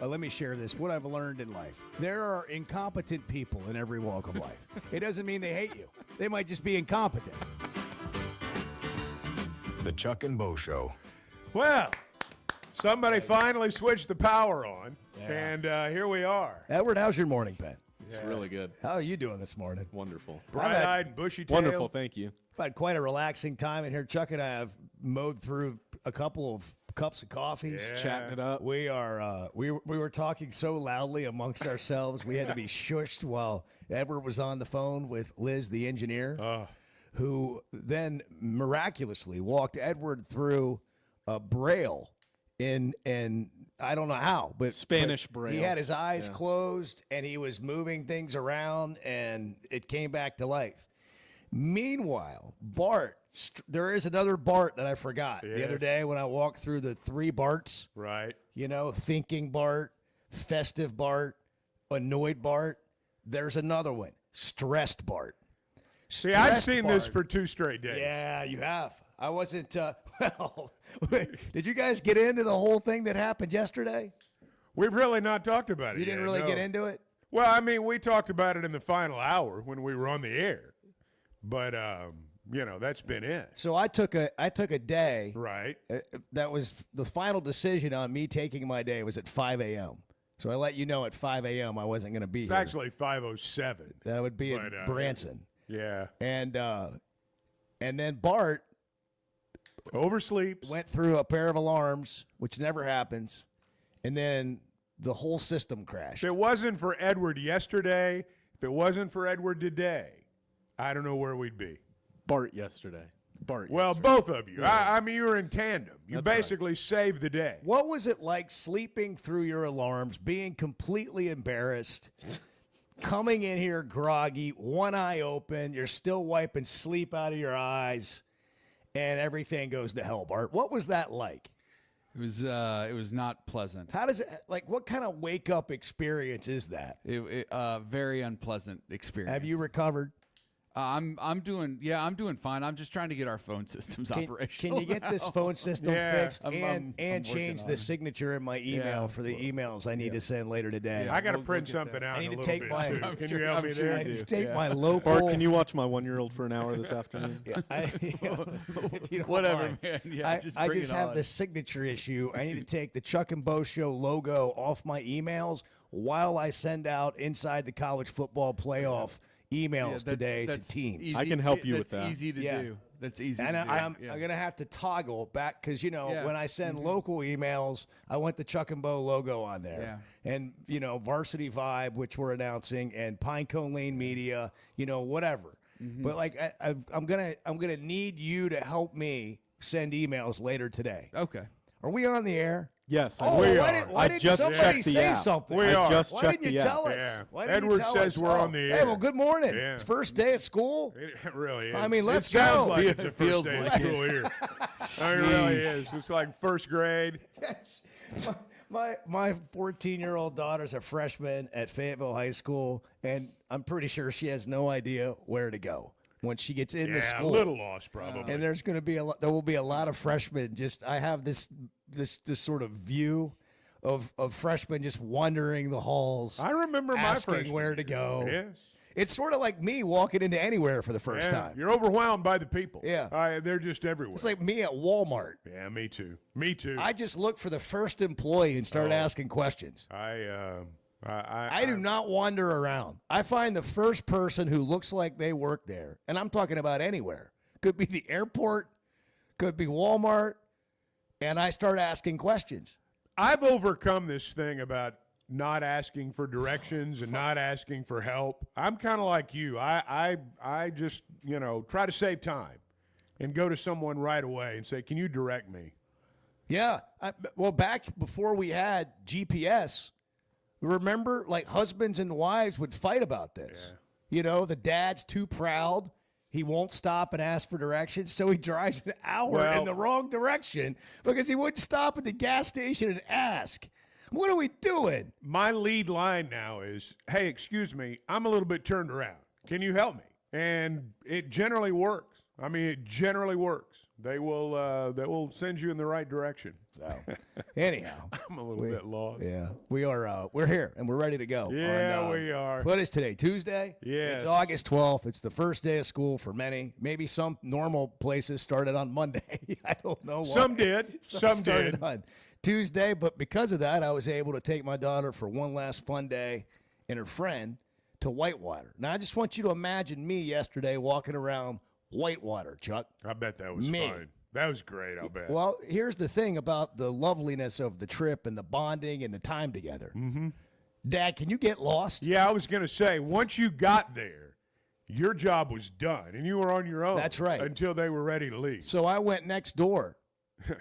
let me share this. What I've learned in life. There are incompetent people in every walk of life. It doesn't mean they hate you. They might just be incompetent. The Chuck and Bo Show. Well, somebody finally switched the power on, and here we are. Edward, how's your morning, Ben? It's really good. How are you doing this morning? Wonderful. Bright-eyed and bushy-tailed. Wonderful, thank you. I've had quite a relaxing time in here. Chuck and I have mowed through a couple of cups of coffee. Yeah. Chatting it up. We are we were talking so loudly amongst ourselves we had to be shushed while Edward was on the phone with Liz, the engineer, who then miraculously walked Edward through a braille in I don't know how, but Spanish braille. He had his eyes closed and he was moving things around and it came back to life. Meanwhile, Bart, there is another Bart that I forgot the other day when I walked through the 3 Barts. Right. You know, thinking Bart, festive Bart, annoyed Bart. There's another one, stressed Bart. See, I've Stressed seen Bart. this for 2 straight days. Yeah, you have. I wasn't, well, did you guys get into the whole thing that happened yesterday? We've really not talked about it You didn't yet, really no. get into it? Well, I mean, we talked about it in the final hour when we were on the air. But, you know, that's been it. So I took a day. Right. That was the final decision on me taking my day was at 5 a.m. So I let you know at 5 a.m. I wasn't going to be It's here. actually 5:07. That would be in but, Branson. Yeah. And then Bart Oversleeps. went through a pair of alarms, which never happens, and then the whole system crashed. If it wasn't for Edward yesterday, if it wasn't for Edward today, I don't know where we'd be. Bart yesterday. Well, both of you. I mean, you were in tandem. You That's basically saved the day. What was it like sleeping through your alarms, being completely embarrassed, coming in here groggy, one eye open, you're still wiping sleep out of your eyes, and everything goes to hell, Bart? What was that like? It was not pleasant. How does it, like, what kind of wake-up experience is that? Very unpleasant experience. Have you recovered? I'm doing fine. I'm just trying to get our phone systems operational. Can you get this phone system fixed I'm change the signature in my email for the emails I need to send later today? Yeah. I got to We'll print get something that. out I in need a to little take bit, my- too. I'm Can sure- you help I'm me sure there? you I do. need to take Yeah. my local. Bart, can you watch my 1-year-old for an hour this afternoon? If you don't Whatever, mind. man. Yeah, I bring just it have on. the signature issue. I need to take the Chuck and Bo Show logo off my emails while I send out inside the college football playoff emails today to teams. easy- I can help you with that's that. easy to Yeah. do. That's easy And to do. I'm Yeah. going to have to toggle back because, you know, Yeah. when I send local emails, I want the Chuck and Bo logo on there. And, you know, Varsity Vibe, which we're announcing, and Pinecone Lane Media, you know, whatever. But, like, I'm gonna need you to help me send emails later today. Okay. Are we on the air? Yes. Oh, We why, are. why I didn't just somebody checked the say app. something? We I are. just Why checked didn't you the tell app. us? Yeah. Why didn't you Edward tell says us? we're on the Hey, air. well, good morning. Yeah. It's first day at school. It really is. I mean, let's it sounds go. like it's the first Feels day of like school here. I mean, it really is. It's like first grade. Yes. My 14-year-old daughter's a freshman at Fayetteville High School, and I'm pretty sure she has no idea where to go when she gets into Yeah, a school. little lost probably. And there's going to be there will be a lot of freshmen. I have this sort of view of freshmen just wandering the halls. I remember my asking freshman where to year. go. Yes. It's sort of like me walking into anywhere for the first Yeah, time. You're overwhelmed by the people. Yeah. They're just everywhere. It's like me at Walmart. Yeah, me too. Me too. I just look for the first employee and start asking questions. I do not wander around. I find the first person who looks like they work there, and I'm talking about anywhere. Could be the airport, could be Walmart, and I start asking questions. I've overcome this thing about not asking for directions and not asking for help. I'm kind of like you. I just, you know, try to save time and go to someone right away and say, can you direct me? Yeah. Well, back before we had GPS, remember, like, husbands and wives would fight about this. Yeah. You know, the dad's too proud. He won't stop and ask for directions, so he drives an hour in the wrong direction because he wouldn't stop at the gas station and ask. What are we doing? My lead line now is, hey, excuse me, I'm a little bit turned around. Can you help me? And it generally works. I mean, it generally works. They will send you in the right direction. So, anyhow, I'm a little bit lost. yeah, we are. We're here and we're ready to go. Yeah, we are. What is today? Tuesday. Yes. It's August 12th. It's the first day of school for many. Maybe some normal places started on Monday. I don't know why. Some did. Some started did. on Tuesday, but because of that, I was able to take my daughter for one last fun day and her friend to Whitewater. Now, I just want you to imagine me yesterday walking around Whitewater, Chuck. I bet that was Me. fun. That was great, I'll bet. Well, here's the thing about the loveliness of the trip and the bonding and the time together. Mm-hmm. Dad, can you get lost? Yeah, I was going to say, once you got there, your job was done, and you were on your own. That's right. Until they were ready to leave. So I went next door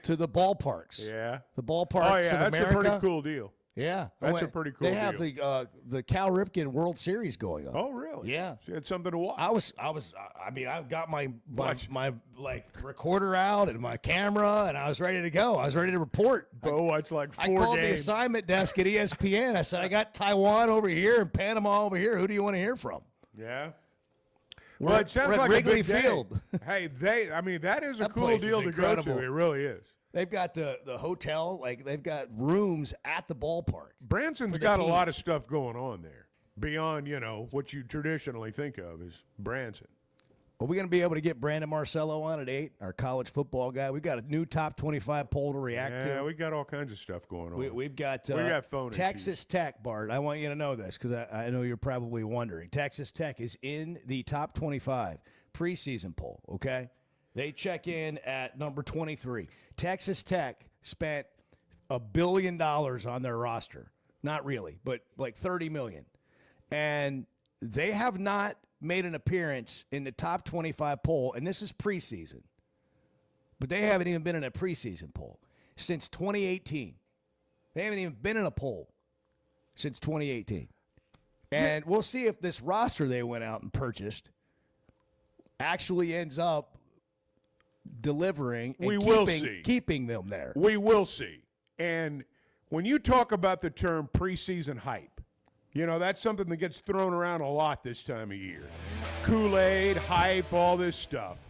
to the ballparks. Yeah. The ballparks Oh, yeah, of that's America. a pretty cool deal. Yeah. That's a pretty cool They have deal. the Cal Ripken World Series going on. Oh, really? Yeah. So you had something to watch. I got my like recorder out and my camera, and I was ready to go. I was ready to report. Oh, it's like I four called the games. assignment desk at ESPN. I said, I got Taiwan over here and Panama over here. Who do you want to hear from? Yeah. We're Well, at- it sounds we're at like Wrigley a big Field. Day. Hey, that is a That cool place is deal to go to. incredible. It really is. They've got the hotel, like they've got rooms at the ballpark. Branson's the got a team. lot of stuff going on there beyond, what you traditionally think of as Branson. Are we going to be able to get Brandon Marcelo on at 8, our college football guy? We've got a new top 25 poll to react Yeah, to. we got all kinds of stuff going on. We've got, got phone Texas Tech, Bart. I want you to know this because I know you're probably wondering. Texas Tech is in the top 25 preseason poll, okay? They check in at number 23. Texas Tech spent $1 billion on their roster. Not really, but like $30 million. And they have not made an appearance in the top 25 poll, and this is preseason. But they haven't even been in a preseason poll since 2018. They haven't even been in a poll since 2018. And we'll see if this roster they went out and purchased actually ends up delivering and We will see. keeping them there. We will see. And when you talk about the term preseason hype, that's something that gets thrown around a lot this time of year. Kool-Aid, hype, all this stuff.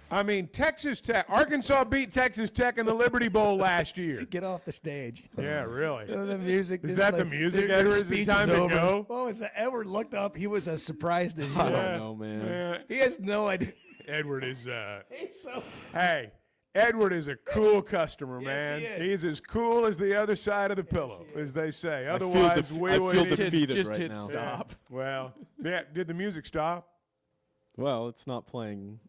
I mean, Texas Tech, Arkansas beat Texas Tech in the Liberty Bowl last year. Get off the stage. Yeah, really. The music Is is that like, the music, their Edward? Is it speech time is to over. go? Oh, Edward looked up. He was as surprised as you. I don't know, man. Yeah, He has no idea. Edward is, He's so hey, Edward is a cool customer, Yes, man. he is. He's as cool as the other side of the pillow, as they say. I Otherwise, feel we would. defeated just right hit now. stop. Well, yeah, did the music stop? Well, it's not playing.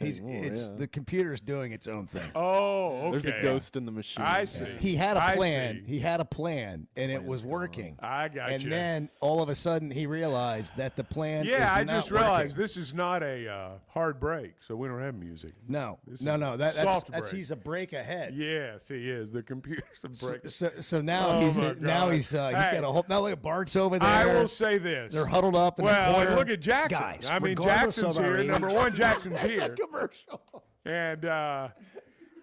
anymore, yeah. the computer's doing its own thing. Oh, okay. There's a ghost in the machine. I see. He had a I plan. see. He had a plan, and it was working. I got And you. then all of a sudden, he realized that the plan. Yeah, is I not just working. realized this is not a hard break, so we don't have music. No, This no, is no. That's soft break. he's a break ahead. Yes, he is. The computer's a break. So now Oh, he's my God. he's Hey. got a whole. Now look at Bart's over there. I will say this. They're huddled up in the well, corner. look at Jackson. Guys, I mean, regardless Jackson's of our here. age- Number one, Jackson's That's a here. commercial. And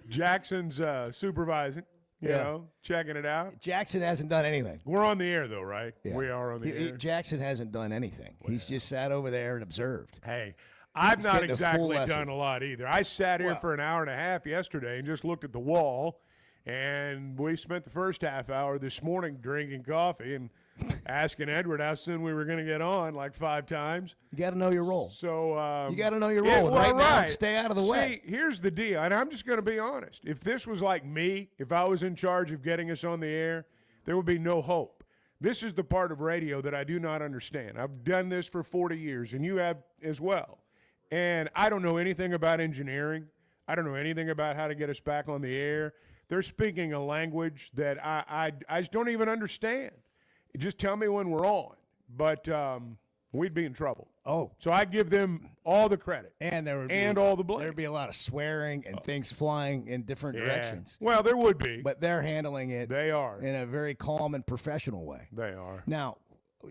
Jackson's supervising, you Yeah. know, checking it out. Jackson hasn't done anything. We're on the air, though, right? Yeah. We are on the air. Jackson hasn't done anything. He's just sat over there and observed. Hey, I've He's not getting a full exactly lesson. done a lot either. I sat here for an hour and a half yesterday and just looked at the wall, and we spent the first half hour this morning drinking coffee and asking Edward how soon we were going to get on, like 5 times. You got to know your role. So You got to know your yeah, role. And well, right now, right. stay out of the See, way. here's the deal, and I'm just going to be honest. If this was like me, if I was in charge of getting us on the air, there would be no hope. This is the part of radio that I do not understand. I've done this for 40 years, and you have as well. And I don't know anything about engineering. I don't know anything about how to get us back on the air. They're speaking a language that I just don't even understand. Just tell me when we're on. But we'd be in trouble. Oh. So I give them all the credit. And there would be, And all the blame. There'd be a lot of swearing and things flying in different Yeah. directions. Well, there would be. But they're handling it They are. in a very calm and professional way. They are. Now,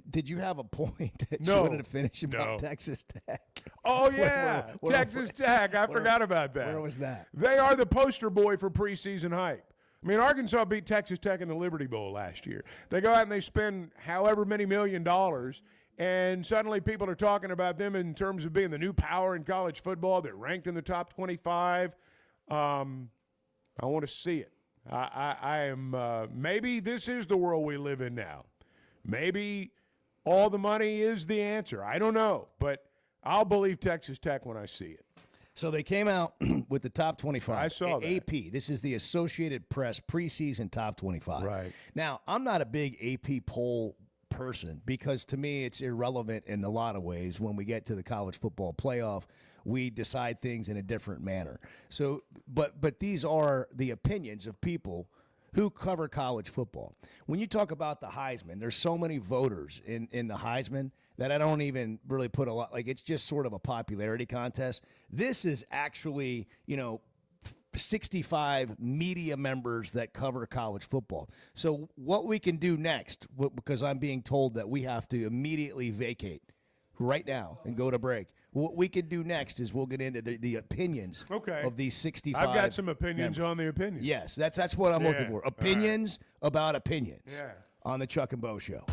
did you have a point that No. you wanted to finish about No. Texas Tech? Oh, yeah. where- Texas Tech. I forgot about that. Where was that? They are the poster boy for preseason hype. I mean, Arkansas beat Texas Tech in the Liberty Bowl last year. They go out and they spend however many $1 million, and suddenly people are talking about them in terms of being the new power in college football. They're ranked in the top 25. I want to see it. I am maybe this is the world we live in now. Maybe all the money is the answer. I don't know, but I'll believe Texas Tech when I see it. So they came out with the top 25. I saw that. AP. This is the Associated Press preseason top 25. Right. Now, I'm not a big AP poll person because to me it's irrelevant in a lot of ways. When we get to the college football playoff, we decide things in a different manner. So, but these are the opinions of people who cover college football. When you talk about the Heisman, there's so many voters in the Heisman that I don't even really put a lot, like it's just sort of a popularity contest. This is actually, 65 media members that cover college football. So what we can do next, because I'm being told that we have to immediately vacate right now and go to break. What we can do next is we'll get into the opinions of these 65. I've got some opinions members. on the opinions. Yes, that's what I'm looking for. Opinions about opinions Yeah. on the Chuck and Bo Show.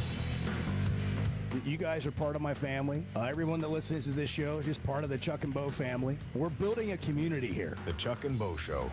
You guys are part of my family. Everyone that listens to this show is just part of the Chuck and Bo family. We're building a community here. The Chuck and Bo Show.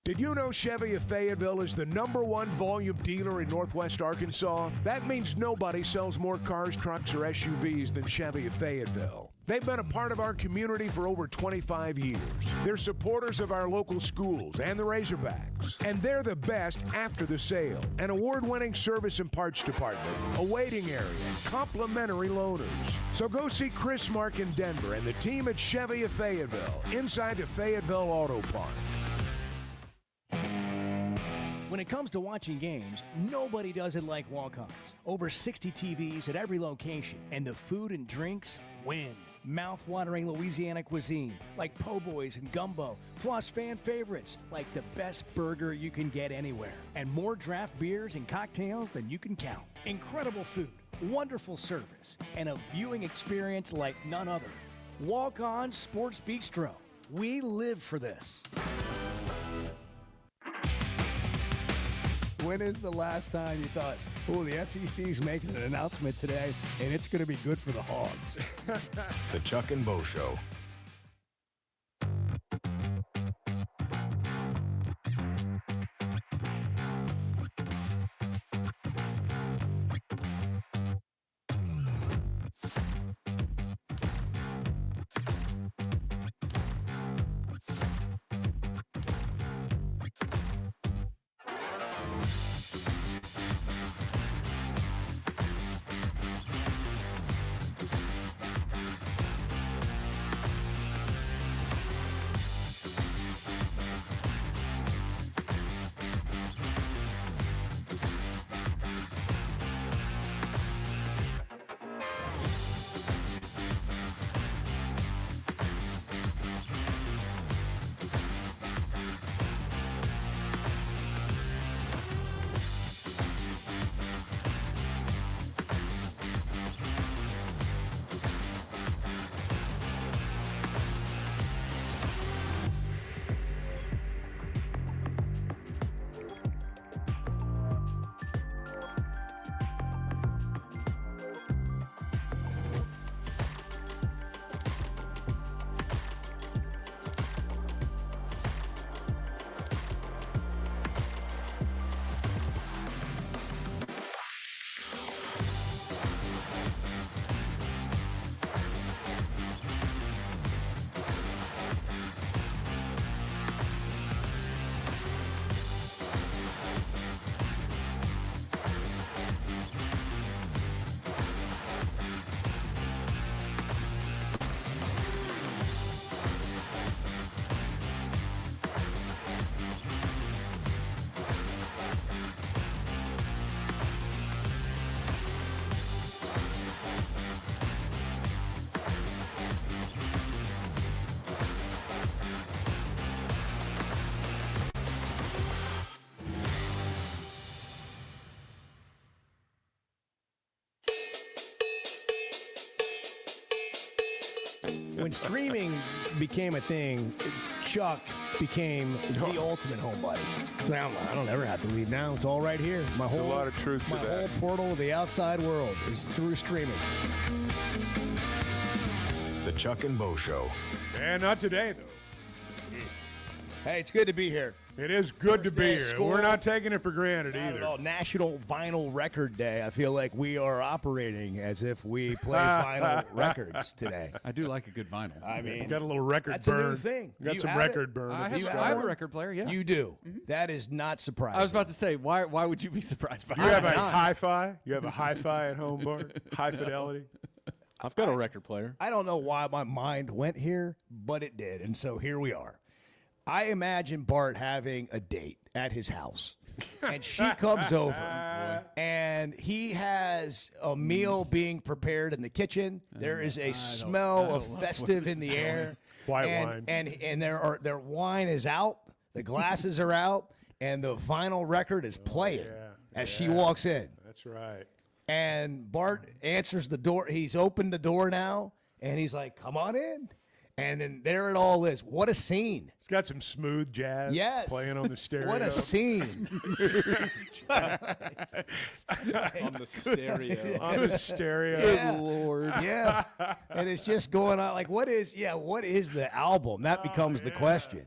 Did you know Chevy of Fayetteville is the #1 volume dealer in Northwest Arkansas? That means nobody sells more cars, trucks, or SUVs than Chevy of Fayetteville. They've been a part of our community for over 25 years. They're supporters of our local schools and the Razorbacks. And they're the best after the sale. An award-winning service and parts department, a waiting area, and complimentary loaners. So go see Chris Mark in Denver and the team at Chevy of Fayetteville, inside the Fayetteville Auto Park. When it comes to watching games, nobody does it like Walk-Ons. Over 60 TVs at every location, and the food and drinks win. Mouth-watering Louisiana cuisine like po' boys and gumbo, plus fan favorites like the best burger you can get anywhere, and more draft beers and cocktails than you can count. Incredible food, wonderful service, and a viewing experience like none other. Walk-On Sports Bistro. We live for this. When is the last time you thought, oh, the SEC's making an announcement today, and it's going to be good for the Hogs? The Chuck and Bo Show. when streaming became a thing, Chuck became the ultimate homebody. So now I don't ever have to leave now. It's all right here. My whole, a lot of truth to my that. whole portal to the outside world is through streaming. The Chuck and Bo Show. And not today, though. Hey, it's good to be here. It is good to First be day here. of school. We're not taking it for granted Not at either. all. National Vinyl Record Day. I feel like we are operating as if we play vinyl records today. I do like a good vinyl. I mean, Got a little record that's a burn. new thing. Got You some have record it? burn. I have, You I have have a one? record player, yeah. you do. That is not surprising. I was about to say, why would you be surprised by You have a that? hi-fi? You have a hi-fi at home, Bart? High fidelity? I've got a record player. I don't know why my mind went here, but it did. And so here we are. I imagine Bart having a date at his house. And she comes over, and he has a meal being prepared in the kitchen. There is a smell of festive in the air. White and, wine. And their wine is out, the glasses are out, and the vinyl record is playing as she walks in. That's right. And Bart answers the door. He's opened the door now, and he's like, "Come on in." And then there it all is. What a scene. It's got some smooth jazz Yes. playing on the stereo. What a scene. On the stereo. On the stereo. Yeah. Lord. Yeah. And it's just going on. Like, what is the album? That becomes the question.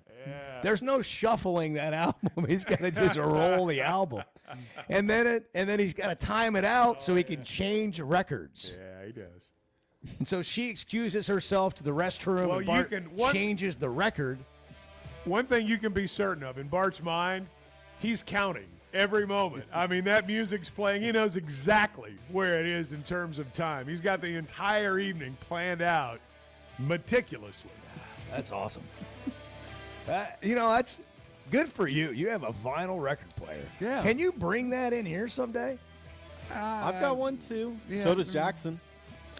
There's no shuffling that album. He's got to just roll the album. And then he's got to time it out so he can change records. Yeah, he does. And so she excuses herself to the restroom, Well, and you Bart can- changes the record. One thing you can be certain of, in Bart's mind, he's counting every moment. I mean, that music's playing. He knows exactly where it is in terms of time. He's got the entire evening planned out meticulously. That's awesome. That's good for you. You have a vinyl record player. Yeah. Can you bring that in here someday? I've got one too. yeah, So does Jackson.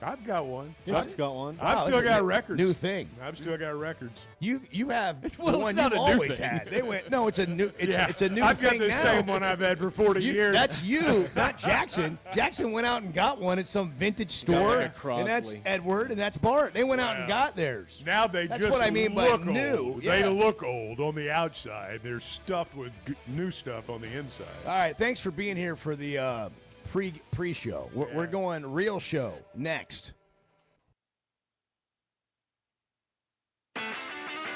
I've got one. Chuck's got one. I've Wow, still it's a got records. New thing. I've still got records. You have Well, the it's one not you've a new always thing. had. They went. No, it's a new. It's a new I've got thing the now. same one I've had for 40 years. That's you, not Jackson. Jackson went out and got one at some vintage store, like a and that's Crosley. Edward, and that's Bart. They went out and got theirs. Now they That's just what I mean by look new. old. Yeah. They look old on the outside. They're stuffed with new stuff on the inside. All right, thanks for being here for the pre-show. We're going real show next.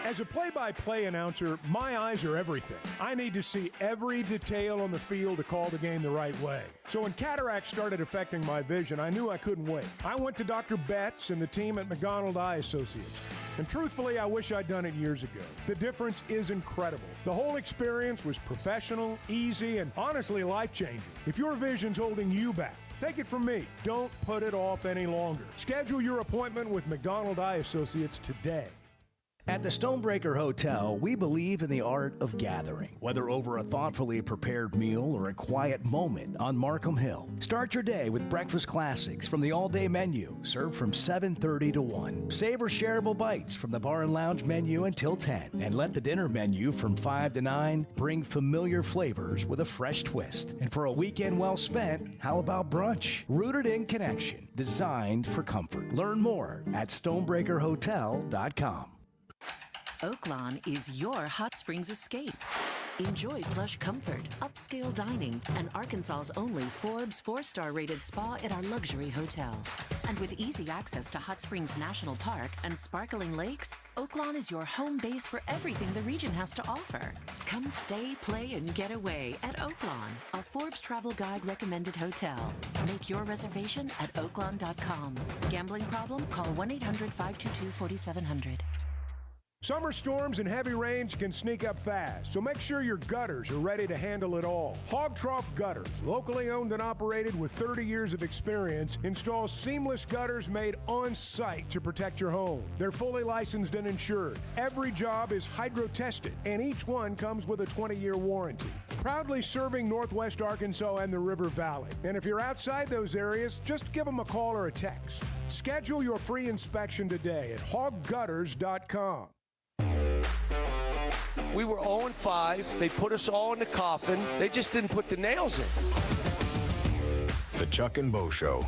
As a play-by-play announcer, my eyes are everything. I need to see every detail on the field to call the game the right way. So when cataracts started affecting my vision, I knew I couldn't wait. I went to Dr. Betts and the team at McDonald Eye Associates. And truthfully, I wish I'd done it years ago. The difference is incredible. The whole experience was professional, easy, and honestly life-changing. If your vision's holding you back, take it from me. Don't put it off any longer. Schedule your appointment with McDonald Eye Associates today. At the Stonebreaker Hotel, we believe in the art of gathering, whether over a thoughtfully prepared meal or a quiet moment on Markham Hill. Start your day with breakfast classics from the all-day menu, served from 7:30 to 1. Savor shareable bites from the bar and lounge menu until 10. And let the dinner menu from 5 to 9 bring familiar flavors with a fresh twist. And for a weekend well spent, how about brunch? Rooted in connection, designed for comfort. Learn more at stonebreakerhotel.com. Oaklawn is your hot springs escape. Enjoy plush comfort, upscale dining, and Arkansas's only Forbes 4-star rated spa at our luxury hotel. And with easy access to Hot Springs National Park and sparkling lakes, Oaklawn is your home base for everything the region has to offer. Come stay, play, and get away at Oaklawn, a Forbes Travel Guide recommended hotel. Make your reservation at oaklawn.com. Gambling problem? Call 1-800-522-4700. Summer storms and heavy rains can sneak up fast, so make sure your gutters are ready to handle it all. Hog Trough Gutters, locally owned and operated with 30 years of experience, installs seamless gutters made on site to protect your home. They're fully licensed and insured. Every job is hydro tested, and each one comes with a 20-year warranty. Proudly serving Northwest Arkansas and the River Valley. And if you're outside those areas, just give them a call or a text. Schedule your free inspection today at hoggutters.com. We were 0-5. They put us all in the coffin. They just didn't put the nails in. The Chuck and Bo Show.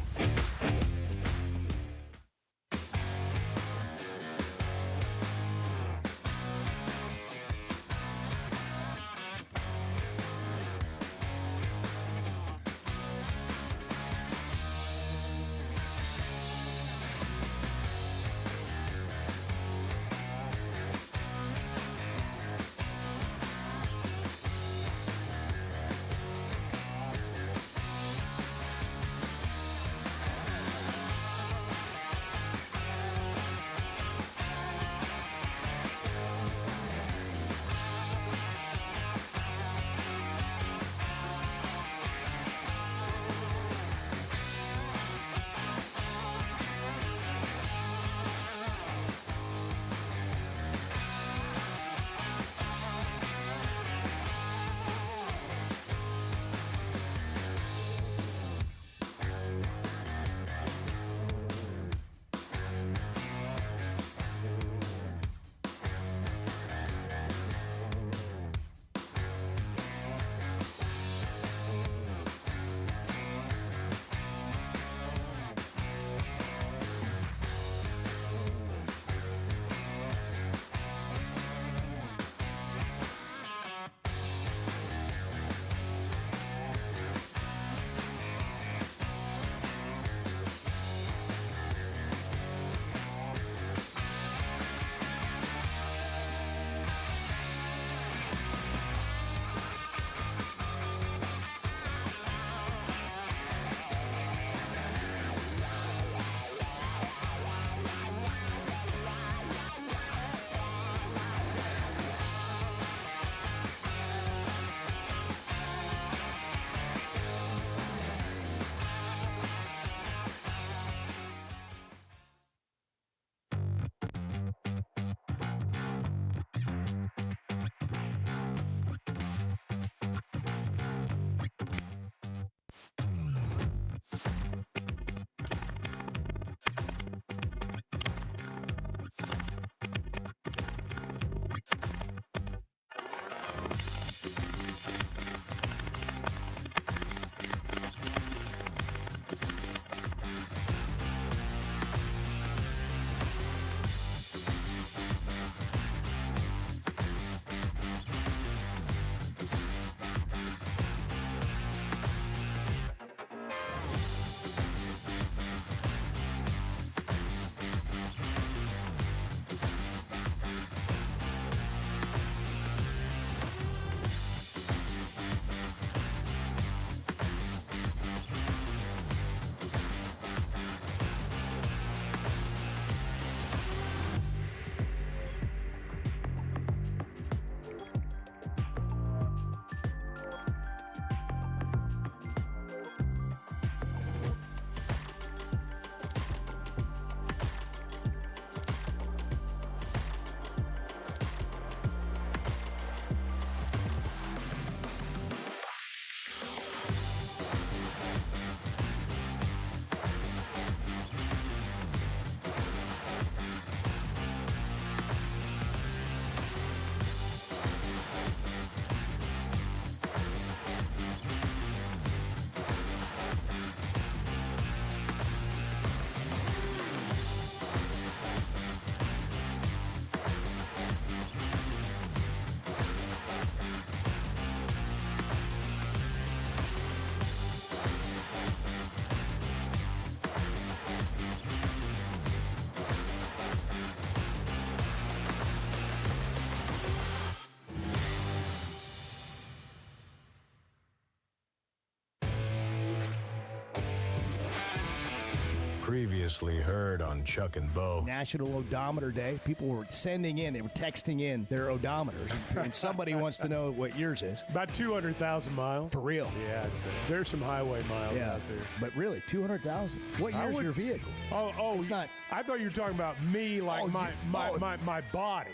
Previously heard on Chuck and Bo. National Odometer Day. People were sending in, they were texting in their odometers, and somebody wants to know what yours is. About 200,000 miles. For real. Yeah, there's some highway miles out there. But really, 200,000. What year's your vehicle? Oh, It's not. I thought you were talking about me, like my body.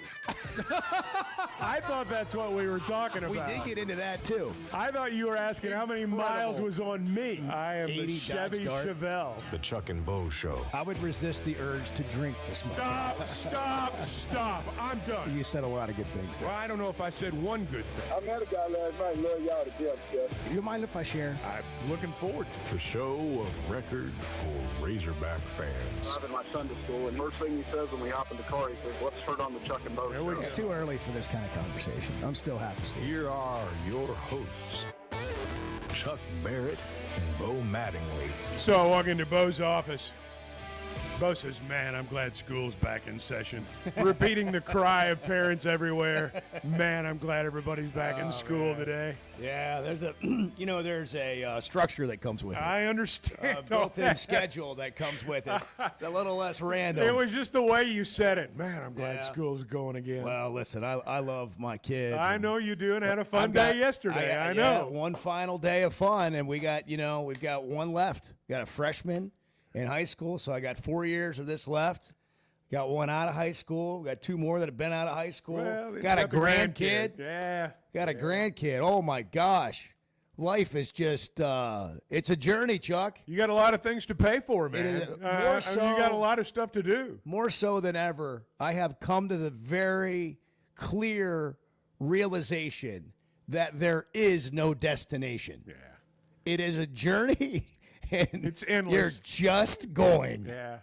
I thought that's what we were talking about. We did get into that too. I thought you were asking how many miles was on me. I am the 80 Chevy Dodge Dart. Chevelle. The Chuck and Bo Show. I would resist the urge to drink this morning. Stop. I'm done. You said a lot of good things there. Well, I don't know if I said one good thing. I met a guy last night. Love y'all to death, Jeff. You mind if I share? I'm looking forward to it. The show of record for Razorback fans. Driving my son to school, and first thing he says when we hop in the car, he says, "Let's turn on the Chuck and Bo There we show." go. It's too early for this kind of conversation. I'm still half asleep. Here are your hosts, Chuck Barrett and Bo Mattingly. So I walk into Bo's office. Bo says, "Man, I'm glad school's back in session." Repeating the cry of parents everywhere. "Man, I'm glad everybody's back in school today." Yeah, there's a there's a structure that comes with it. I understand. A built-in schedule that comes with it. It's a little less random. It was just the way you said it. "Man, I'm glad Yeah. school's going again." Well, listen, I love my kids. I and know you do, and had a fun I've got- day yesterday. I yeah, know. one final day of fun, and we've got one left. Got a freshman in high school, so I got 4 years of this left. Got one out of high school. Got two more that have been out of high school. Well, got a the grandkid. Yeah. Got a grandkid. Oh my gosh, life is just it's a journey, Chuck. You got a lot of things to pay for, man. is. You More so- got a lot of stuff to do. More so than ever, I have come to the very clear realization that there is no destination. Yeah. It is a journey, and It's endless. You're just going, Yeah.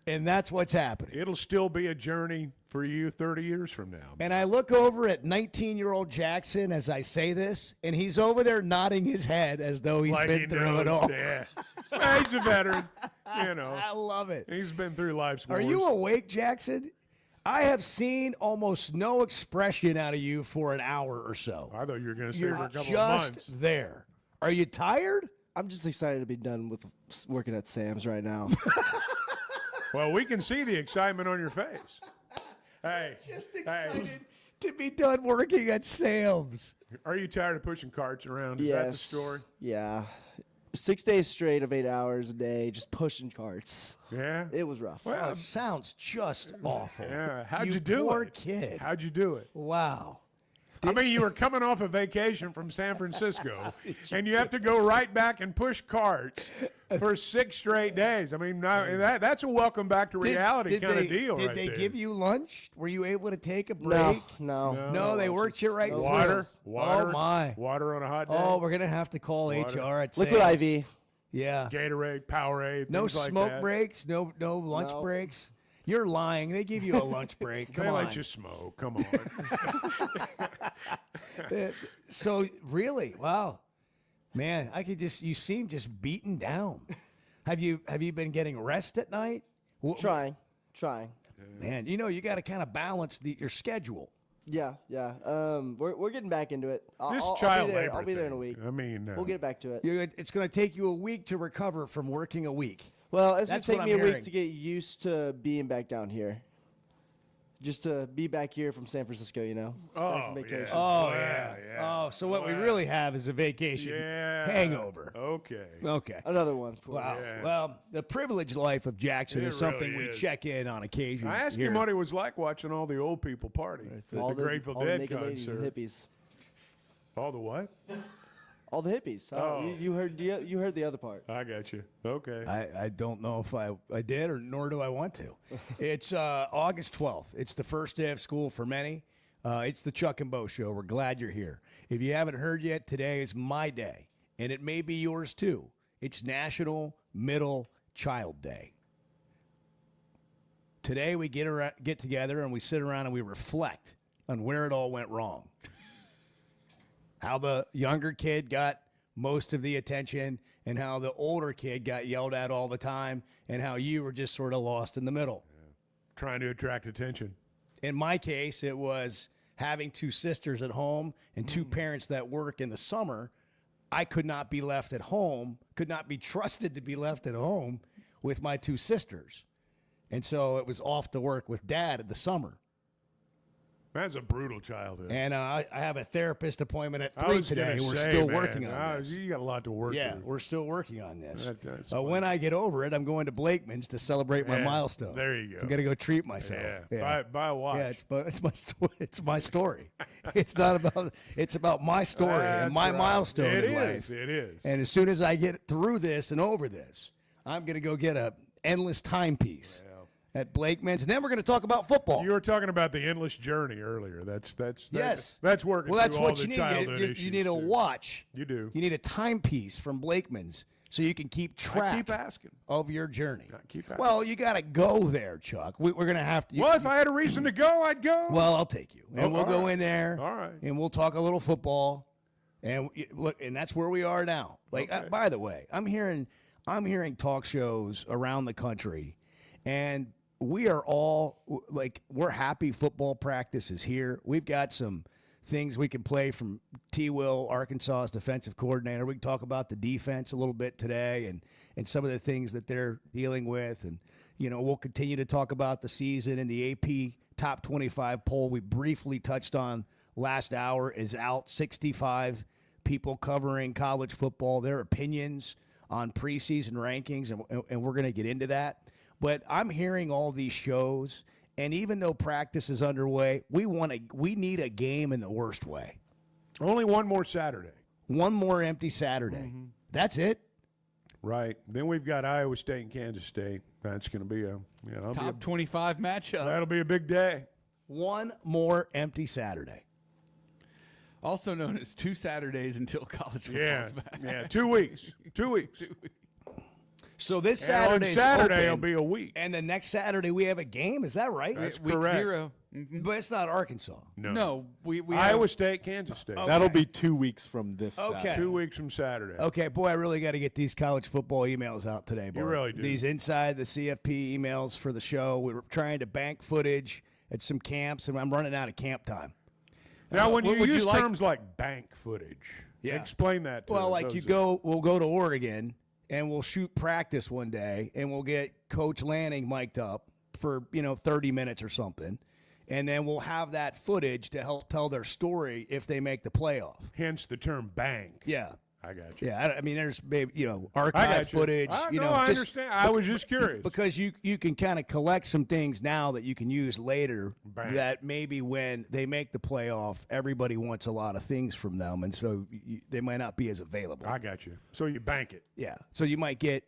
and that's what's happening. It'll still be a journey for you 30 years from now. And I look over at 19-year-old Jackson as I say this, and he's over there nodding his head as though he's Like been he through it knows, all. Yeah. Well, he's a veteran. You know, I love it. he's been through life's Are wars. you awake, Jackson? I have seen almost no expression out of you for an hour or so. I thought you were going to say You're for a couple just of months. there. Are you tired? I'm just excited to be done with working at Sam's right now. Well, we can see the excitement on your face. Hey, Just hey, excited to be done working at Sam's. are you tired of pushing carts around? Is that the story? Yeah. 6 days straight of 8 hours a day, just pushing carts. Yeah. It was rough. Well, Oh, it sounds just awful. yeah. How'd you do poor it? kid. How'd you do it? Wow. I mean, you were coming off a vacation from San Francisco, and you have to go right back and push carts for 6 straight days. I mean, that's a welcome back to reality kind of deal Did right they there. give you lunch? Were you able to take a No, break? no. No, they worked you right through. water? Oh, my. Water on a hot day? Oh, we're going to have to call Water. HR at Liquid Sam's. IV. Yeah. Gatorade, Powerade, No things like smoke that. breaks, no lunch No. breaks. You're lying. They give you a lunch break. Come They on. let you smoke. Come on. So really, wow, man, you seem just beaten down. Have you been getting rest at night? Trying. Man, you got to kind of balance your schedule. Yeah. We're getting back into it. This I'll child be there. labor I'll be there in thing, a week. I mean, We'll get back to it. It's going to take you a week to recover from working a week. Well, it's going That's to take what me I'm a week hearing. to get used to being back down here. Just to be back here from San Francisco, back from vacation. Oh, Wow, yeah. yeah. Oh, so what we really have is a vacation Yeah. hangover. Okay. Okay. Another one. For Wow. Yeah. Well, the privileged life of Jackson It is something really we is. check in on occasion. I asked here. him what it was like watching all the old people party at the Grateful all the Dead naked ladies and concert. hippies. All the what? All the hippies. Oh. You heard the other part. I got you. Okay. I don't know if I did or nor do I want to. It's August 12th. It's the first day of school for many. It's the Chuck and Bo Show. We're glad you're here. If you haven't heard yet, today is my day, and it may be yours too. It's National Middle Child Day. Today we get together and we sit around and we reflect on where it all went wrong. How the younger kid got most of the attention and how the older kid got yelled at all the time and how you were just sort of lost in the middle. Trying to attract attention. In my case, it was having two sisters at home and two parents that work in the summer. I could not be left at home, could not be trusted to be left at home with my 2 sisters. And so it was off to work with Dad in the summer. That's a brutal childhood. And I have a therapist appointment at I 3 was today. gonna We're say, still man, working on this. You got a lot to work Yeah, through. we're still working on this. That's But when I get over it, I'm going to Blakeman's to celebrate my Yeah, milestone. there you go. I'm gonna go treat myself. Yeah. Buy a watch. Yeah, it's my story. It's my story. It's not about. It's about my story and That's my right. milestone It in is. life. It is. And as soon as I get through this and over this, I'm gonna go get a endless timepiece at Blakeman's, and then we're gonna talk about football. You were talking about the endless journey earlier. That's Yes. That's working. Well, that's through all what the you need. childhood You issues, need a too. watch. You do. You need a timepiece from Blakeman's so you can keep track I keep asking. of your journey. keep asking. Well, you got to go there, Chuck. We're going to have to. Well, if I had a reason to go, I'd go. Well, I'll take you, and Oh, we'll all go right. in there. All right. And we'll talk a little football. And look, and that's where we are now. Like, Okay. by the way, I'm hearing talk shows around the country, and we are all like, we're happy football practice is here. We've got some things we can play from T. Will, Arkansas's defensive coordinator. We can talk about the defense a little bit today and some of the things that they're dealing with. And, we'll continue to talk about the season, and the AP top 25 poll we briefly touched on last hour is out. 65 people covering college football, their opinions on preseason rankings, and we're going to get into that. But I'm hearing all these shows, and even though practice is underway, we need a game in the worst way. Only one more Saturday. One more empty Saturday. That's it. Right. Then we've got Iowa State and Kansas State. That's going to be Top 25 matchup. That'll be a big day. One more empty Saturday. Also known as 2 Saturdays until college football's back. Yeah, 2 weeks. 2 weeks. So this And Saturday's on Saturday open, will be a week. and the next Saturday we have a game. Is that right? That's Week correct. 0. Mhm. But it's not Arkansas. No, we Iowa State, Kansas State. Okay. That'll be 2 weeks from this. Okay. Saturday. 2 weeks from Saturday. Okay, boy, I really got to get these college football emails out today, Bart. really do. These inside the CFP emails for the show. We were trying to bank footage at some camps, and I'm running out of camp time. Now, when you would you use like- terms like bank footage, explain that to Well, like those we'll go to Oregon, and we'll shoot practice one day, and we'll get Coach Lanning mic'd up for 30 minutes or something, and then we'll have that footage to help tell their story if they make the playoff. hence the term bank. Yeah. I got you. Yeah, I mean, there's maybe I archive got you. footage. I just, understand. I was just curious. because you can kind of collect some things now that you can use later. Bang. That maybe when they make the playoff, everybody wants a lot of things from them, and so they might not be as available. I got you. So you bank it. Yeah, so you might get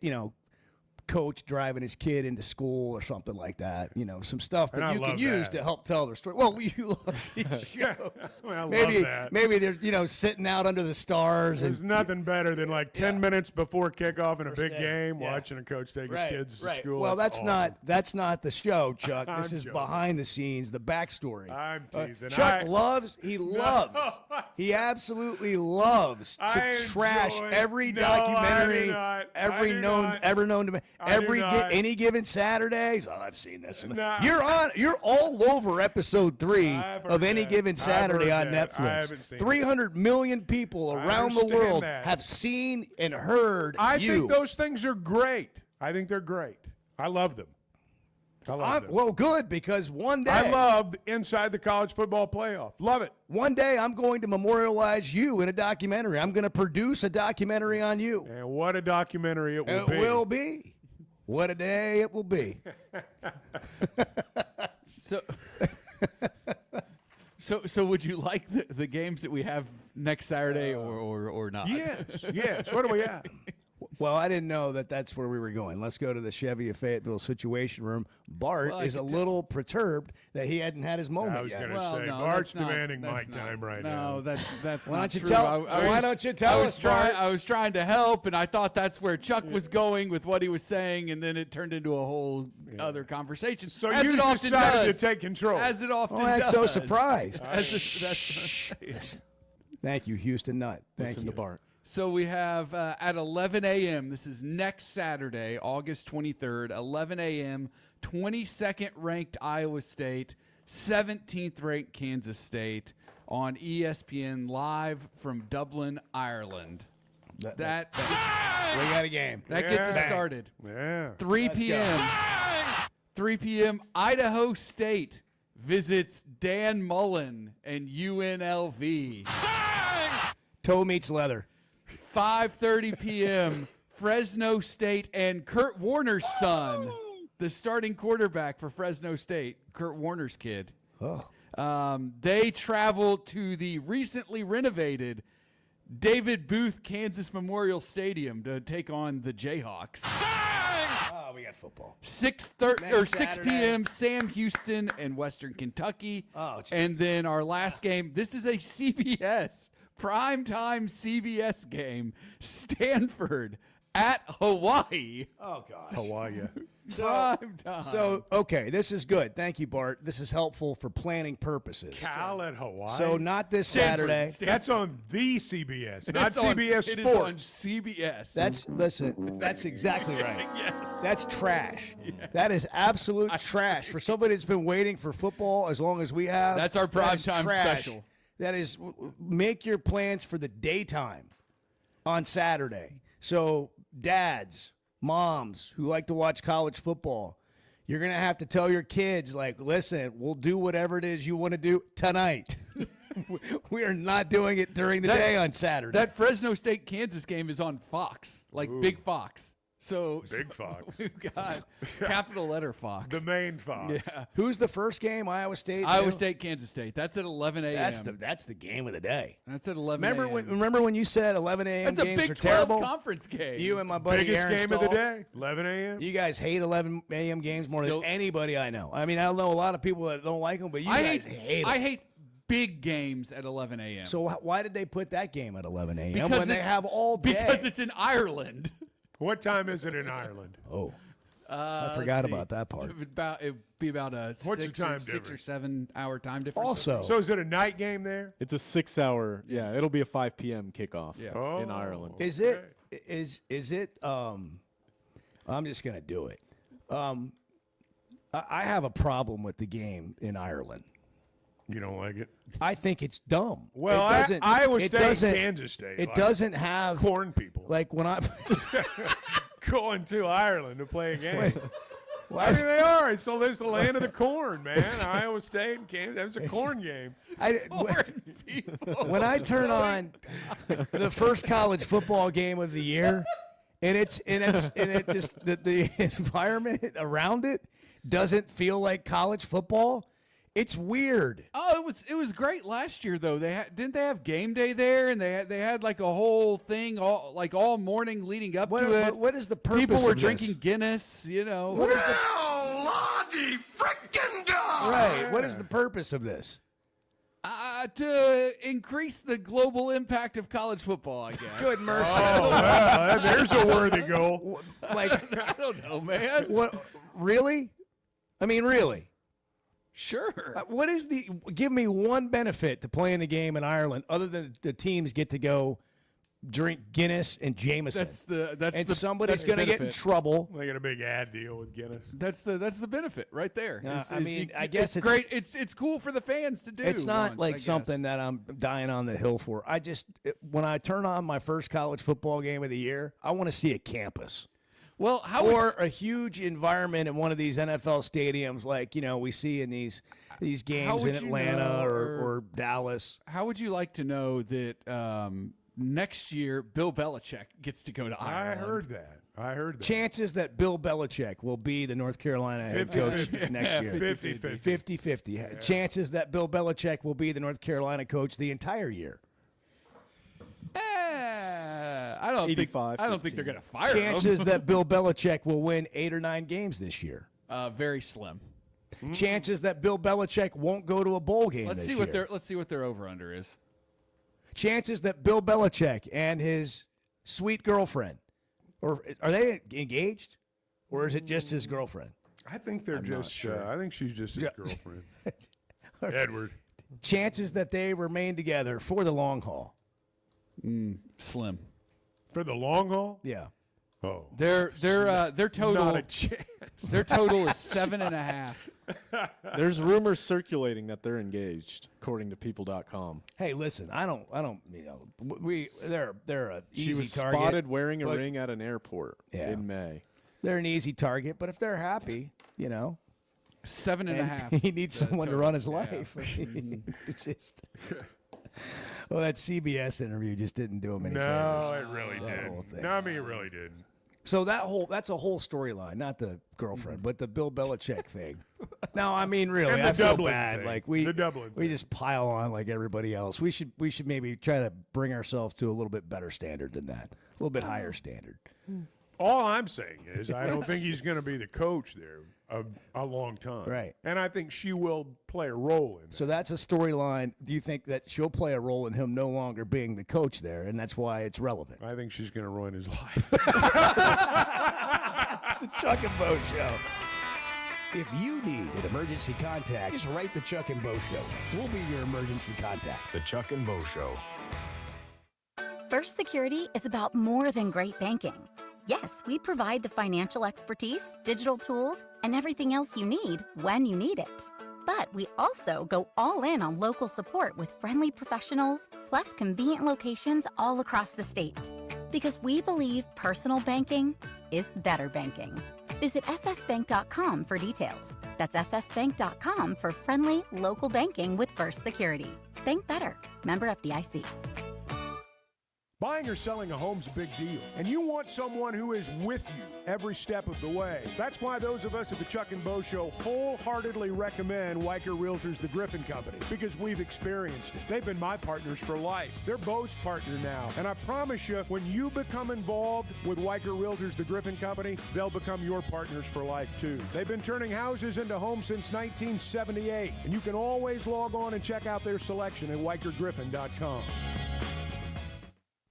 coach driving his kid into school or something like that. Some stuff And that I you can love use that. to help tell their story. Well, you love these Yeah. shows. Well, I love maybe that. maybe they're sitting out under the stars There's and nothing better than like 10 minutes before kickoff in a First big day. game, Yeah. watching a coach take right, his kids to right. school. Well, that's awesome. not the show, Chuck. This I'm is joking. behind the scenes, the backstory. I'm teasing. Chuck I- loves. He absolutely loves to I trash enjoy- every No, documentary, I do not. every I do known, not. ever known to me. I do not. Any given Saturdays. Oh, I've seen this. Nah. You're all over episode 3 I've heard of Any that. Given I've Saturday heard on that. I Netflix. haven't seen it. 300 million people around the understand world that. have seen and heard I you. think those things are great. I think they're great. I love them. I love them. Well, good, because one day I love Inside the College Football Playoff. Love it. one day I'm going to memorialize you in a documentary. I'm going to produce a documentary on you. And what a documentary it will It be. will be. What a day it will be. So would you like the games that we have next Saturday or not? Yes. What do we have? Well, I didn't know that that's where we were going. Let's go to the Chevy of Fayetteville Situation Room. Bart Well, I is a could little perturbed that he hadn't had his moment I was yet. going to Well, say, no, Bart's that's not- demanding that's mic not- time right no, now. that's Why not don't you true. tell? Why don't you tell us, Bart? I was trying to help, and I thought that's where Chuck was going with what he was saying, and then it turned into a whole other conversation. So as you it often decided does, to take control. as it often Oh, I'm does. so surprised. That's Thank you, Houston Nutt. Thank Listen you. to Bart. So we have at 11 a.m., this is next Saturday, August 23rd, 11 a.m., 22nd ranked Iowa State, 17th ranked Kansas State on ESPN live from Dublin, Ireland. That We got a game. gets us Yeah. started. Yeah. 3 Let's go. p.m. 3 p.m. Idaho State visits Dan Mullen and UNLV. Toe meets leather. 5:30 p.m. Fresno State and Kurt Warner's son, the starting quarterback for Fresno State, Kurt Warner's kid. They travel to the recently renovated David Booth Kansas Memorial Stadium to take on the Jayhawks. Oh, we got football. 6 Saturday. p.m. Sam Houston and Western Kentucky. Oh, jeez. and then our last game. This is a CBS primetime CBS game. Stanford at Hawaii. Oh, gosh. Hawaii. Prime time. So, okay, this is good. Thank you, Bart. This is helpful for planning purposes. Cal at Hawaii. So, not this Stanford. Saturday. That's on the CBS, not It's on- CBS It is on Sports. CBS. Listen, that's exactly right. That's trash. That is absolute trash. For somebody that's been waiting for football as long as we have. That's our that is primetime trash. special. That is, make your plans for the daytime on Saturday. So, dads, moms who like to watch college football, you're going to have to tell your kids, like, listen, we'll do whatever it is you want to do tonight. We are not doing it during the day on Saturday. That Fresno State Kansas game is on Fox, like Big Fox. So Big Fox. We've got capital letter Fox. The main Fox. Yeah. Who's the first game? Iowa State? Iowa too? State, Kansas State. That's at 11 a.m. That's the game of the day. That's at 11 Remember when you said 11 a.m. That's a games Big are 12 terrible? conference game. You and my buddy Biggest Aaron game of the Stahl, day, 11 a.m. You guys hate 11 a.m. games more Still- than anybody I know. I mean, I don't know a lot of people that don't like them, but you guys hate them. I hate big games at 11 a.m. So why did they put that game at 11 a.m. Because when they it's- have all day? Because it's in Ireland. What time is it in Ireland? Oh, I forgot about that part. It'd be about a What's the 6 time or 6 or difference? 7 hour time difference. Also, So is it a night game there? It's a 6-hour. Yeah, it'll be a 5 p.m. kickoff Yeah. in Ireland. is it? I'm just gonna do it. I have a problem with the game in Ireland. You don't like it? I think it's dumb. Well, it doesn't, Iowa it State, doesn't- Kansas State. It like doesn't have corn people like when I. going to Ireland to play a game. I mean, they are. It's the land of the corn, man. Iowa State and Kansas. That was a corn game. When I turn on the first college football game of the year, and it just the environment around it doesn't feel like college football. It's weird. Oh, it was great last year though. Didn't they have game day there, and they had like a whole thing all morning leading up to it. What is the purpose? People were of drinking this? Guinness, you know. What is the Lordy frickin' God! right? What is the purpose of this? To increase the global impact of college football, I guess. Good mercy. Oh, well, there's a worthy goal. Like I don't know, man. what? Really? I mean, really? Sure. What is give me one benefit to playing the game in Ireland other than the teams get to go drink Guinness and Jameson. That's Somebody's going to get in trouble. They got a big ad deal with Guinness. That's the benefit right there. I guess it's great. It's cool for the fans to do. It's not once, like I guess. something that I'm dying on the hill for. When I turn on my first college football game of the year, I want to see a campus. Well, or a huge environment in one of these NFL stadiums, like we see in these games in Atlanta or Dallas. How would you like to know that next year Bill Belichick gets to go to Ireland? I heard that. Chances that Bill Belichick will be the North Carolina head coach next year. 50-50. 50-50. Yeah. Chances that Bill Belichick will be the North Carolina coach the entire year. I don't 85, think they're going to fire Chances him. that Bill Belichick will win 8 or 9 games this year. Very slim. Chances that Bill Belichick won't go to a bowl game Let's this see year. what their over under is. Chances that Bill Belichick and his sweet girlfriend, or are they engaged, or is it just his girlfriend? I think they're I think she's just his girlfriend. Edward. Chances that they remain together for the long haul. Slim. For the long haul? Yeah. Oh. Their total. Not a chance. Their total is 7.5. There's rumors circulating that they're engaged, according to people.com. Hey, listen, I don't, they're an She easy was target. spotted wearing a but ring at an airport in May. They're an easy target, but if they're happy, 7.5. He needs someone to run his life. It's just. Well, that CBS interview just didn't do him any favors. No, it really didn't. No, I mean, it really didn't. So that's a whole storyline, not the girlfriend, but the Bill Belichick thing. No, I mean really, And the I feel Dublin bad. thing. Like The Dublin we thing. just pile on like everybody else. We should maybe try to bring ourselves to a little bit better standard than that, a little bit higher standard. All I'm saying is I don't think he's going to be the coach there a long time. Right. And I think she will play a role in that. So that's a storyline. Do you think that she'll play a role in him no longer being the coach there, and that's why it's relevant? I think she's going to ruin his life. The Chuck and Bo Show. If you need an emergency contact, just write the Chuck and Bo Show. We'll be your emergency contact. The Chuck and Bo Show. First Security is about more than great banking. Yes, we provide the financial expertise, digital tools, and everything else you need when you need it. But we also go all in on local support with friendly professionals, plus convenient locations all across the state. Because we believe personal banking is better banking. Visit fsbank.com for details. That's fsbank.com for friendly local banking with First Security. Bank better. Member FDIC. Buying or selling a home's a big deal, and you want someone who is with you every step of the way. That's why those of us at the Chuck and Bo Show wholeheartedly recommend Weicker Realtors, the Griffin Company, because we've experienced it. They've been my partners for life. They're Bo's partner now, and I promise you, when you become involved with Weicker Realtors, the Griffin Company, they'll become your partners for life too. They've been turning houses into homes since 1978, and you can always log on and check out their selection at WeicherGriffin.com.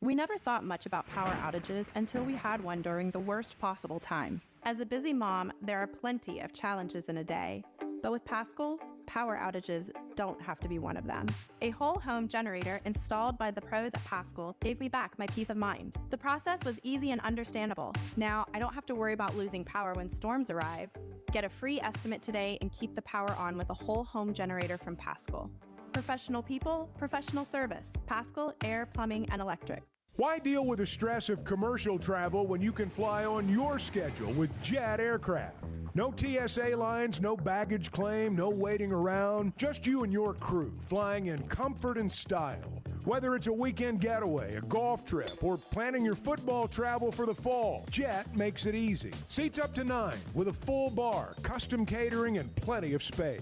We never thought much about power outages until we had one during the worst possible time. As a busy mom, there are plenty of challenges in a day. But with Paschal, power outages don't have to be one of them. A whole home generator installed by the pros at Paschal gave me back my peace of mind. The process was easy and understandable. Now, I don't have to worry about losing power when storms arrive. Get a free estimate today and keep the power on with a whole home generator from Paschal. Professional people, professional service. Paschal Air, Plumbing, and Electric. Why deal with the stress of commercial travel when you can fly on your schedule with Jet Aircraft? No TSA lines, no baggage claim, no waiting around. Just you and your crew flying in comfort and style. Whether it's a weekend getaway, a golf trip, or planning your football travel for the fall, Jet makes it easy. Seats up to 9 with a full bar, custom catering, and plenty of space.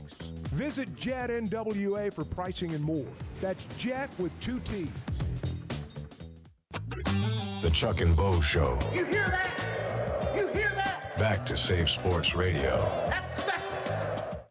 Visit Jet NWA for pricing and more. That's Jet with 2 T's. The Chuck and Bo Show. You hear that? You hear that? Back to Safe Sports Radio. That's special.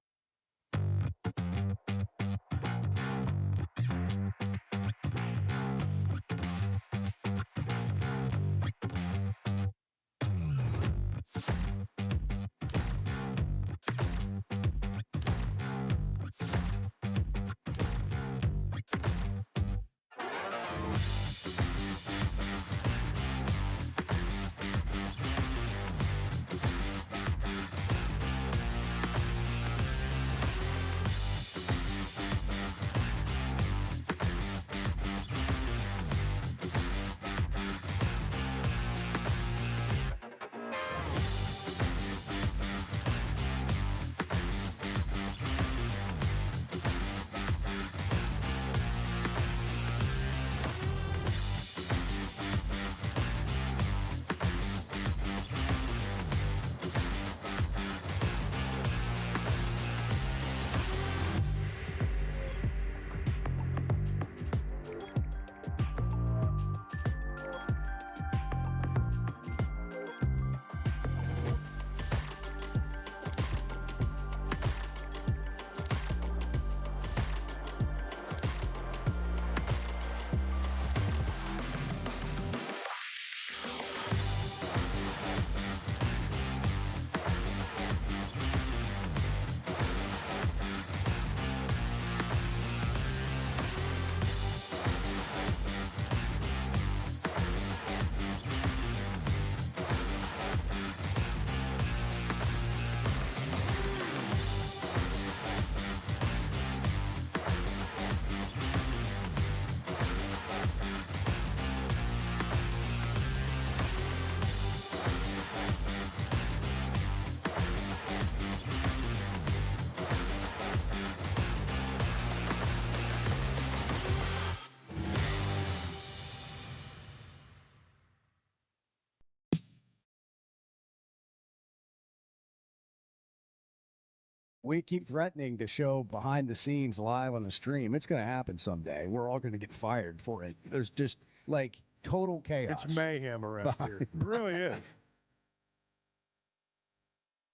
we keep threatening to show behind the scenes live on the stream. It's going to happen someday. We're all going to get fired for it. There's just like total chaos. It's mayhem around here. It really is.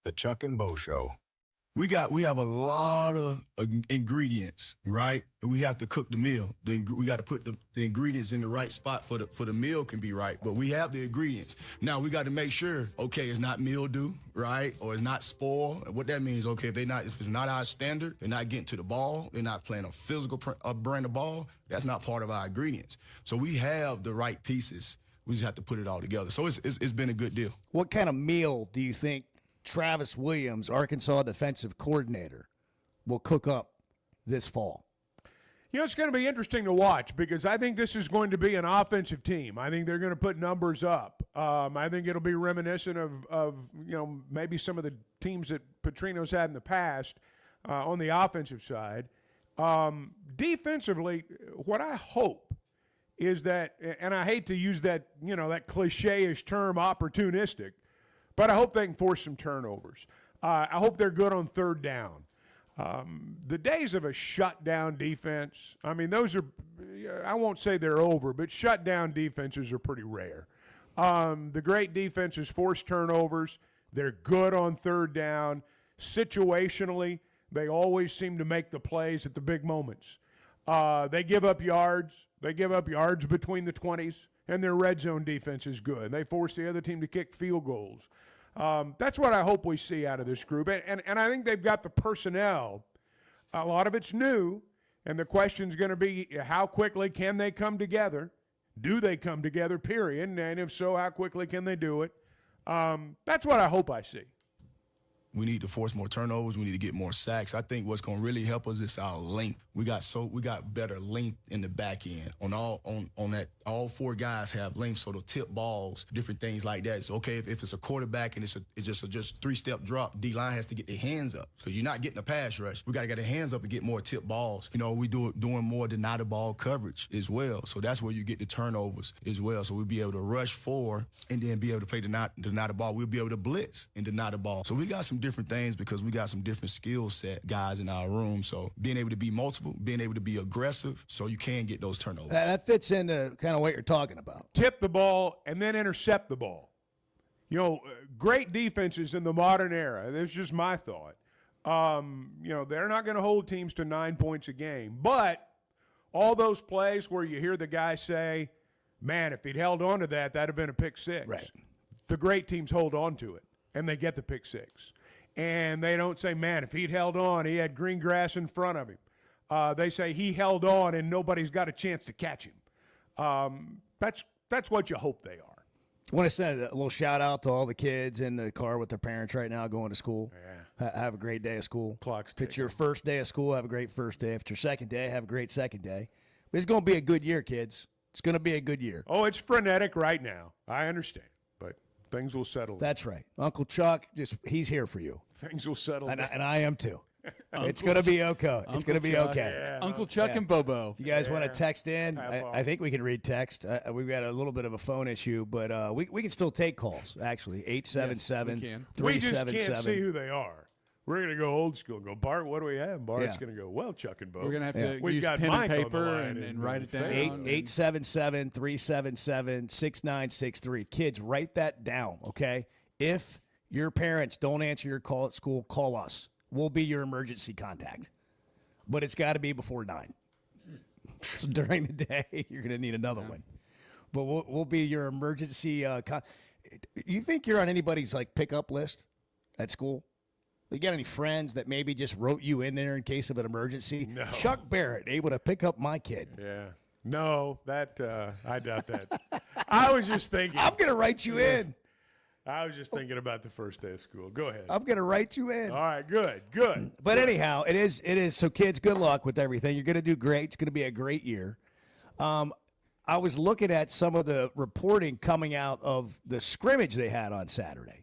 The Chuck and Bo Show. We have a lot of ingredients, right? And we have to cook the meal. We got to put the ingredients in the right spot for the meal can be right. But we have the ingredients. Now we got to make sure, okay, it's not mildew, right? Or it's not spoil. What that means, okay, if it's not our standard, they're not getting to the ball, they're not playing a physical brand of ball, that's not part of our ingredients. So we have the right pieces. We just have to put it all together. So it's been a good deal. What kind of meal do you think Travis Williams, Arkansas defensive coordinator, will cook up this fall? You know, it's going to be interesting to watch because I think this is going to be an offensive team. I think they're going to put numbers up. I think it'll be reminiscent of maybe some of the teams that Petrino's had in the past on the offensive side. Defensively, what I hope is that, and I hate to use that, that cliche-ish term opportunistic, but I hope they can force some turnovers. I hope they're good on third down. The days of a shutdown defense, I mean, those are, I won't say they're over, but shutdown defenses are pretty rare. The great defenses force turnovers. They're good on third down. Situationally, they always seem to make the plays at the big moments. They give up yards. They give up yards between the 20s. And their red zone defense is good. They force the other team to kick field goals. That's what I hope we see out of this group. And I think they've got the personnel. A lot of it's new, and the question's going to be how quickly can they come together? Do they come together, period? And if so, how quickly can they do it? That's what I hope I see. We need to force more turnovers. We need to get more sacks. I think what's going to really help us is our length. We got better length in the back end. All four guys have length, so they'll tip balls, different things like that. So okay, if it's a quarterback and it's just a three-step drop, D-line has to get their hands up because you're not getting a pass rush. We got to get our hands up and get more tip balls. We doing more deny the ball coverage as well. So that's where you get the turnovers as well. So we'll be able to rush four and then be able to play deny the ball. We'll be able to blitz and deny the ball. So we got some different things because we got some different skill set guys in our room. So being able to be multiple, being able to be aggressive, so you can get those turnovers. That fits into kind of what you're talking about. Tip the ball and then intercept the ball. Great defenses in the modern era. That's just my thought. They're not going to hold teams to 9 points a game. But all those plays where you hear the guy say, man, if he'd held on to that, that'd have been a pick six. Right. The great teams hold on to it, and they get the pick six. And they don't say, man, if he'd held on, he had green grass in front of him. They say he held on and nobody's got a chance to catch him. That's what you hope they are. I want to send a little shout out to all the kids in the car with their parents right now going to school. Yeah. Have a great day of school. Clock's If it's your first day of school, have a great first day. If it's your second day, have a great second day. But it's going to be a good year, kids. It's going to be a good year. Oh, it's frenetic right now. I understand. But things will settle. That's right. Uncle Chuck, he's here for you. Things will settle. And I am too. It's going to be okay. It's going to be okay. Yeah. Uncle Chuck and Bobo. If you guys want to text in, I think we can read text. We've got a little bit of a phone issue, but we can still take calls, actually. 877-377. We just can't see who they are. We're going to go old school. Go, Bart, what do we have? Bart's going to go, well, Chuck and Bo. We're going to have to We've use got pen Mike and on the paper line and write it down. 877-377-6963. Kids, write that down, okay? If your parents don't answer your call at school, call us. We'll be your emergency contact. But it's got to be before 9. So during the day, you're going to need another one. But we'll be your emergency you think you're on anybody's pickup list at school? You got any friends that maybe just wrote you in there in case of an emergency? No. Chuck Barrett, able to pick up my kid. Yeah. No, I doubt that. I was just thinking. I'm going to write you in. I was just thinking about the first day of school. Go ahead. I'm going to write you in. All right, good. But anyhow, it is. So, kids, good luck with everything. You're going to do great. It's going to be a great year. I was looking at some of the reporting coming out of the scrimmage they had on Saturday,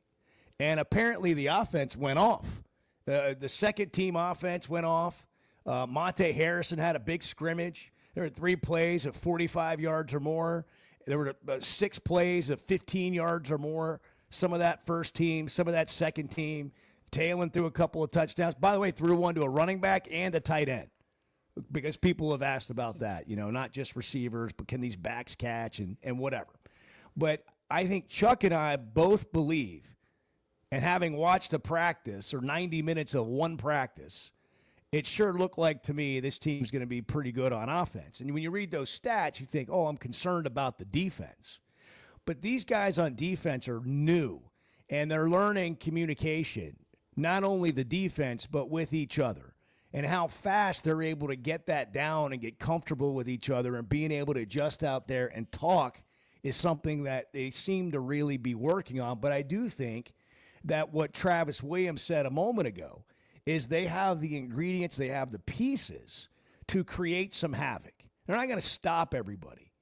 and apparently the offense went off. The second-team offense went off. Monte Harrison had a big scrimmage. There were 3 plays of 45 yards or more. There were 6 plays of 15 yards or more. Some of that first team, some of that second team. Talon threw a couple of touchdowns. By the way, threw one to a running back and a tight end, because people have asked about that. Not just receivers, but can these backs catch and whatever. But I think Chuck and I both believe, and having watched a practice or 90 minutes of one practice, it sure looked like to me this team's going to be pretty good on offense. And when you read those stats, you think, oh, I'm concerned about the defense. But these guys on defense are new, and they're learning communication, not only the defense, but with each other, and how fast they're able to get that down and get comfortable with each other, and being able to adjust out there and talk is something that they seem to really be working on. But I do think that what Travis Williams said a moment ago is they have the ingredients, they have the pieces to create some havoc. They're not going to stop everybody,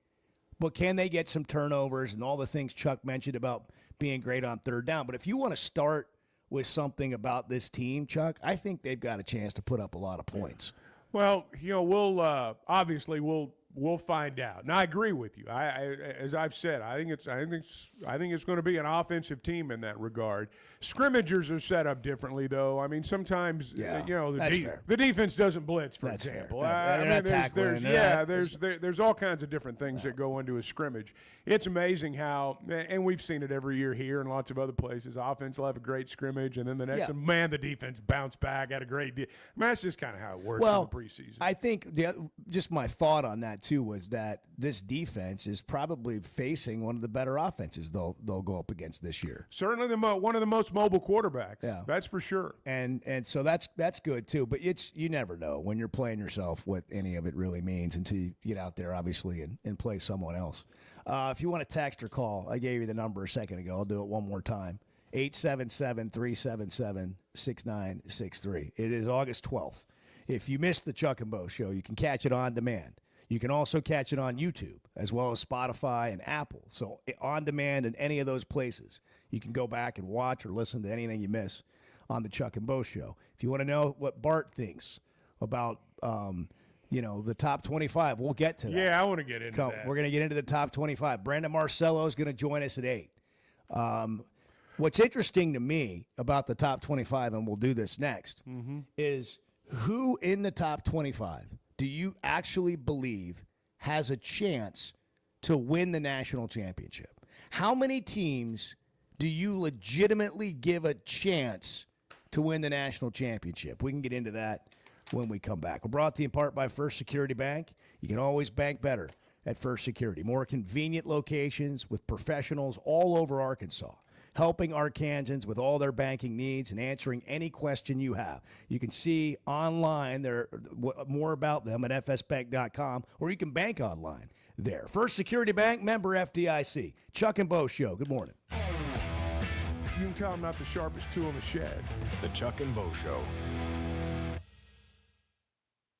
but can they get some turnovers and all the things Chuck mentioned about being great on third down? But if you want to start with something about this team, Chuck, I think they've got a chance to put up a lot of points. Well, we'll obviously we'll find out. And I agree with you. As I've said, I think it's going to be an offensive team in that regard. Scrimmagers are set up differently, though. I mean, sometimes the defense doesn't blitz, for example. There's all kinds of different things that go into a scrimmage. It's amazing how, and we've seen it every year here and lots of other places. Offense will have a great scrimmage, and then the next one, man, the defense bounce back at a great deal. I mean, that's just kind of how it works in the preseason. I think just my thought on that too was that this defense is probably facing one of the better offenses they'll go up against this year. Certainly one of the most mobile quarterbacks. Yeah, that's for sure. And so that's good too. But you never know when you're playing yourself what any of it really means until you get out there, obviously, and play someone else. If you want to text or call, I gave you the number a second ago. I'll do it one more time. 877-377-6963. It is August 12th. If you missed the Chuck and Bo show, you can catch it on demand. You can also catch it on YouTube, as well as Spotify and Apple. So on demand in any of those places, you can go back and watch or listen to anything you miss on the Chuck and Bo show. If you want to know what Bart thinks about, the top 25, we'll get to that. Yeah, I want to get into that. We're going to get into the top 25. Brandon Marcelo is going to join us at 8. What's interesting to me about the top 25, and we'll do this next, is who in the top 25 do you actually believe has a chance to win the national championship? How many teams do you legitimately give a chance to win the national championship? We can get into that when we come back. We're brought to you in part by First Security Bank. You can always bank better at First Security. More convenient locations with professionals all over Arkansas, helping Arkansans with all their banking needs and answering any question you have. You can see online more about them at fsbank.com, or you can bank online there. First Security Bank, member FDIC. Chuck and Bo Show. Good morning. You can tell I'm not the sharpest tool in the shed. The Chuck and Bo Show.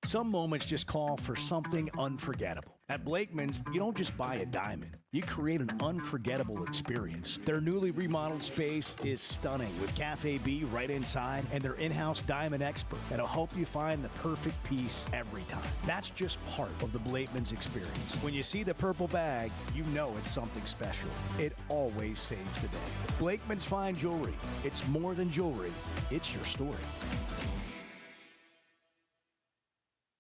Some moments just call for something unforgettable. At Blakeman's, you don't just buy a diamond. You create an unforgettable experience. Their newly remodeled space is stunning with Cafe B right inside and their in-house diamond expert that'll help you find the perfect piece every time. That's just part of the Blakeman's experience. When you see the purple bag, you know it's something special. It always saves the day. Blakeman's Fine Jewelry. It's more than jewelry. It's your story.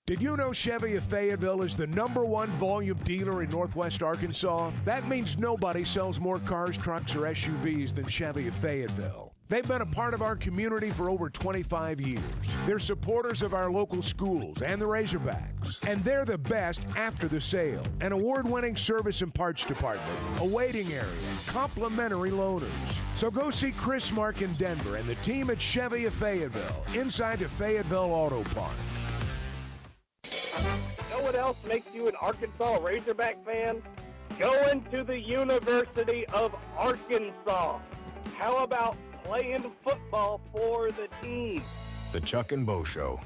Did you know Chevy of Fayetteville is the #1 volume dealer in Northwest Arkansas? That means nobody sells more cars, trucks, or SUVs than Chevy of Fayetteville. They've been a part of our community for over 25 years. They're supporters of our local schools and the Razorbacks. And they're the best after the sale. An award-winning service and parts department, a waiting area, complimentary loaners. So go see Chris Mark in Denver and the team at Chevy of Fayetteville, inside the Fayetteville Auto Park. Know what else makes you an Arkansas Razorback fan? Going to the University of Arkansas. How about playing football for the team? The Chuck and Bo Show.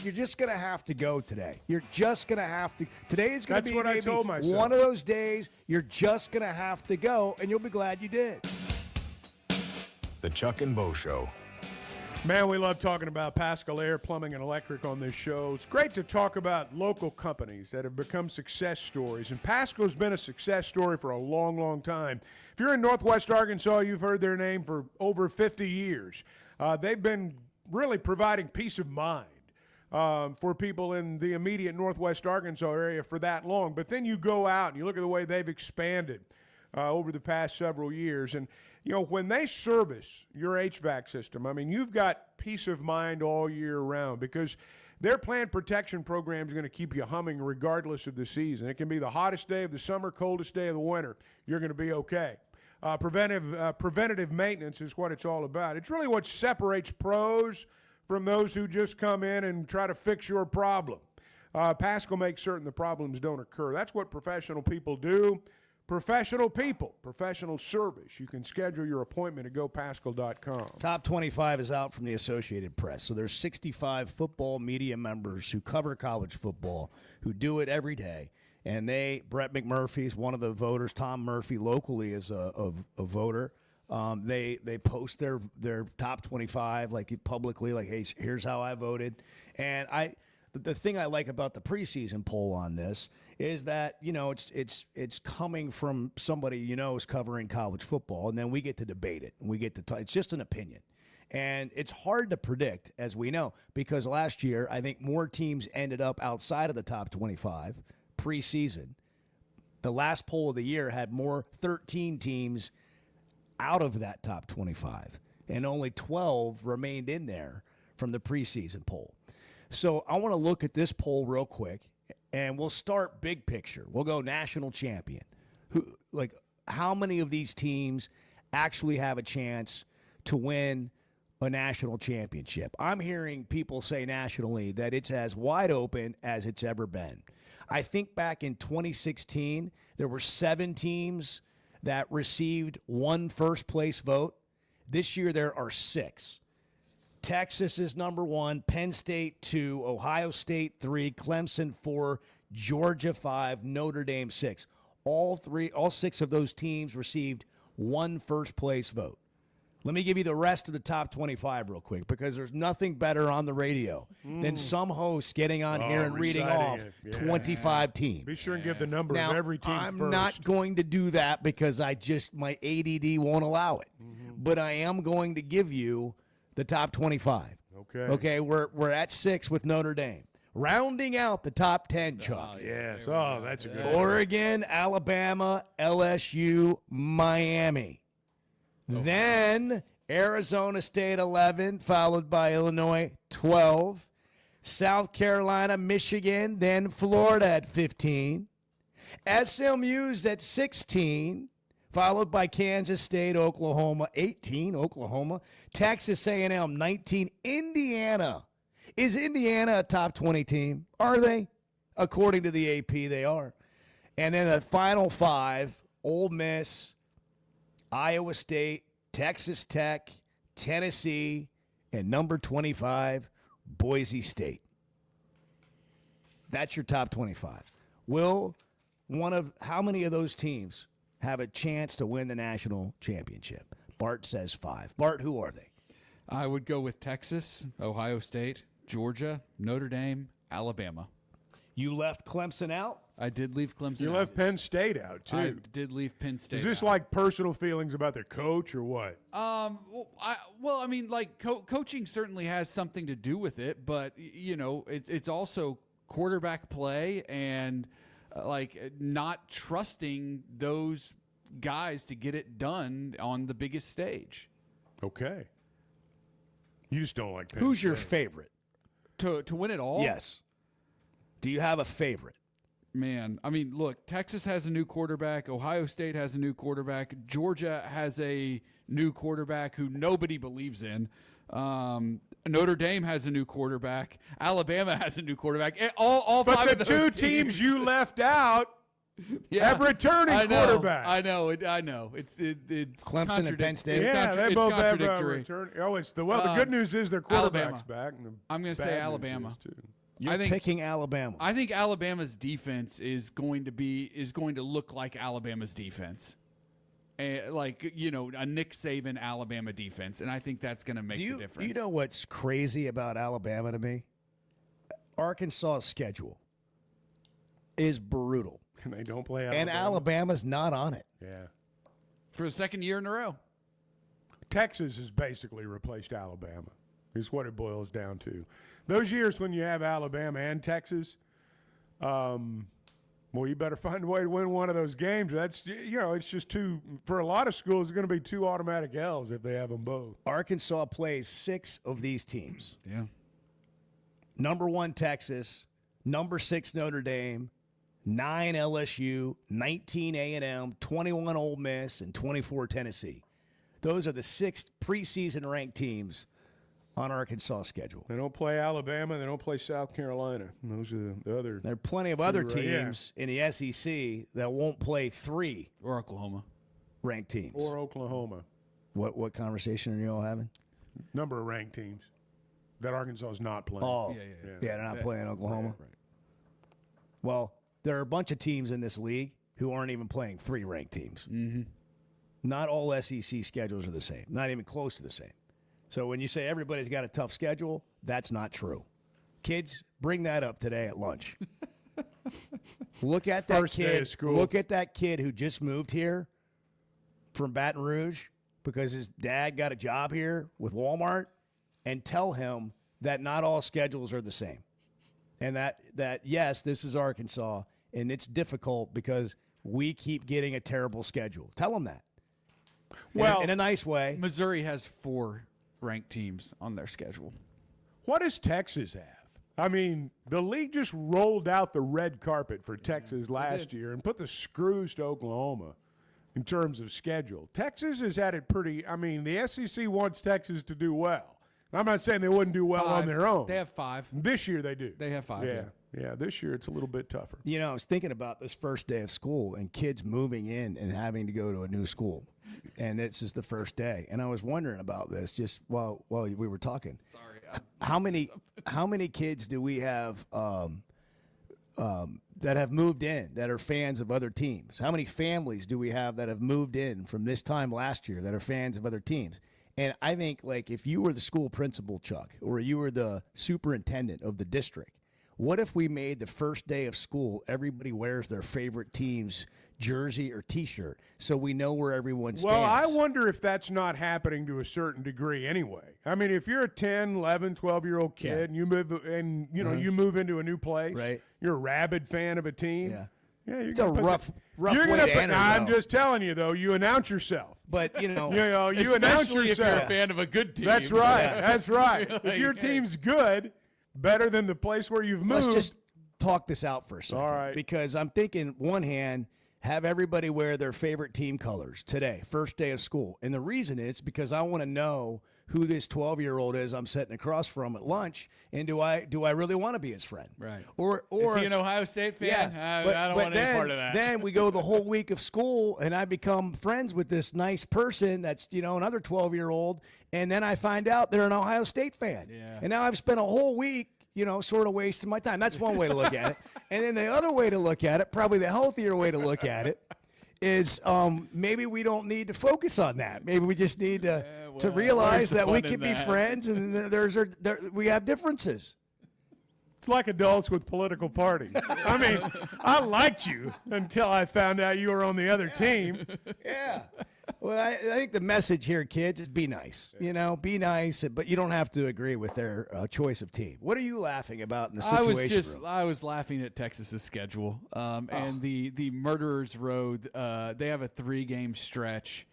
you're just going to have to go today. You're just going to have to. Today is going to That's be what I maybe told myself. one of those days you're just going to have to go, and you'll be glad you did. The Chuck and Bo Show. Man, we love talking about Pascal Air Plumbing and Electric on this show. It's great to talk about local companies that have become success stories. And Pascal's been a success story for a long, long time. If you're in Northwest Arkansas, you've heard their name for over 50 years. They've been really providing peace of mind for people in the immediate Northwest Arkansas area for that long. But then you go out and you look at the way they've expanded over the past several years. And you know, when they service your HVAC system, I mean, you've got peace of mind all year round because their plant protection program is going to keep you humming regardless of the season. It can be the hottest day of the summer, coldest day of the winter. You're going to be okay. Preventative maintenance is what it's all about. It's really what separates pros from those who just come in and try to fix your problem. Pascal makes certain the problems don't occur. That's what professional people do. Professional people, professional service. You can schedule your appointment at gopascal.com. Top 25 is out from the Associated Press. So there's 65 football media members who cover college football who do it every day. And Brett McMurphy is one of the voters. Tom Murphy locally is a voter. They post their top 25 like publicly, like, hey, here's how I voted. And the thing I like about the preseason poll on this is that, you know, it's coming from somebody, you know, is covering college football, and then we get to debate it. And we get to talk. It's just an opinion. And it's hard to predict, as we know, because last year I think more teams ended up outside of the top 25 preseason. The last poll of the year had 13 teams out of that top 25, and only 12 remained in there from the preseason poll. So I want to look at this poll real quick, and we'll start big picture. We'll go national champion. How many of these teams actually have a chance to win a national championship? I'm hearing people say nationally that it's as wide open as it's ever been. I think back in 2016, there were 7 teams that received 1 first-place vote. This year, there are 6. Texas is number 1, Penn State 2, Ohio State 3, Clemson 4, Georgia 5, Notre Dame 6. All 6 of those teams received 1 first-place vote. Let me give you the rest of the top 25 real quick, because there's nothing better on the radio than some hosts getting on here and reading off 25 teams. Be sure and give the number now, of every team I'm first. not going to do that because my ADD won't allow it. But I am going to give you the top 25. Okay, we're at 6 with Notre Dame. Rounding out the top 10, Chuck. Yes. Oh, that's a good one. Oregon, Alabama, LSU, Miami. Then Arizona State 11, followed by Illinois 12. South Carolina, Michigan, then Florida at 15. SMU's at 16, followed by Kansas State, Oklahoma 18. Oklahoma, Texas A&M 19. Indiana. Is Indiana a top 20 team? Are they? According to the AP, they are. And then the final 5, Ole Miss, Iowa State, Texas Tech, Tennessee, and number 25, Boise State. That's your top 25. How many of those teams have a chance to win the national championship? Bart says 5. Bart, who are they? I would go with Texas, Ohio State, Georgia, Notre Dame, Alabama. You left Clemson out? I did leave Clemson out. You left Penn State out, too. I did leave Penn State out. Is this like personal feelings about their coach or what? Coaching certainly has something to do with it, but, you know, it's also quarterback play and, not trusting those guys to get it done on the biggest stage. Okay. You just don't like Penn Who's State. your favorite? To win it all? Yes. Do you have a favorite? Man, I mean, look, Texas has a new quarterback. Ohio State has a new quarterback. Georgia has a new quarterback who nobody believes in. Notre Dame has a new quarterback. Alabama has a new quarterback. All but 5 the of those two teams you left out have returning quarterbacks. I know. It's Clemson and Penn State. Yeah, they both have contradictory. return. The good news is their quarterback's Alabama. back. And I'm going to bad say news Alabama. is, too. You're picking Alabama. I think Alabama's defense is going to look like Alabama's defense. Like, you know, a Nick Saban Alabama defense, and I think that's going to make the difference. You know what's crazy about Alabama to me? Arkansas' schedule is brutal. And they don't play Alabama. And Alabama's not on it. Yeah. For the second year in a row. Texas has basically replaced Alabama, is what it boils down to. Those years when you have Alabama and Texas, well, you better find a way to win one of those games. That's, you know, it's just for a lot of schools, it's going to be 2 automatic L's if they have them both. Arkansas plays 6 of these teams. Yeah. Number 1, Texas. Number 6, Notre Dame. 9, LSU. 19, A&M. 21, Ole Miss. And 24, Tennessee. Those are the 6 preseason ranked teams on Arkansas' schedule. They don't play Alabama. They don't play South Carolina. Those are the other. There are plenty of other teams in the SEC that won't play 3 or Oklahoma ranked teams. Or Oklahoma. What conversation are you all having? Number of ranked teams that Arkansas is not playing. Oh, yeah, they're not playing Oklahoma. Right. Well, there are a bunch of teams in this league who aren't even playing 3 ranked teams. Mm-hmm. Not all SEC schedules are the same. Not even close to the same. So when you say everybody's got a tough schedule, that's not true. Kids, bring that up today at lunch. Look at that First kid. day of school. Look at that kid who just moved here from Baton Rouge because his dad got a job here with Walmart, and tell him that not all schedules are the same. And that yes, this is Arkansas, and it's difficult because we keep getting a terrible schedule. Tell him that. Well, in a nice way. Missouri has 4 ranked teams on their schedule. What does Texas have? I mean, the league just rolled out the red carpet for Texas last year and put the screws to Oklahoma in terms of schedule. Texas has had it pretty. I mean, the SEC wants Texas to do well. I'm not saying they wouldn't do well 5. on their own. They have 5. This year they do. They have 5. Yeah. This year it's a little bit tougher. You know, I was thinking about this first day of school and kids moving in and having to go to a new school. And this is the first day. And I was wondering about this just while we were talking. Sorry. How many kids do we have that have moved in that are fans of other teams? How many families do we have that have moved in from this time last year that are fans of other teams? And I think, like, if you were the school principal, Chuck, or you were the superintendent of the district, what if we made the first day of school, everybody wears their favorite team's jersey or T-shirt so we know where everyone stands? Well, I wonder if that's not happening to a certain degree anyway. I mean, if you're a 10, 11, 12-year-old kid and you move into a new place, right. You're a rabid fan of a team. Yeah. Yeah, it's a rough way to enter. I'm just telling you, though, you announce yourself. But, you know, you announce yourself. If you're a fan of a good team. That's right. That's right. If your team's good, better than the place where you've moved. Let's just talk this out for a second. All right. Because I'm thinking, one hand, have everybody wear their favorite team colors today, first day of school. And the reason is because I want to know who this 12-year-old is I'm sitting across from at lunch, and do I really want to be his friend? Right. Or is he an Ohio State fan? Yeah, I don't want any part of that. Then we go the whole week of school, and I become friends with this nice person that's, another 12-year-old, and then I find out they're an Ohio State fan. Yeah. And now I've spent a whole week, sort of wasting my time. That's one way to look at it. And then the other way to look at it, probably the healthier way to look at it, is maybe we don't need to focus on that. Maybe we just need to realize that we can be friends, and we have differences. It's like adults with political parties. I mean, I liked you until I found out you were on the other team. Yeah. Well, I think the message here, kids, is be nice. Be nice, but you don't have to agree with their choice of team. What are you laughing about in the situation? I was laughing at Texas's schedule, and the Murderers Road. They have a 3-game stretch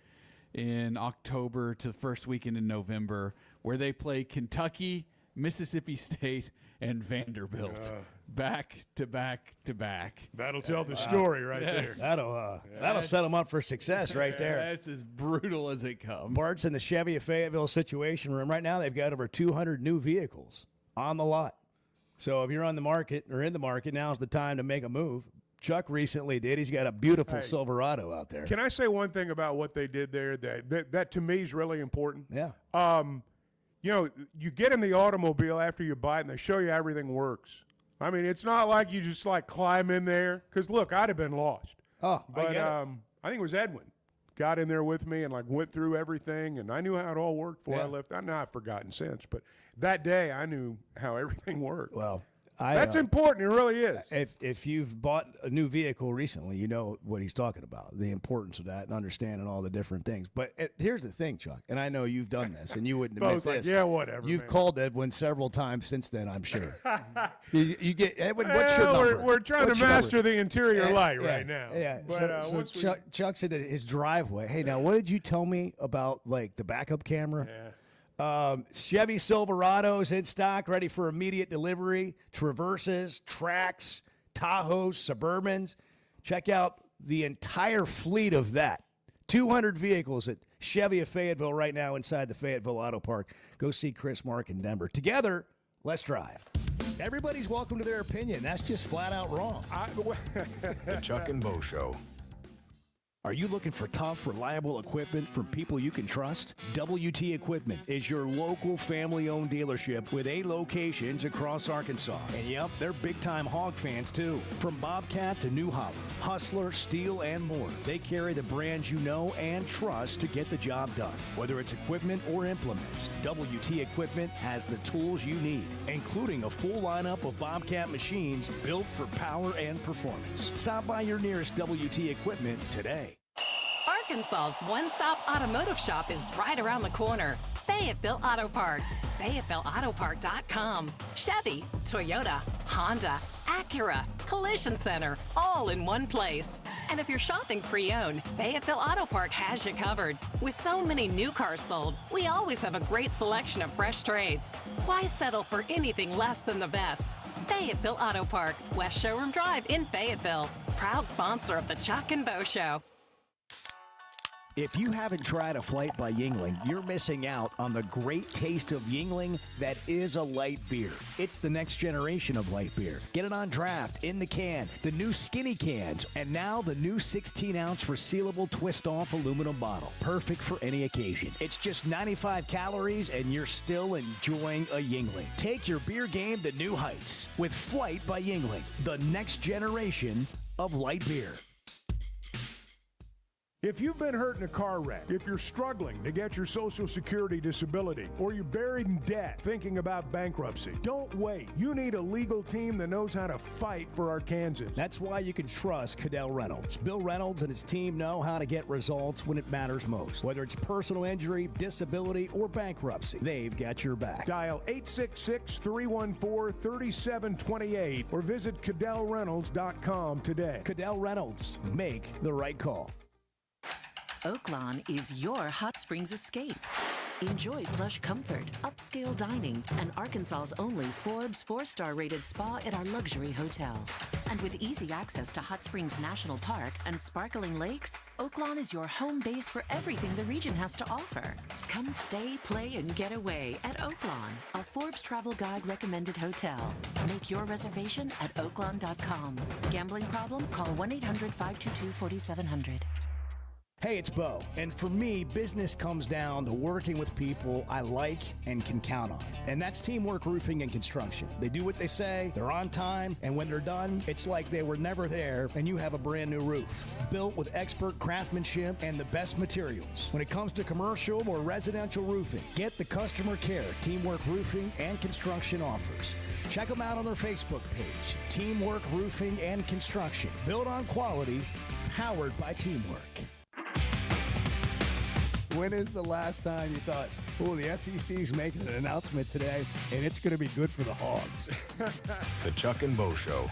in October to the first weekend in November where they play Kentucky, Mississippi State, and Vanderbilt back to back to back. That'll tell the story right there. That'll set them up for success right there. That's as brutal as it comes. Bart's in the Chevy of Fayetteville Situation Room right now. They've got over 200 new vehicles on the lot. So if you're on the market or in the market, now's the time to make a move. Chuck recently did. He's got a beautiful Silverado out there. Can I say one thing about what they did there that to me is really important? Yeah. You get in the automobile after you buy it, and they show you how everything works I mean, it's not like you just like climb in there. Because look, I'd have been lost. Oh, but I get it. I think it was Edwin got in there with me and like went through everything, and I knew how it all worked before I left. I know I've forgotten since, but that day I knew how everything worked. Well, that's important. It really is. If you've bought a new vehicle recently, you know what he's talking about, the importance of that and understanding all the different things. But here's the thing, Chuck, and I know you've done this, and you wouldn't admit Bo's like, this. yeah, whatever, You've man. called Edwin several times since then, I'm sure. you get Edwin. What's your number? We're trying What's to your master number? the interior light Yeah, right now. Yeah. But, So Chuck's in his driveway. Hey, now what did you tell me about like the backup camera? Yeah. Chevy Silverados in stock, ready for immediate delivery. Traverses, Trax, Tahoes, Suburbans. Check out the entire fleet of that. 200 vehicles at Chevy of Fayetteville right now inside the Fayetteville Auto Park. Go see Chris, Mark, and Denver. Together, let's drive. Everybody's welcome to their opinion. That's just flat out wrong. The Chuck and Bo Show. Are you looking for tough, reliable equipment from people you can trust? WT Equipment is your local family-owned dealership with 8 locations across Arkansas. And yep, they're big-time hog fans too. From Bobcat to New Holland, Hustler, Steel, and more. They carry the brands you know and trust to get the job done. Whether it's equipment or implements, WT Equipment has the tools you need, including a full lineup of Bobcat machines built for power and performance. Stop by your nearest WT Equipment today. Arkansas's one-stop automotive shop is right around the corner. Fayetteville Auto Park. FayettevilleAutoPark.com. Chevy, Toyota, Honda, Acura, Collision Center, all in one place. And if you're shopping pre-owned, Fayetteville Auto Park has you covered. With so many new cars sold, we always have a great selection of fresh trades. Why settle for anything less than the best? Fayetteville Auto Park, West Showroom Drive in Fayetteville. Proud sponsor of the Chuck and Bo Show. If you haven't tried a flight by Yuengling, you're missing out on the great taste of Yuengling that is a light beer. It's the next generation of light beer. Get it on draft, in the can, the new skinny cans, and now the new 16-ounce resealable twist-off aluminum bottle. Perfect for any occasion. It's just 95 calories, and you're still enjoying a Yuengling. Take your beer game to new heights with Flight by Yuengling, the next generation of light beer. If you've been hurt in a car wreck, if you're struggling to get your Social Security disability, or you're buried in debt thinking about bankruptcy, don't wait. You need a legal team that knows how to fight for Arkansans. That's why you can trust Cadell Reynolds. Bill Reynolds and his team know how to get results when it matters most. Whether it's personal injury, disability, or bankruptcy, they've got your back. Dial 866-314-3728 or visit CadellReynolds.com today. Cadell Reynolds. Make the right call. Oaklawn is your hot springs escape. Enjoy plush comfort, upscale dining, and Arkansas's only Forbes 4-star rated spa at our luxury hotel. And with easy access to Hot Springs National Park and sparkling lakes, Oaklawn is your home base for everything the region has to offer. Come stay, play, and get away at Oaklawn, a Forbes Travel Guide recommended hotel. Make your reservation at oaklawn.com. Gambling problem? Call 1-800-522-4700. Hey, it's Bo. And for me, business comes down to working with people I like and can count on. And that's Teamwork Roofing and Construction. They do what they say, they're on time, and when they're done, it's like they were never there and you have a brand new roof. Built with expert craftsmanship and the best materials. When it comes to commercial or residential roofing, get the customer care Teamwork Roofing and Construction offers. Check them out on their Facebook page, Teamwork Roofing and Construction. Built on quality, powered by teamwork. When is the last time you thought, oh, the SEC's making an announcement today, and it's going to be good for the Hogs? The Chuck and Bo Show.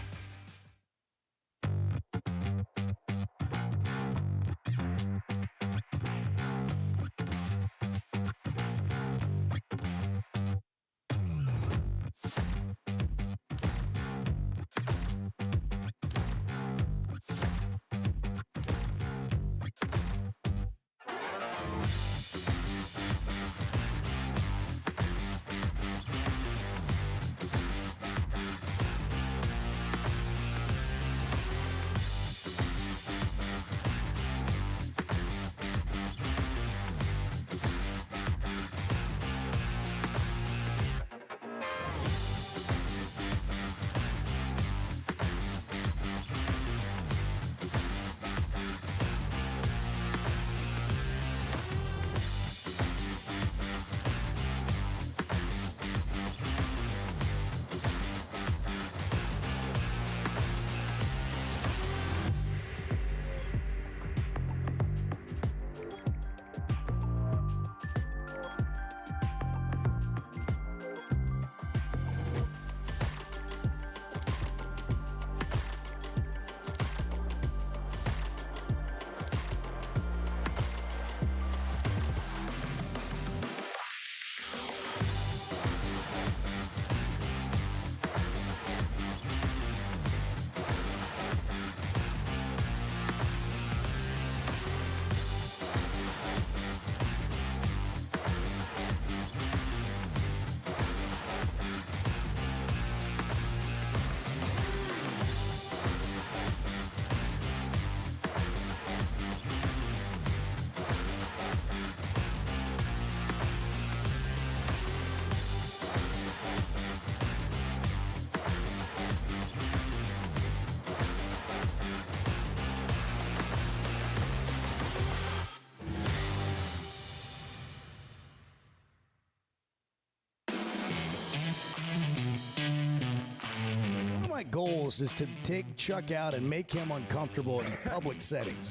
goals is to take Chuck out and make him uncomfortable in public settings.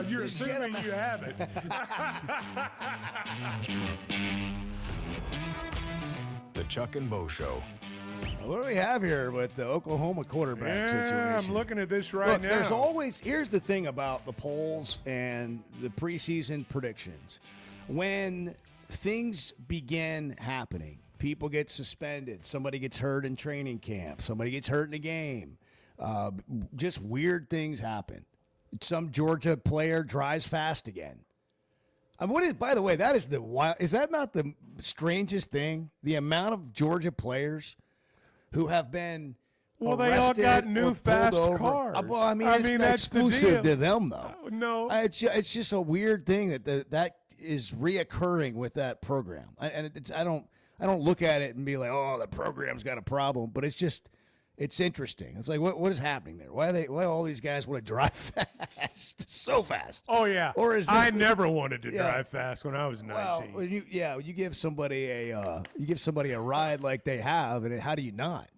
You're Just get assuming him- you have it. The Chuck and Bo Show. What do we have here with the Oklahoma quarterback situation? I'm looking at this right Look, now. there's always, here's the thing about the polls and the preseason predictions. When things begin happening, people get suspended, somebody gets hurt in training camp, somebody gets hurt in a game, just weird things happen. Some Georgia player drives fast again. What is, by the way, that is is that not the strangest thing? The amount of Georgia players who have been Well, they all got arrested new or pulled fast over. cars. Well, I mean, it's not that's the exclusive deal. to them, though. No. It's just a weird thing that is reoccurring with that program. I don't look at it and be like, oh, the program's got a problem, but it's interesting. It's like, what is happening there? Why all these guys want to drive fast, so fast? Oh, yeah. Or is this, I never wanted to drive fast when I was 19. Well, when you give somebody a ride like they have, and how do you not?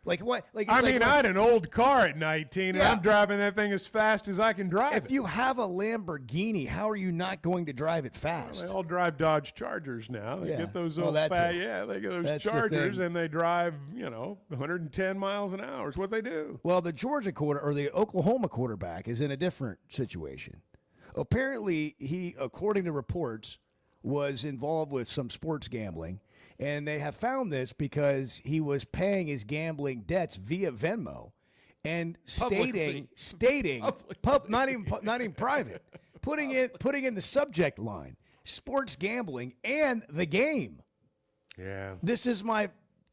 Like what? Like it's I like mean, I had an old car at 19, and Yeah. I'm driving that thing as fast as I can drive if it. you have a Lamborghini, how are you not going to drive it fast? They all drive Dodge Chargers now. They Yeah. get those Well, old that fat, too. they get those That's the Chargers, thing. and they drive, 110 miles an hour. It's what they do. Well, the Georgia or the Oklahoma quarterback is in a different situation. Apparently, he, according to reports, was involved with some sports gambling, and they have found this because he was paying his gambling debts via Venmo, and stating, not even private, putting in the subject line, sports gambling and the game. Yeah. This is my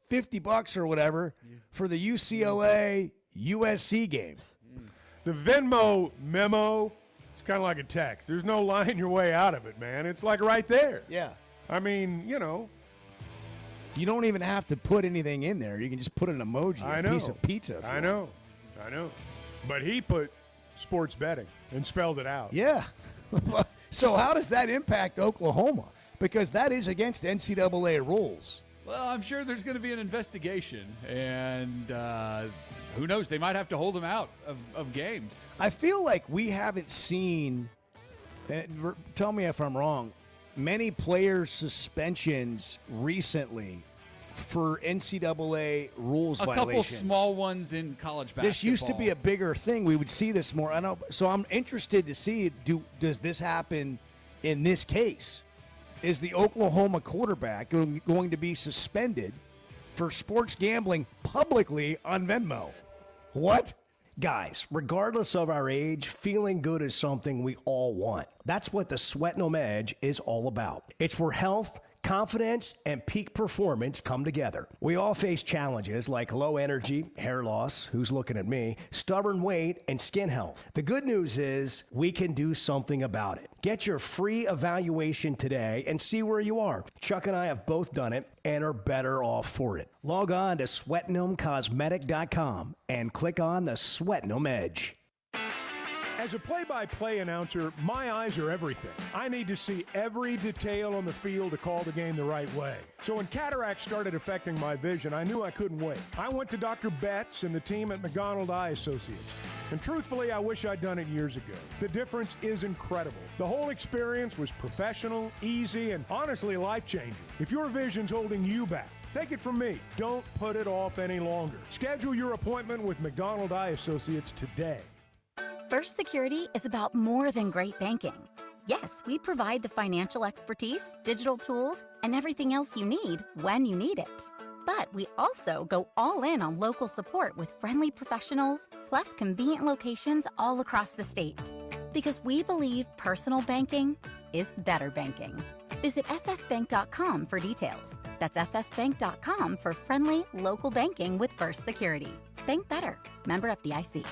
$50 or whatever for the UCLA USC game. The Venmo memo, it's kind of like a text. There's no lying your way out of it, man. It's like right there. Yeah. I mean, You don't even have to put anything in there. You can just put an emoji, I a know. piece of pizza. if you I want. know. But he put sports betting and spelled it out. Yeah. So how does that impact Oklahoma? Because that is against NCAA rules. Well, I'm sure there's going to be an investigation, and who knows? They might have to hold them out of games. I feel like we haven't seen, tell me if I'm wrong, many players' suspensions recently for NCAA rules A violations. couple small ones in college basketball. This used to be a bigger thing. We would see this more. I know. So I'm interested to see, does this happen in this case? Is the Oklahoma quarterback going to be suspended for sports gambling publicly on Venmo? What? Guys, regardless of our age, feeling good is something we all want. That's what the Sweat No Edge is all about. It's where health, confidence, and peak performance come together. We all face challenges like low energy, hair loss, who's looking at me, stubborn weight, and skin health. The good news is we can do something about it. Get your free evaluation today and see where you are. Chuck and I have both done it and are better off for it. Log on to sweatgnomecosmetic.com and click on the Sweat Gnome Edge. As a play-by-play announcer, my eyes are everything. I need to see every detail on the field to call the game the right way. So when cataracts started affecting my vision, I knew I couldn't wait. I went to Dr. Betts and the team at McDonald Eye Associates. And truthfully, I wish I'd done it years ago. The difference is incredible. The whole experience was professional, easy, and honestly life-changing. If your vision's holding you back, take it from me. Don't put it off any longer. Schedule your appointment with McDonald Eye Associates today. First Security is about more than great banking. Yes, we provide the financial expertise, digital tools, and everything else you need when you need it. But we also go all in on local support with friendly professionals, plus convenient locations all across the state. Because we believe personal banking is better banking. Visit fsbank.com for details. That's fsbank.com for friendly local banking with First Security. Bank better. Member FDIC.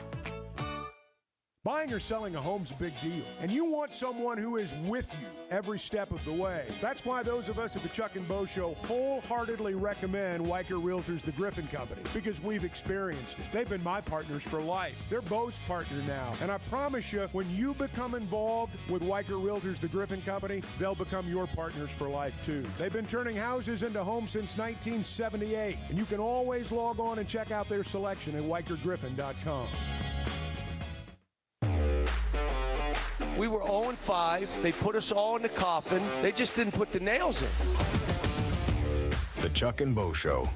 Buying or selling a home's a big deal, and you want someone who is with you every step of the way. That's why those of us at the Chuck and Bo Show wholeheartedly recommend Weicker Realtors, the Griffin Company, because we've experienced it. They've been my partners for life. They're Bo's partner now, and I promise you, when you become involved with Weicker Realtors, the Griffin Company, they'll become your partners for life too. They've been turning houses into homes since 1978, and you can always log on and check out their selection at WeicherGriffin.com. We were 0-5. They put us all in the coffin. They just didn't put the nails in. The Chuck and Bo Show.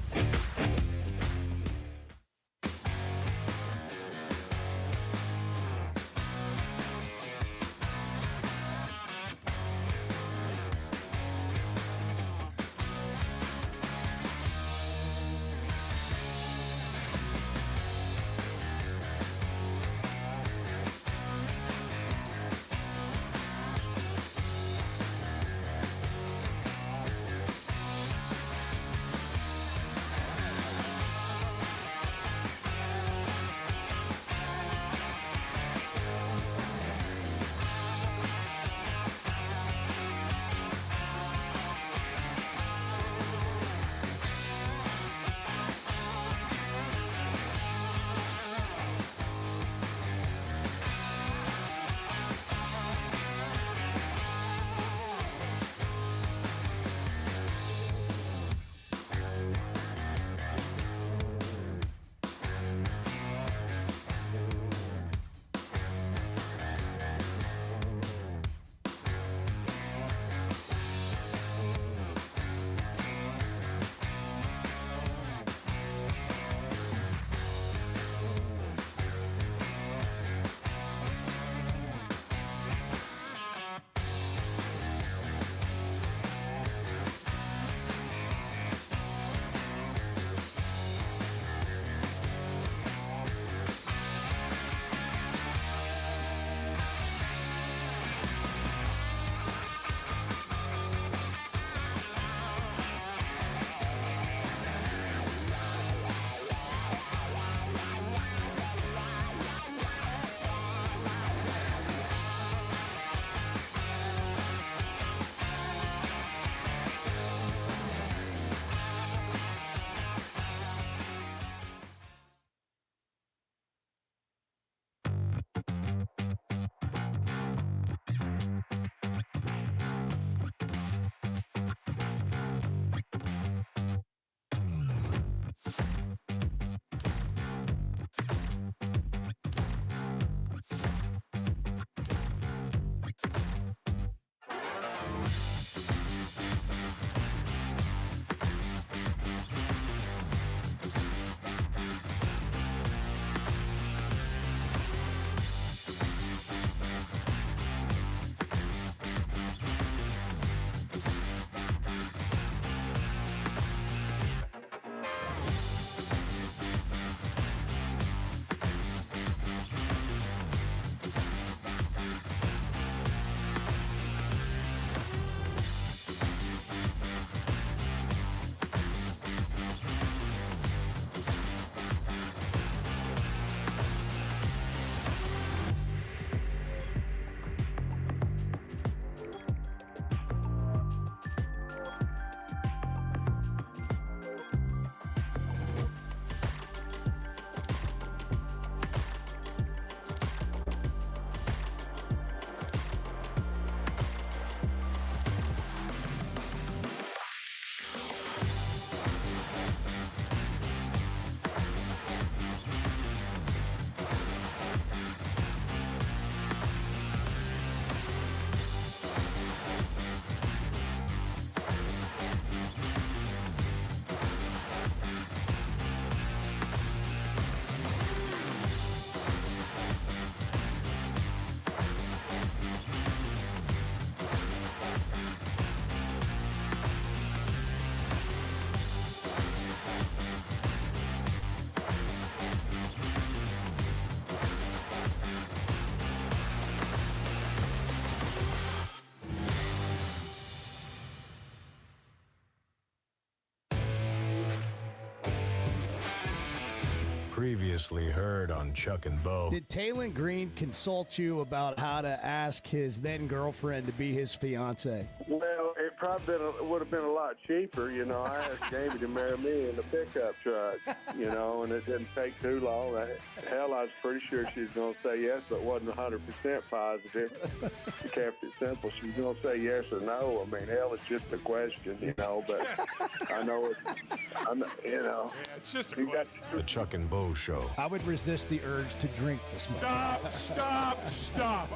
Previously heard on Chuck and Bo. Did Taylon Green consult you about how to ask his then girlfriend to be his fiance? Well, it probably would have been a lot cheaper. I asked Jamie to marry me in the pickup truck, and it didn't take too long. Hell, I was pretty sure she was going to say yes, but wasn't 100% positive. She kept it simple. She was going to say yes or no. I mean, hell, it's just a question, but I know it's, Yeah, it's just a question. The Chuck and Bo Show. I would resist the urge to drink this morning. Stop.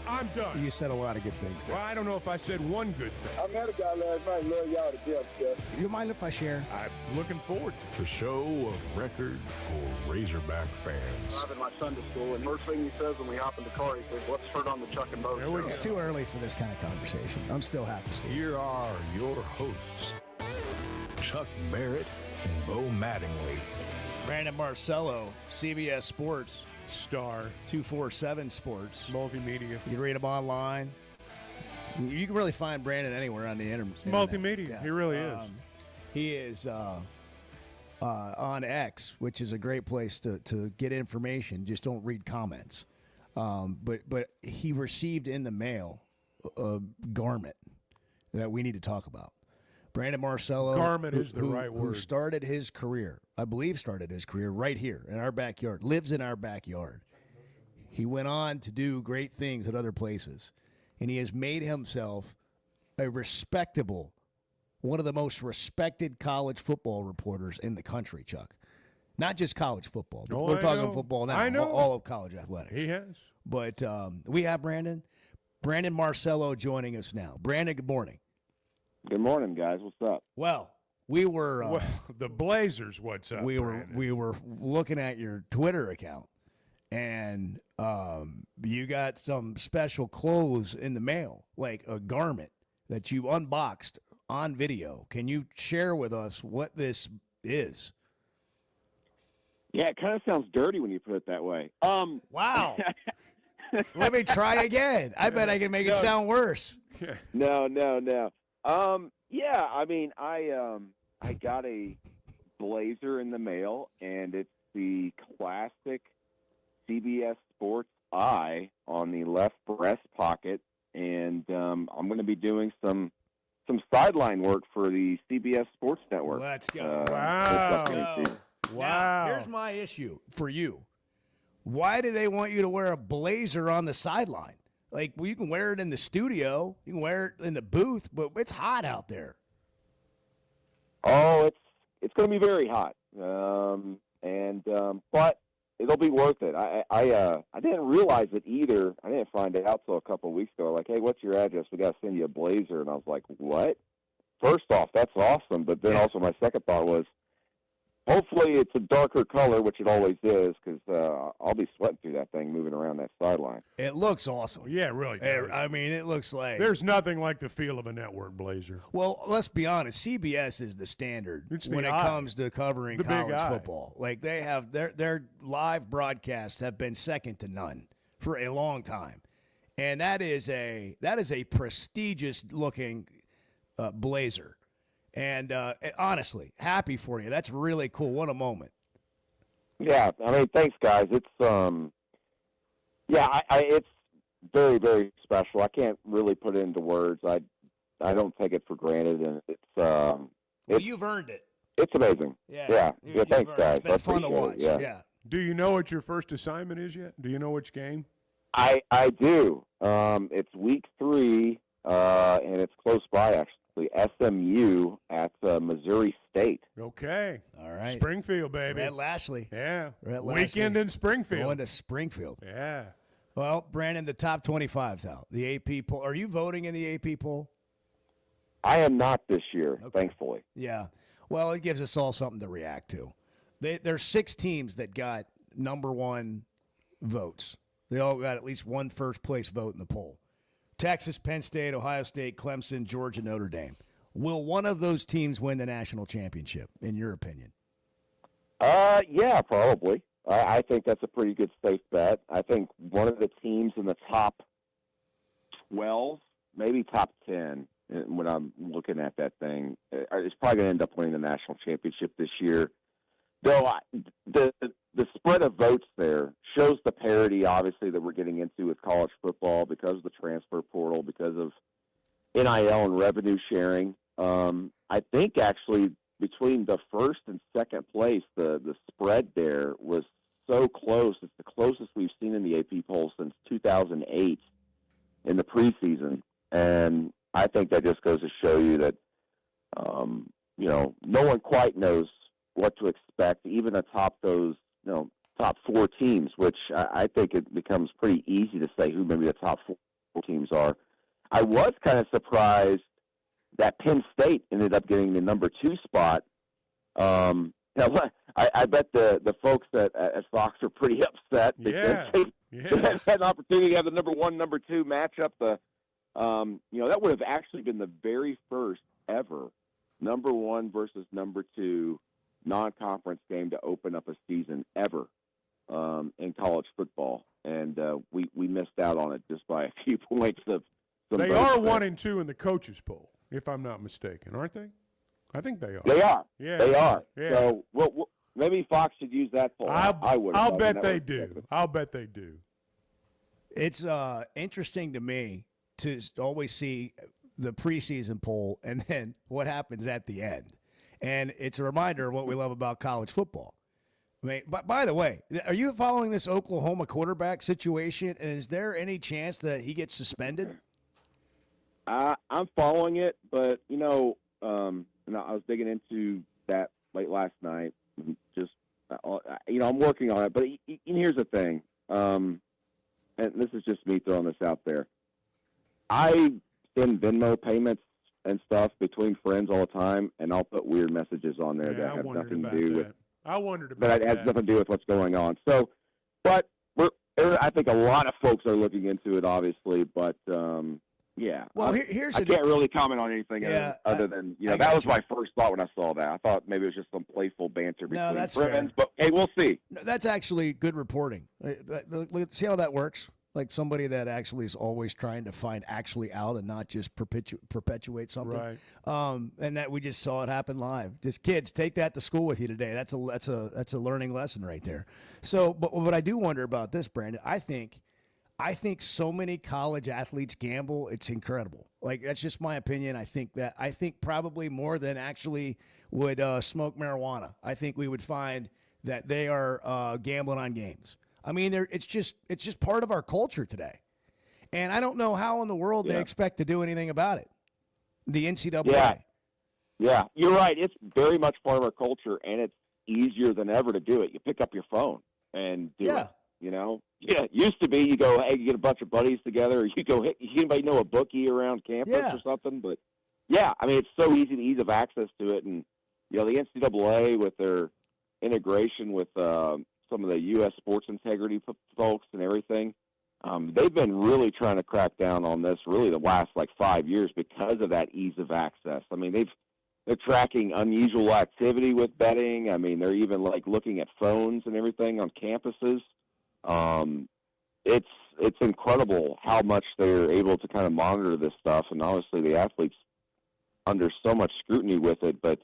I'm done. You said a lot of good things there. Well, I don't know if I said one good thing. I met a guy last night. Love y'all to death, Jeff. You mind if I share? I'm looking forward to it. The show of record for Razorback fans. I'm in my Sunday school, and first thing he says when we hop in the car, he says, "Let's turn on the Chuck and Bo Show." It's too early for this kind of conversation. I'm still half asleep. Here are your hosts, Chuck Barrett and Bo Mattingly. Brandon Marcelo, CBS Sports. Star. 247 Sports. Multimedia. You can read them online. You can really find Brandon anywhere on the internet. Multimedia. Yeah. He really is. He is on X, which is a great place to get information. Just don't read comments. But he received in the mail a garment that we need to talk about. Brandon Marcelo, Garment is the right who word. started his career, I believe started his career right here in our backyard, lives in our backyard. He went on to do great things at other places, and he has made himself a respectable, one of the most respected college football reporters in the country, Chuck. Not just college football, but we're talking football now. I know. All of college athletics. He has. But we have Brandon Marcelo joining us now. Brandon, good morning. Good morning, guys. What's up? Well, we were the Blazers. What's up? we Brandon? were looking at your Twitter account, and you got some special clothes in the mail, like a garment that you unboxed on video. Can you share with us what this is? Yeah, it kind of sounds dirty when you put it that way. Wow. Let me try again. I bet I can make it sound worse. No. Yeah, I mean, I got a blazer in the mail, and it's the classic CBS Sports eye on the left breast pocket, and I'm going to be doing some sideline work for the CBS Sports Network. Let's go. Wow. Now, here's my issue for you. Why do they want you to wear a blazer on the sideline? Like, well, you can wear it in the studio, you can wear it in the booth, but it's hot out there. Oh, it's going to be very hot, but it'll be worth it. I didn't realize it either. I didn't find it out till a couple of weeks ago. Like, hey, what's your address? We got to send you a blazer, and I was like, what? First off, that's awesome. But then also my second thought was, hopefully it's a darker color, which it always is, because I'll be sweating through that thing moving around that sideline. It looks awesome. Yeah, it really does. I mean, it looks like There's nothing like the feel of a network blazer. Well, let's be honest. CBS is the standard when it comes to covering college football. Like, they have their live broadcasts have been second to none for a long time, and that is a prestigious looking blazer. And honestly, happy for you. That's really cool. What a moment. Yeah, I mean, thanks, guys. It's it's very, very special. I can't really put it into words. I don't take it for granted, and Well, you've earned it. It's amazing. Yeah. Thanks, guys. It's been fun to watch. Yeah. Do you know what your first assignment is yet? Do you know which game? I do. It's week 3, and it's close by, actually. SMU at Missouri State. Okay. All right. Springfield, baby. Rhett Lashley. Yeah. Rhett Lashley. Weekend in Springfield. Going to Springfield. Yeah. Well, Brandon, the top 25's out. The AP poll. Are you voting in the AP poll? I am not this year, thankfully. Yeah. Well, it gives us all something to react to. There's 6 teams that got number 1 votes. They all got at least one first-place vote in the poll. Texas, Penn State, Ohio State, Clemson, Georgia, Notre Dame. Will one of those teams win the national championship, in your opinion? Yeah, probably. I think that's a pretty good safe bet. I think one of the teams in the top 12, maybe top 10, when I'm looking at that thing, is probably going to end up winning the national championship this year. So the spread of votes there shows the parity, obviously, that we're getting into with college football because of the transfer portal, because of NIL and revenue sharing. I think actually between the first and second place, the spread there was so close. It's the closest we've seen in the AP poll since 2008 in the preseason. And I think that just goes to show you that, no one quite knows what to expect, even atop those, top four teams, which I think it becomes pretty easy to say who maybe the top four teams are. I was kind of surprised that Penn State ended up getting the number 2 spot. I bet the folks at Fox are pretty upset because they had an opportunity to have the number 1, number 2 matchup. That would have actually been the very first ever number 1 versus number 2 non-conference game to open up a season ever in college football, and we missed out on it just by a few points of. They are 1 and 2 in the coaches poll, if I'm not mistaken, aren't they? I think they are. They are. Yeah, they are. Yeah. So maybe Fox should use that poll. I would. I'll bet they do. I'll bet they do. It's interesting to me to always see the preseason poll and then what happens at the end. And it's a reminder of what we love about college football. I mean, by the way, are you following this Oklahoma quarterback situation? And is there any chance that he gets suspended? I'm following it, but I was digging into that late last night. Just I'm working on it. But here's the thing, and this is just me throwing this out there. I send Venmo payments and stuff between friends all the time, and I'll put weird messages on there that have nothing to do with. I wondered about that. It has nothing to do with what's going on. So, but I think a lot of folks are looking into it, obviously. But yeah. Well, I can't really comment on anything other than that was my first thought when I saw that. I thought maybe it was just some playful banter between friends. Fair. But hey, we'll see. No, that's actually good reporting. See how that works? Like somebody that actually is always trying to find actually out and not just perpetuate something. Right. And that we just saw it happen live. Just kids, take that to school with you today. That's a learning lesson right there. So, but what I do wonder about this, Brandon, I think so many college athletes gamble. It's incredible. Like, that's just my opinion. I think probably more than actually would smoke marijuana. I think we would find that they are gambling on games. I mean, it's just part of our culture today. And I don't know how in the world they expect to do anything about it. The NCAA. Yeah, you're right. It's very much part of our culture, and it's easier than ever to do it. You pick up your phone and do it. It used to be you go, hey, you get a bunch of buddies together, or you go, hey, anybody know a bookie around campus or something? But yeah, I mean, it's so easy, the ease of access to it, and the NCAA with their integration with some of the U.S. sports integrity folks and everything, they've been really trying to crack down on this really the last 5 years because of that ease of access. I mean, they're tracking unusual activity with betting. I mean, they're even looking at phones and everything on campuses. It's incredible how much they're able to kind of monitor this stuff, and obviously the athletes under so much scrutiny with it. But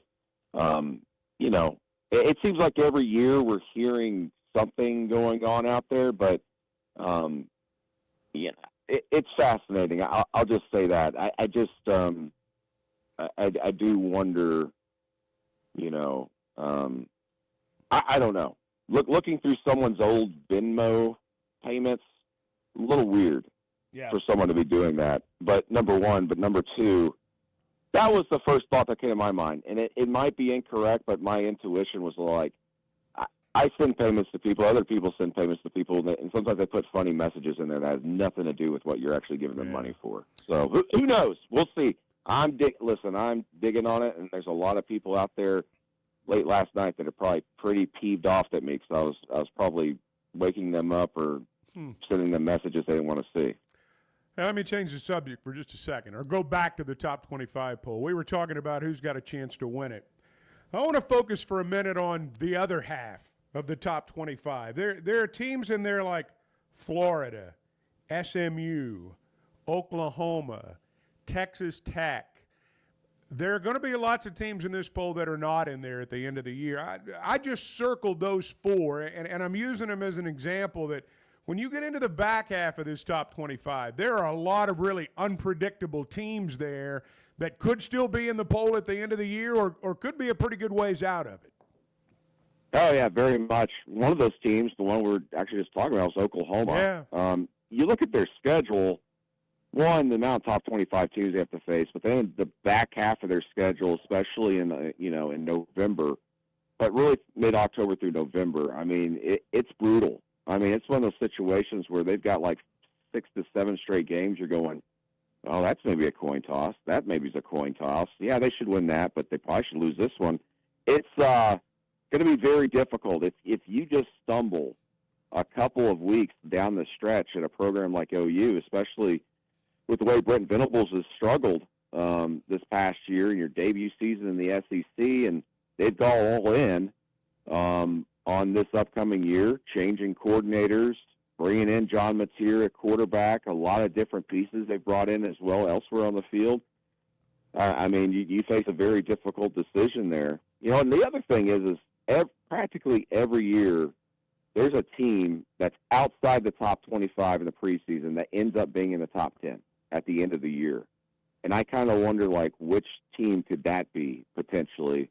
it seems like every year we're hearing something going on out there. But it's fascinating. I'll just say that. I just I do wonder. I don't know. Looking through someone's old Venmo payments, a little weird for someone to be doing that. But number one, number two, that was the first thought that came to my mind. And it might be incorrect, but my intuition was I send payments to people, other people send payments to people, and sometimes they put funny messages in there that has nothing to do with what you're actually giving them money for. So who knows? We'll see. I'm digging on it, and there's a lot of people out there late last night that are probably pretty peeved off at me because I was probably waking them up or sending them messages they didn't want to see. Now, let me change the subject for just a second, or go back to the top 25 poll. We were talking about who's got a chance to win it. I want to focus for a minute on the other half of the top 25. There are teams in there like Florida, SMU, Oklahoma, Texas Tech, There are going to be lots of teams in this poll that are not in there at the end of the year. I just circled those 4, and I'm using them as an example that when you get into the back half of this top 25, there are a lot of really unpredictable teams there that could still be in the poll at the end of the year or could be a pretty good ways out of it. Oh, yeah, very much. One of those teams, the one we're actually just talking about, is Oklahoma. Yeah. You look at their schedule, one, the amount of top 25 teams they have to face, but then the back half of their schedule, especially in November, but really mid-October through November, I mean, it's brutal. I mean, it's one of those situations where they've got like 6 to 7 straight games. You're going, oh, that's maybe a coin toss. That maybe is a coin toss. Yeah, they should win that, but they probably should lose this one. It's going to be very difficult. If you just stumble a couple of weeks down the stretch at a program like OU, especially with the way Brent Venables has struggled this past year in your debut season in the SEC, and they've gone all in on this upcoming year, changing coordinators, bringing in John Mateer at quarterback, a lot of different pieces they've brought in as well elsewhere on the field. I mean, you face a very difficult decision there. And the other thing is practically every year there's a team that's outside the top 25 in the preseason that ends up being in the top 10 at the end of the year. And I kind of wonder, like, which team could that be potentially?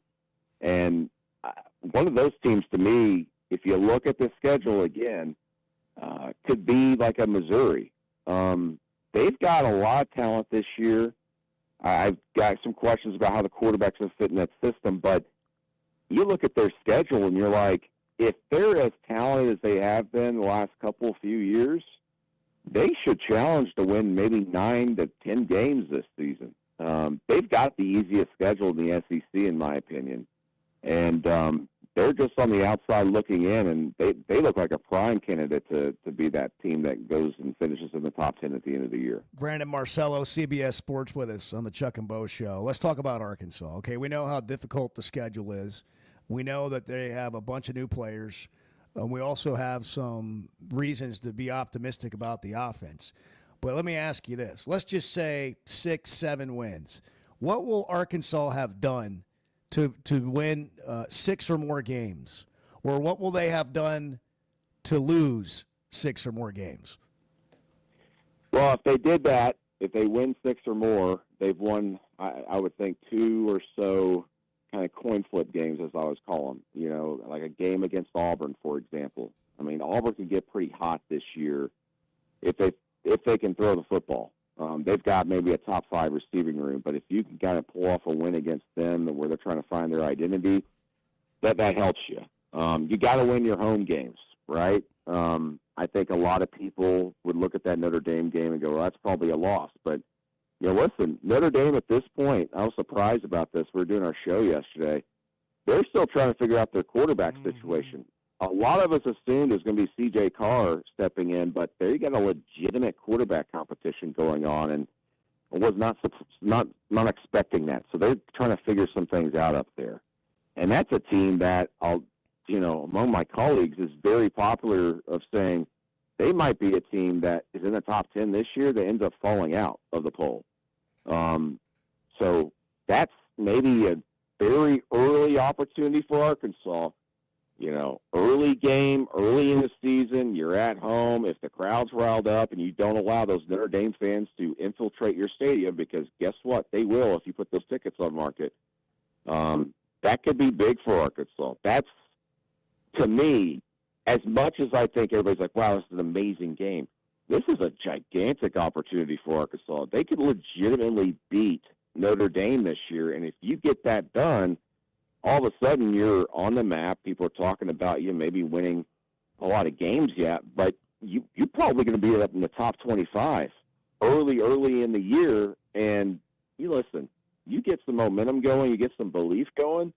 And one of those teams, to me, if you look at the schedule again, could be like a Missouri. They've got a lot of talent this year. I've got some questions about how the quarterbacks will fit in that system, but you look at their schedule and you're like, if they're as talented as they have been the last few years, they should challenge to win maybe 9 to 10 games this season. They've got the easiest schedule in the SEC, in my opinion. And they're just on the outside looking in, and they look like a prime candidate to be that team that goes and finishes in the top 10 at the end of the year. Brandon Marcelo, CBS Sports, with us on the Chuck and Bo Show. Let's talk about Arkansas. Okay, we know how difficult the schedule is. We know that they have a bunch of new players. We also have some reasons to be optimistic about the offense. But let me ask you this. Let's just say 6, 7 wins. What will Arkansas have done to win 6 or more games? Or what will they have done to lose 6 or more games? Well, if they did that, if they win 6 or more, they've won, I would think, 2 or so kind of coin flip games, as I always call them, like a game against Auburn, for example. I mean, Auburn can get pretty hot this year if they can throw the football. They've got maybe a top 5 receiving room, but if you can kind of pull off a win against them where they're trying to find their identity, that helps you. You got to win your home games, right? I think a lot of people would look at that Notre Dame game and go, well, that's probably a loss, but listen, Notre Dame at this point, I was surprised about this. We were doing our show yesterday. They're still trying to figure out their quarterback situation. A lot of us assumed it was going to be C.J. Carr stepping in, but they got a legitimate quarterback competition going on, and I was not expecting that. So they're trying to figure some things out up there. And that's a team that, among my colleagues is very popular of saying they might be a team that is in the top 10 this year that ends up falling out of the poll. So that's maybe a very early opportunity for Arkansas. Early game, early in the season, you're at home. If the crowd's riled up and you don't allow those Notre Dame fans to infiltrate your stadium, because guess what? They will if you put those tickets on market. That could be big for Arkansas. That's, to me, as much as I think everybody's like, wow, this is an amazing game, this is a gigantic opportunity for Arkansas. They could legitimately beat Notre Dame this year, and if you get that done, all of a sudden you're on the map. People are talking about you maybe winning a lot of games yet, but you're probably going to be up in the top 25 early in the year, and you get some momentum going, you get some belief going,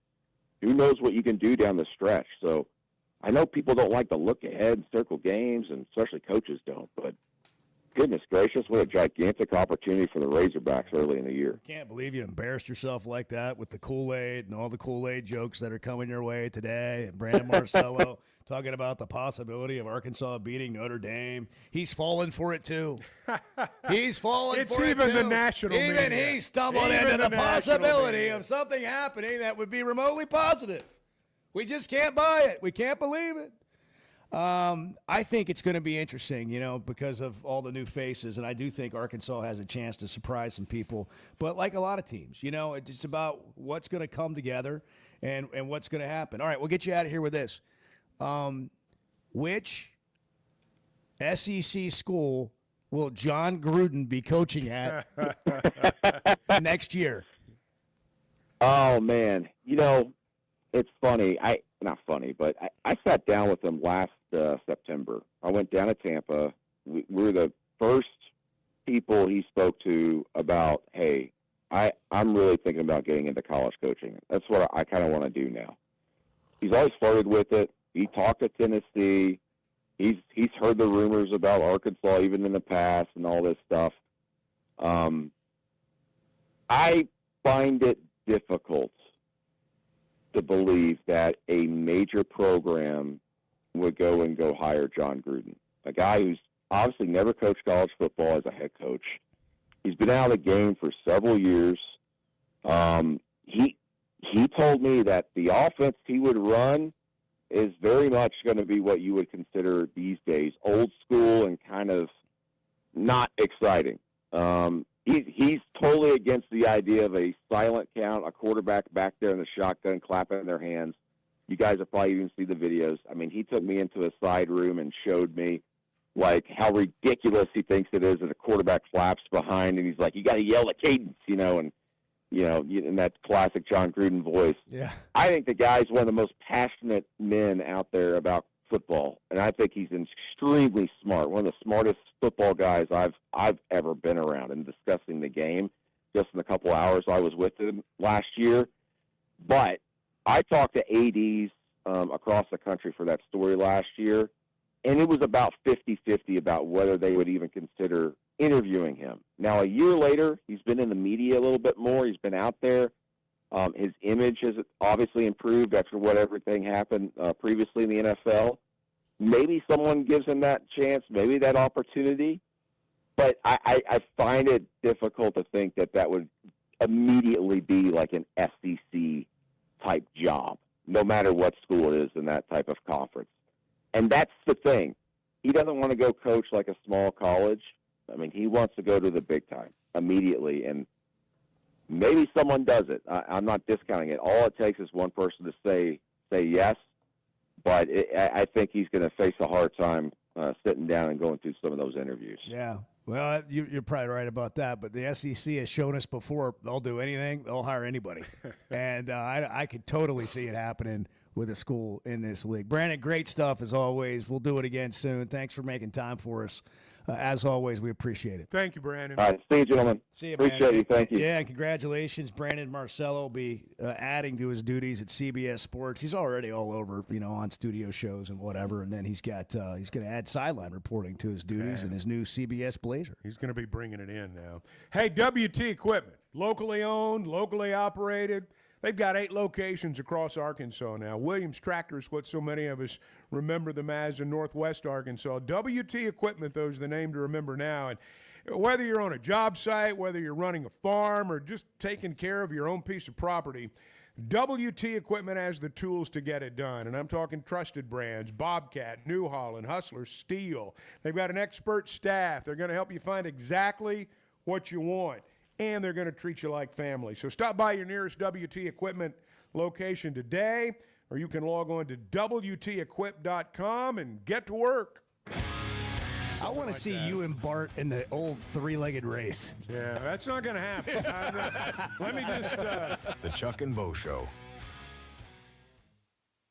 who knows what you can do down the stretch. So I know people don't like to look ahead and circle games, and especially coaches don't, but goodness gracious, what a gigantic opportunity for the Razorbacks early in the year. Can't believe you embarrassed yourself like that with the Kool-Aid and all the Kool-Aid jokes that are coming your way today. And Brandon Marcelo talking about the possibility of Arkansas beating Notre Dame. He's fallen for it, too. He's fallen It's for it, even too. the national Even media. he stumbled Even into the the national possibility media. of something happening that would be remotely positive. We just can't buy it. We can't believe it. I think it's going to be interesting, because of all the new faces, and I do think Arkansas has a chance to surprise some people. But like a lot of teams, it's just about what's going to come together and what's going to happen. All right, we'll get you out of here with this. Which SEC school will John Gruden be coaching at next year? Oh, man. It's funny. Not funny, but I sat down with him last September. I went down to Tampa. We were the first people he spoke to about, hey, I'm really thinking about getting into college coaching. That's what I kind of want to do now. He's always flirted with it. He talked to Tennessee. He's heard the rumors about Arkansas even in the past and all this stuff. I find it difficult to believe that a major program would go hire John Gruden, a guy who's obviously never coached college football as a head coach. He's been out of the game for several years. He told me that the offense he would run is very much going to be what you would consider these days old school and kind of not exciting. He's totally against the idea of a silent count, a quarterback back there in the shotgun clapping in their hands. You guys have probably even seen the videos. I mean, he took me into a side room and showed me, how ridiculous he thinks it is that a quarterback flaps behind, and he's like, you got to yell the cadence, and, in that classic John Gruden voice. Yeah. I think the guy's one of the most passionate men out there about football, and I think he's extremely smart, one of the smartest football guys I've ever been around in discussing the game just in the couple hours I was with him last year. But I talked to ADs across the country for that story last year, and it was about 50-50 about whether they would even consider interviewing him. Now, a year later, he's been in the media a little bit more. He's been out there. His image has obviously improved after what everything happened previously in the NFL. Maybe someone gives him that chance, maybe that opportunity. But I find it difficult to think that would immediately be like an SEC-type job, no matter what school it is in that type of conference. And that's the thing. He doesn't want to go coach like a small college. I mean, he wants to go to the big time immediately, and maybe someone does it. I'm not discounting it. All it takes is one person to say yes, but I think he's going to face a hard time sitting down and going through some of those interviews. Yeah. Well, you're probably right about that, but the SEC has shown us before they'll do anything. They'll hire anybody. And I could totally see it happening with a school in this league. Brandon, great stuff as always. We'll do it again soon. Thanks for making time for us. As always, we appreciate it. Thank you, Brandon. All right. See you, gentlemen. See you, Appreciate man. you. Thank you. Yeah, and congratulations. Brandon Marcelo will be adding to his duties at CBS Sports. He's already all over, on studio shows and whatever. And then he's going to add sideline reporting to his duties in his new CBS Blazer. He's going to be bringing it in now. Hey, WT Equipment, locally owned, locally operated. They've got 8 locations across Arkansas now. Williams Tractor is what so many of us remember them as in Northwest Arkansas. WT Equipment, though, is the name to remember now. And whether you're on a job site, whether you're running a farm, or just taking care of your own piece of property, WT Equipment has the tools to get it done. And I'm talking trusted brands, Bobcat, New Holland, Hustler, Steel. They've got an expert staff. They're going to help you find exactly what you want. And they're going to treat you like family. So stop by your nearest WT Equipment location today, or you can log on to WTEquip.com and get to work. I want to see you and Bart in the old 3-legged race. Yeah, that's not going to happen. Let me just... The Chuck and Bo Show.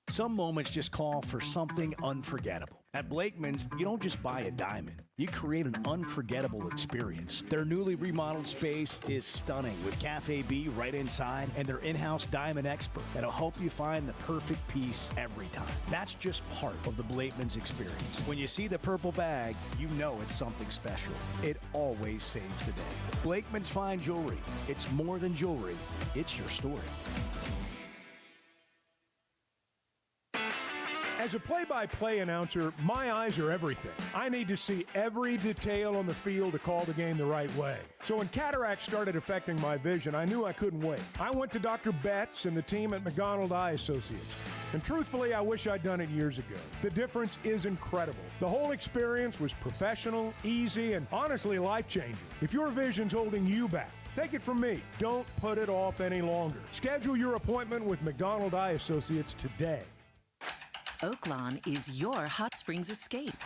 Some moments just call for something unforgettable. At Blakeman's, you don't just buy a diamond. You create an unforgettable experience. Their newly remodeled space is stunning with Cafe B right inside and their in-house diamond expert that'll help you find the perfect piece every time. That's just part of the Blakeman's experience. When you see the purple bag, you know it's something special. It always saves the day. Blakeman's Fine Jewelry. It's more than jewelry. It's your story. As a play-by-play announcer, my eyes are everything. I need to see every detail on the field to call the game the right way. So when cataracts started affecting my vision, I knew I couldn't wait. I went to Dr. Betts and the team at McDonald Eye Associates. And truthfully, I wish I'd done it years ago. The difference is incredible. The whole experience was professional, easy, and honestly life-changing. If your vision's holding you back, take it from me. Don't put it off any longer. Schedule your appointment with McDonald Eye Associates today. Oaklawn is your hot springs escape.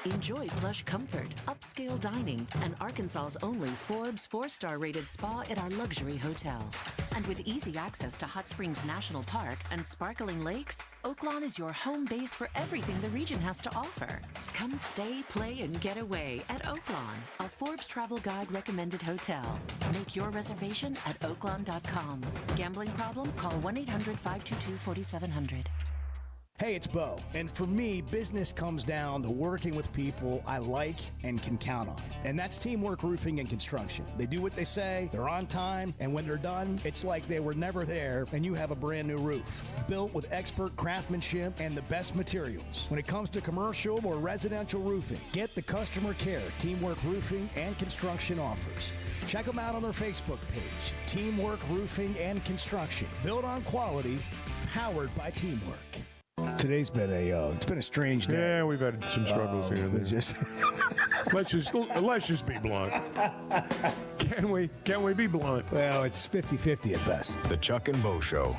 Enjoy plush comfort, upscale dining, and Arkansas's only Forbes 4-star rated spa at our luxury hotel. And with easy access to Hot Springs National Park and sparkling lakes, Oaklawn is your home base for everything the region has to offer. Come stay, play, and get away at Oaklawn, a Forbes Travel Guide recommended hotel. Make your reservation at oaklawn.com. Gambling problem? Call 1-800-522-4700. Hey, it's Bo. And for me, business comes down to working with people I like and can count on. And that's Teamwork Roofing and Construction. They do what they say, they're on time, and when they're done, it's like they were never there and you have a brand new roof. Built with expert craftsmanship and the best materials. When it comes to commercial or residential roofing, get the customer care Teamwork Roofing and Construction offers. Check them out on their Facebook page, Teamwork Roofing and Construction. Built on quality, powered by teamwork. Today's been it's been a strange day. Yeah, we've had some struggles here and there. Let's just be blunt. Can we be blunt? Well, it's 50-50 at best. The Chuck and Bo Show.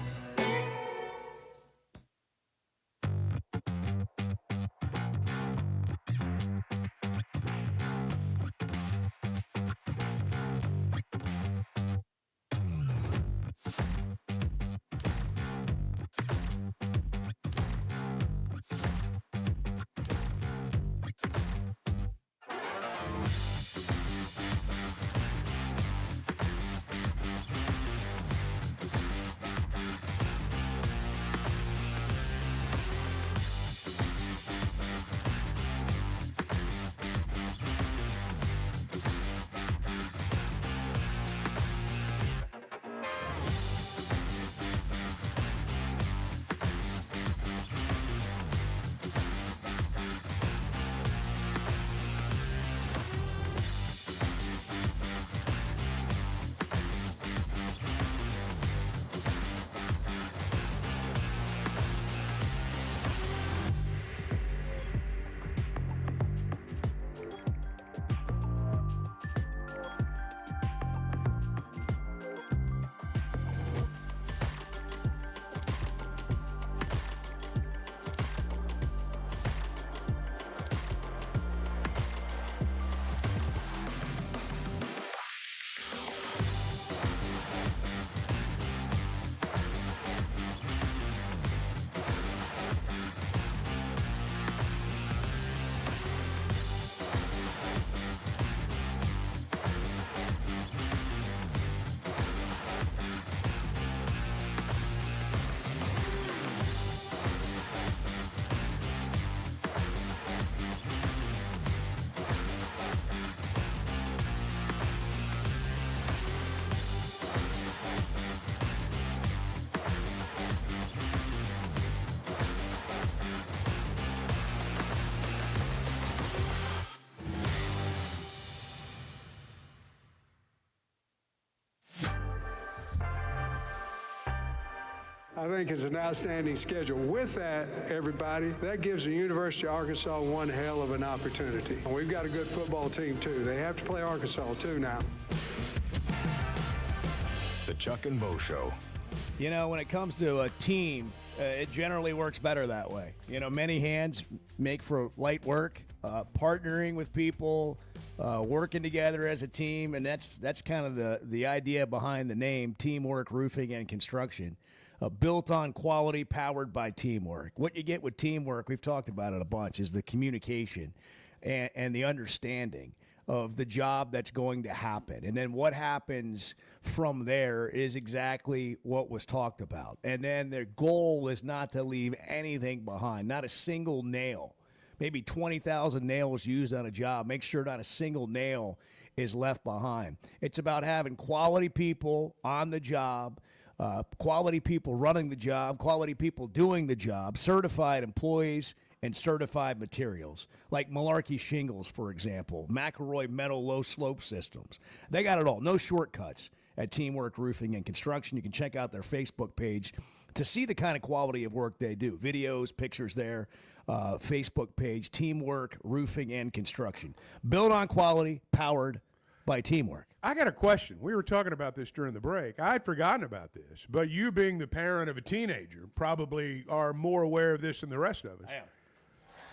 I think it's an outstanding schedule. With that, everybody, that gives the University of Arkansas one hell of an opportunity. We've got a good football team, too. They have to play Arkansas, too, now. The Chuck and Bo Show. You know, when it comes to a team, it generally works better that way. You know, many hands make for light work, partnering with people, working together as a team, and that's kind of the idea behind the name Teamwork Roofing and Construction. built on quality, powered by teamwork. What you get with teamwork, we've talked about it a bunch, is the communication and the understanding of the job that's going to happen. And then what happens from there is exactly what was talked about. And then their goal is not to leave anything behind, not a single nail. Maybe 20,000 nails used on a job. Make sure not a single nail is left behind. It's about having quality people on the job, quality people running the job, quality people doing the job, certified employees, and certified materials, like Malarkey Shingles, for example, McElroy Metal Low Slope Systems. They got it all. No shortcuts at Teamwork Roofing and Construction. You can check out their Facebook page to see the kind of quality of work they do. Videos, pictures there, Facebook page, Teamwork Roofing and Construction. Built on quality, powered by teamwork. I got a question. We were talking about this during the break. I'd forgotten about this, but you being the parent of a teenager probably are more aware of this than the rest of us. I am.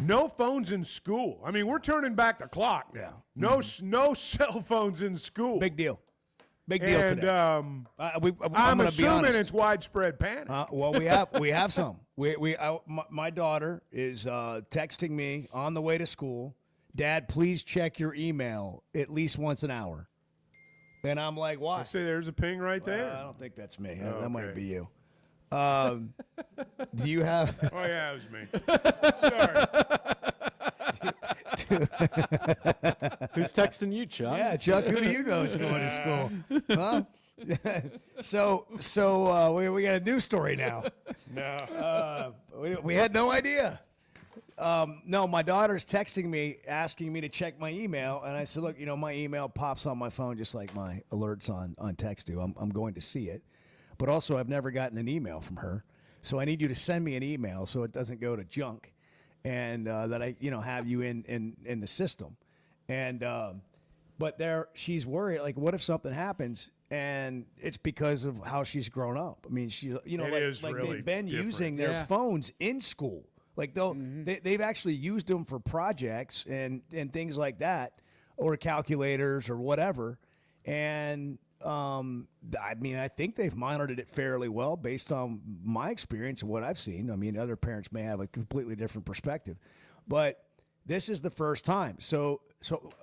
No phones in school. I mean, we're turning back the clock now. No cell phones in school. Big deal. Big deal and, today. I'm assuming it's widespread panic. Well, we have some. My daughter is texting me on the way to school, Dad, please check your email at least once an hour. And I'm like, why? I say there's a ping right there. I don't think that's me. Oh, that might okay. be you. Do you have? Oh yeah, it was me. Sorry. Who's texting you, Chuck? Yeah, Chuck. Who do you know is going to school? Huh? So we got a news story now. No, we had no idea. No, my daughter's texting me, asking me to check my email, and I said, look, my email pops on my phone just like my alerts on text do. I'm going to see it. But also, I've never gotten an email from her. So I need you to send me an email so it doesn't go to junk, and that I, have you in the system. And but she's worried. Like, what if something happens? And it's because of how she's grown up. I mean, they've been using their phones in school. Like they've actually used them for projects and things like that, or calculators or whatever. And I think they've monitored it fairly well based on my experience and what I've seen. I mean, other parents may have a completely different perspective, but this is the first time. So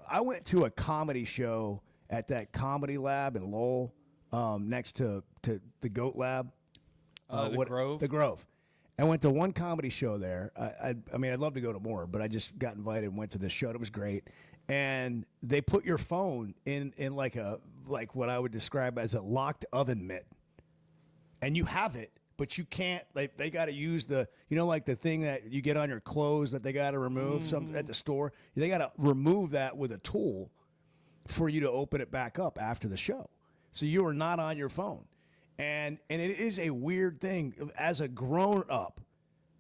I went to a comedy show at that Comedy Lab in Lowell, next to the Goat Lab. Grove? The Grove. I went to one comedy show there. I'd love to go to more, but I just got invited and went to this show. It was great. And they put your phone in like what I would describe as a locked oven mitt. And you have it, but you can't, they got to use the thing that you get on your clothes that they got to remove at the store. They got to remove that with a tool for you to open it back up after the show. So you are not on your phone. And it is a weird thing as a grown up.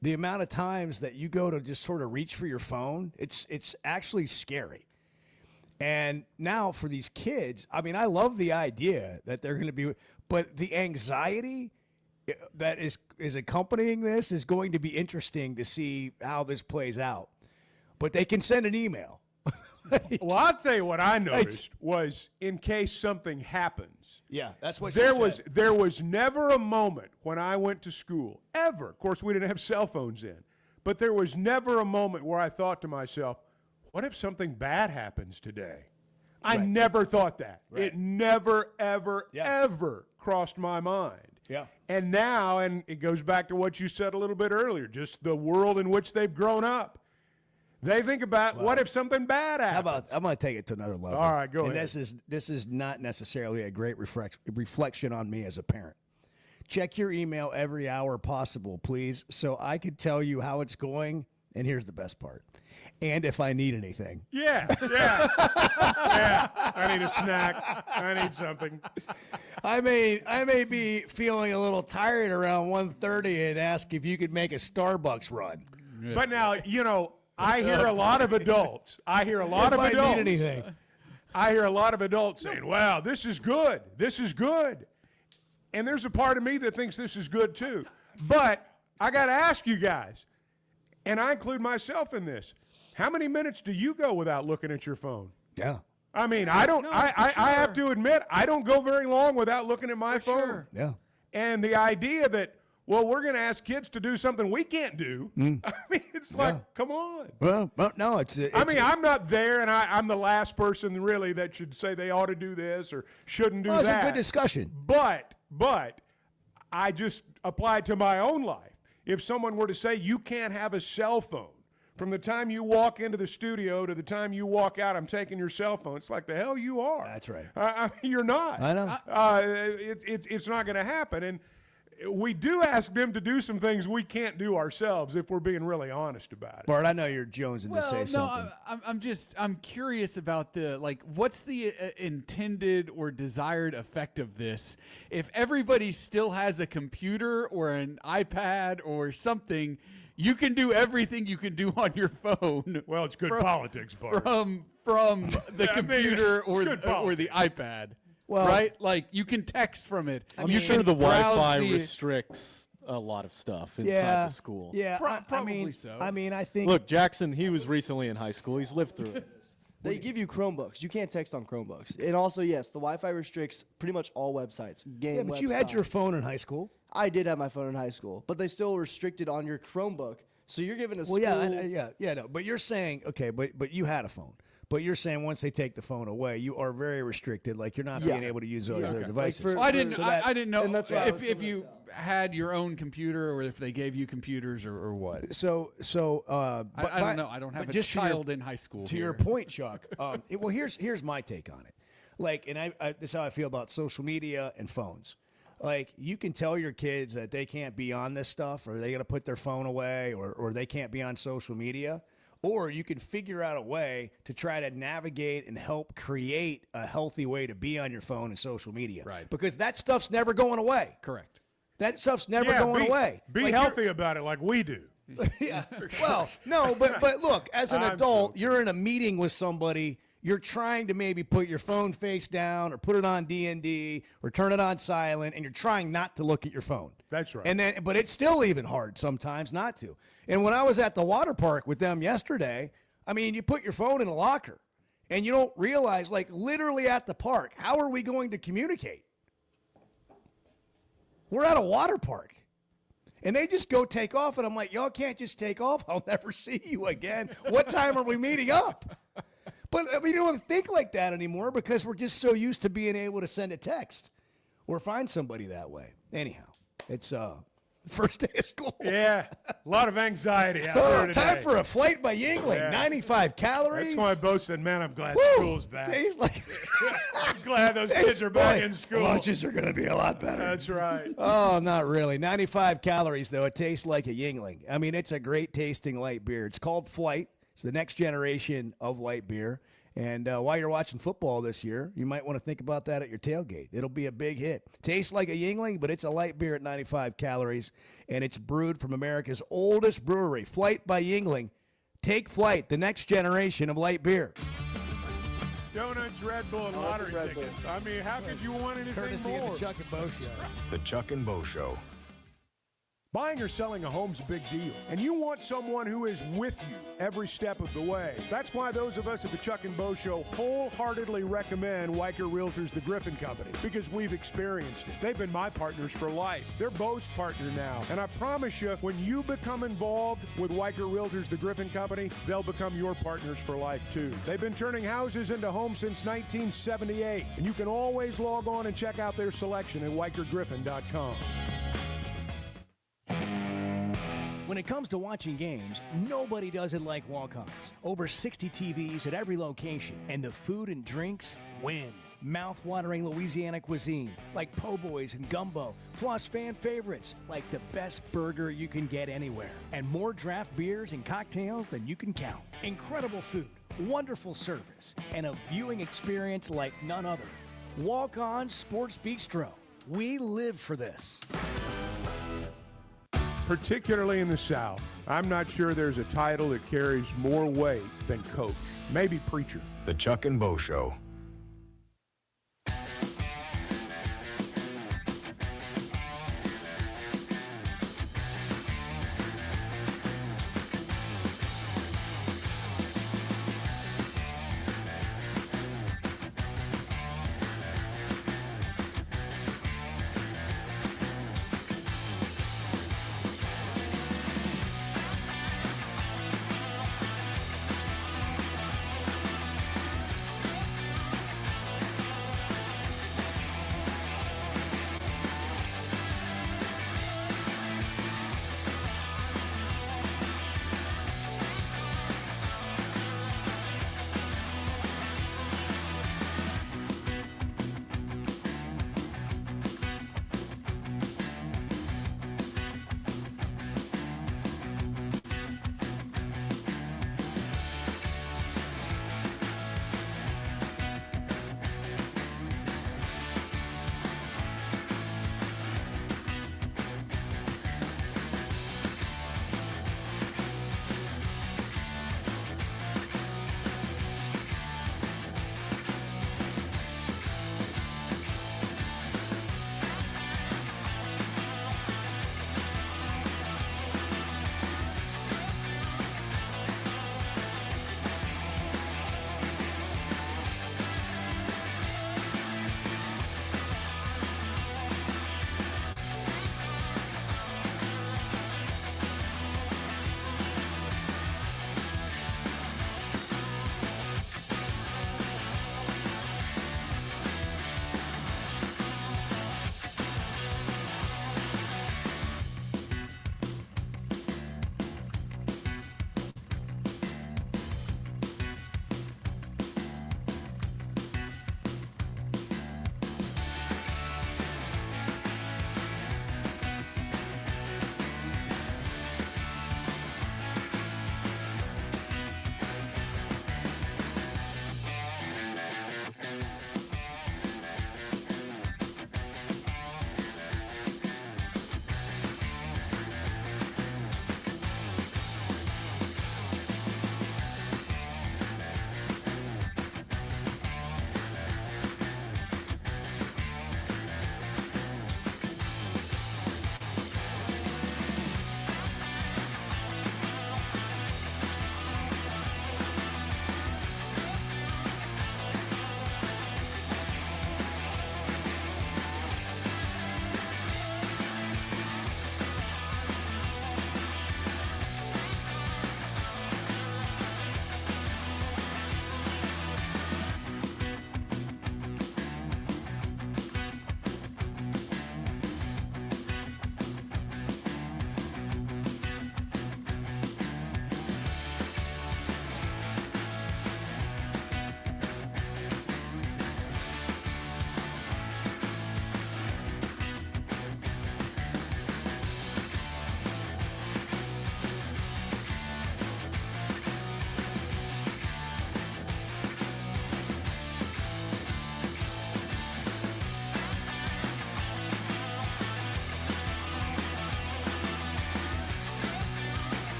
The amount of times that you go to just sort of reach for your phone, it's actually scary. And now for these kids, I mean, I love the idea that they're going to be, but the anxiety that is accompanying this is going to be interesting to see how this plays out. But they can send an email. Well, I'll tell you what I noticed was in case something happens. Yeah, that's what There was never a moment when I went to school, ever. Of course, we didn't have cell phones then. But there was never a moment where I thought to myself, what if something bad happens today? I never thought that. Right. It never, ever, ever crossed my mind. Yeah. And now, and it goes back to what you said a little bit earlier, just the world in which they've grown up. They think about what if something bad happens. How about, I'm going to take it to another level. All right, go ahead. This is not necessarily a great reflection on me as a parent. Check your email every hour possible, please, so I can tell you how it's going. And here's the best part. And if I need anything. Yeah. Yeah, I need a snack. I need something. I may be feeling a little tired around 1:30 and ask if you could make a Starbucks run. Yeah. But now, I hear a lot of adults. I hear a lot of adults saying, wow, this is good. This is good. And there's a part of me that thinks this is good too. But I got to ask you guys, and I include myself in this, how many minutes do you go without looking at your phone? Yeah. I mean, I don't. I have to admit, I don't go very long without looking at my phone. Sure. Yeah. And the idea that, well, we're going to ask kids to do something we can't do. I mean, it's like, come on. Well, no, it's I'm not there, and I'm the last person really that should say they ought to do this or shouldn't do that. It's a good discussion. But I just apply it to my own life. If someone were to say you can't have a cell phone from the time you walk into the studio to the time you walk out, I'm taking your cell phone. It's like the hell you are. That's right. You're not. I know. It's not going to happen. And we do ask them to do some things we can't do ourselves if we're being really honest about it. Bart, I know you're jonesing to say something. I'm curious about what's the intended or desired effect of this? If everybody still has a computer or an iPad or something, you can do everything you can do on your phone. Well, it's good politics, Bart. From the computer or the iPad. Well, right? Like, you can text from it. I'm sure the Wi-Fi restricts a lot of stuff inside the school. Yeah, probably so. I mean, I think. Look, Jackson, he was recently in high school. He's lived through it. They give you Chromebooks. You can't text on Chromebooks. And also, yes, the Wi-Fi restricts pretty much all websites. Yeah, but you had your phone in high school. I did have my phone in high school, but they still restricted on your Chromebook. So you're given a school. Well, no. But you're saying, okay, but you had a phone. But you're saying once they take the phone away, you are very restricted. Like, you're not being able to use those other devices. I didn't know if you had your own computer or if they gave you computers or what. I don't know. I don't have a child in high school. To your point, Chuck. Well, here's my take on it. Like, and this is how I feel about social media and phones. Like, you can tell your kids that they can't be on this stuff, or they got to put their phone away, or they can't be on social media. Or you can figure out a way to try to navigate and help create a healthy way to be on your phone and social media. Right. Because that stuff's never going away. Correct. That stuff's never going away. Be healthy about it like we do. Yeah. Well, no, but look, as an adult, you're in a meeting with somebody. You're trying to maybe put your phone face down or put it on D&D or turn it on silent, and you're trying not to look at your phone. That's right. And then, but it's still even hard sometimes not to. And when I was at the water park with them yesterday, I mean, you put your phone in a locker, and you don't realize, like, literally at the park, how are we going to communicate? We're at a water park. And they just go take off, and I'm like, y'all can't just take off. I'll never see you again. What time are we meeting up? But we don't think like that anymore because we're just so used to being able to send a text or find somebody that way. Anyhow, it's first day of school. Yeah, a lot of anxiety out there today. Time for a flight by Yingling. 95 calories. That's why Bo said, man, I'm glad school's back. I'm glad those kids are back in school. Lunches are going to be a lot better. That's right. Oh, not really. 95 calories, though. It tastes like a Yingling. I mean, it's a great tasting light beer. It's called Flight. It's the next generation of light beer. And while you're watching football this year, you might want to think about that at your tailgate. It'll be a big hit. Tastes like a Yingling, but it's a light beer at 95 calories, and it's brewed from America's oldest brewery, Flight by Yingling. Take Flight, the next generation of light beer. Donuts, Red Bull, and lottery tickets. I mean, how could you want anything Courtesy more? of the Chuck and Bo Show. The Chuck and Bo Show. Buying or selling a home's a big deal, and you want someone who is with you every step of the way. That's why those of us at the Chuck and Bo Show wholeheartedly recommend Weicker Realtors, the Griffin Company, because we've experienced it. They've been my partners for life. They're Bo's partner now, and I promise you, when you become involved with Weicker Realtors, the Griffin Company, they'll become your partners for life too. They've been turning houses into homes since 1978, and you can always log on and check out their selection at WeicherGriffin.com. When it comes to watching games, nobody does it like Walk-Ons. Over 60 TVs at every location, and the food and drinks win. Mouth-watering Louisiana cuisine like po' boys and gumbo, plus fan favorites like the best burger you can get anywhere, and more draft beers and cocktails than you can count. Incredible food, wonderful service, and a viewing experience like none other. Walk-On Sports Bistro. We live for this. Particularly in the South, I'm not sure there's a title that carries more weight than coach. Maybe preacher. The Chuck and Bo Show.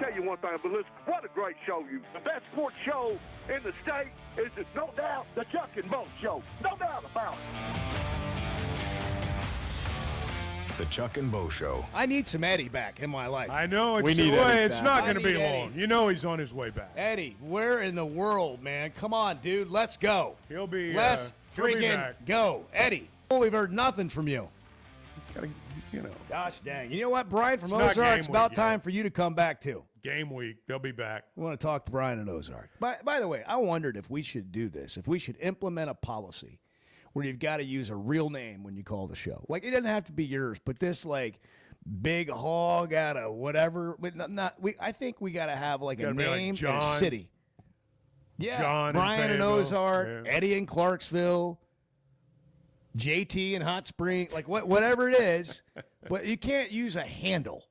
tell you one thing, but listen, what a great show you. The best sports show in the state is, no doubt, the Chuck and Bo Show. No doubt about it. The Chuck and Bo Show. I need some Eddie back in my life. I know it's not going to be long. You know he's on his way back. Eddie, where in the world, man? Come on, dude. Let's go. Let's freaking back. go. Eddie, we've heard nothing from you. He's got to, Gosh dang. You know what, Brian from It's not Ozark, it's game about week time yet. for you to come back, too. Game week. They'll be back. We want to talk to Brian in Ozark. By the way, I wondered if we should do this, if we should implement a policy where you've got to use a real name when you call the show. Like, it doesn't have to be yours, but this, like, big hog out of whatever. I think we got to have, like, a Gotta be like name John. and a city. Yeah, John Brian in Fayetteville. Ozark, Yeah. Eddie in Clarksville, JT in Hot Spring, like whatever it is. But you can't use a handle.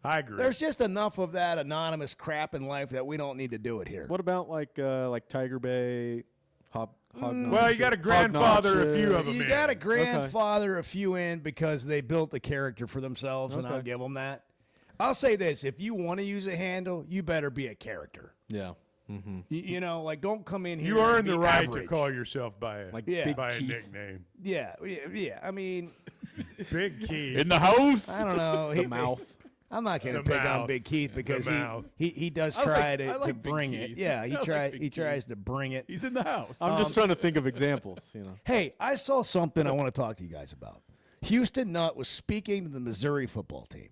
I agree. There's just enough of that anonymous crap in life that we don't need to do it here. What about like Tiger Bay, Well, you got to grandfather a few of them. You got to grandfather a few in because they built a character for themselves, and I'll give them that. I'll say this: if you want to use a handle, you better be a character. Yeah. Mm-hmm. You know, like don't come in here. You earn and be the right average. to call yourself by a by a Keith. nickname. Yeah. I mean, Big Keith in the house. I don't know. The mouth. I'm not going to The pick on mouth. Big Keith because The mouth. he does I try like to Big bring it. Keith. Yeah, I he like Big he tries to bring it. He's in the house. I'm just trying to think of examples. Hey, I saw something I want to talk to you guys about. Houston Nutt was speaking to the Missouri football team,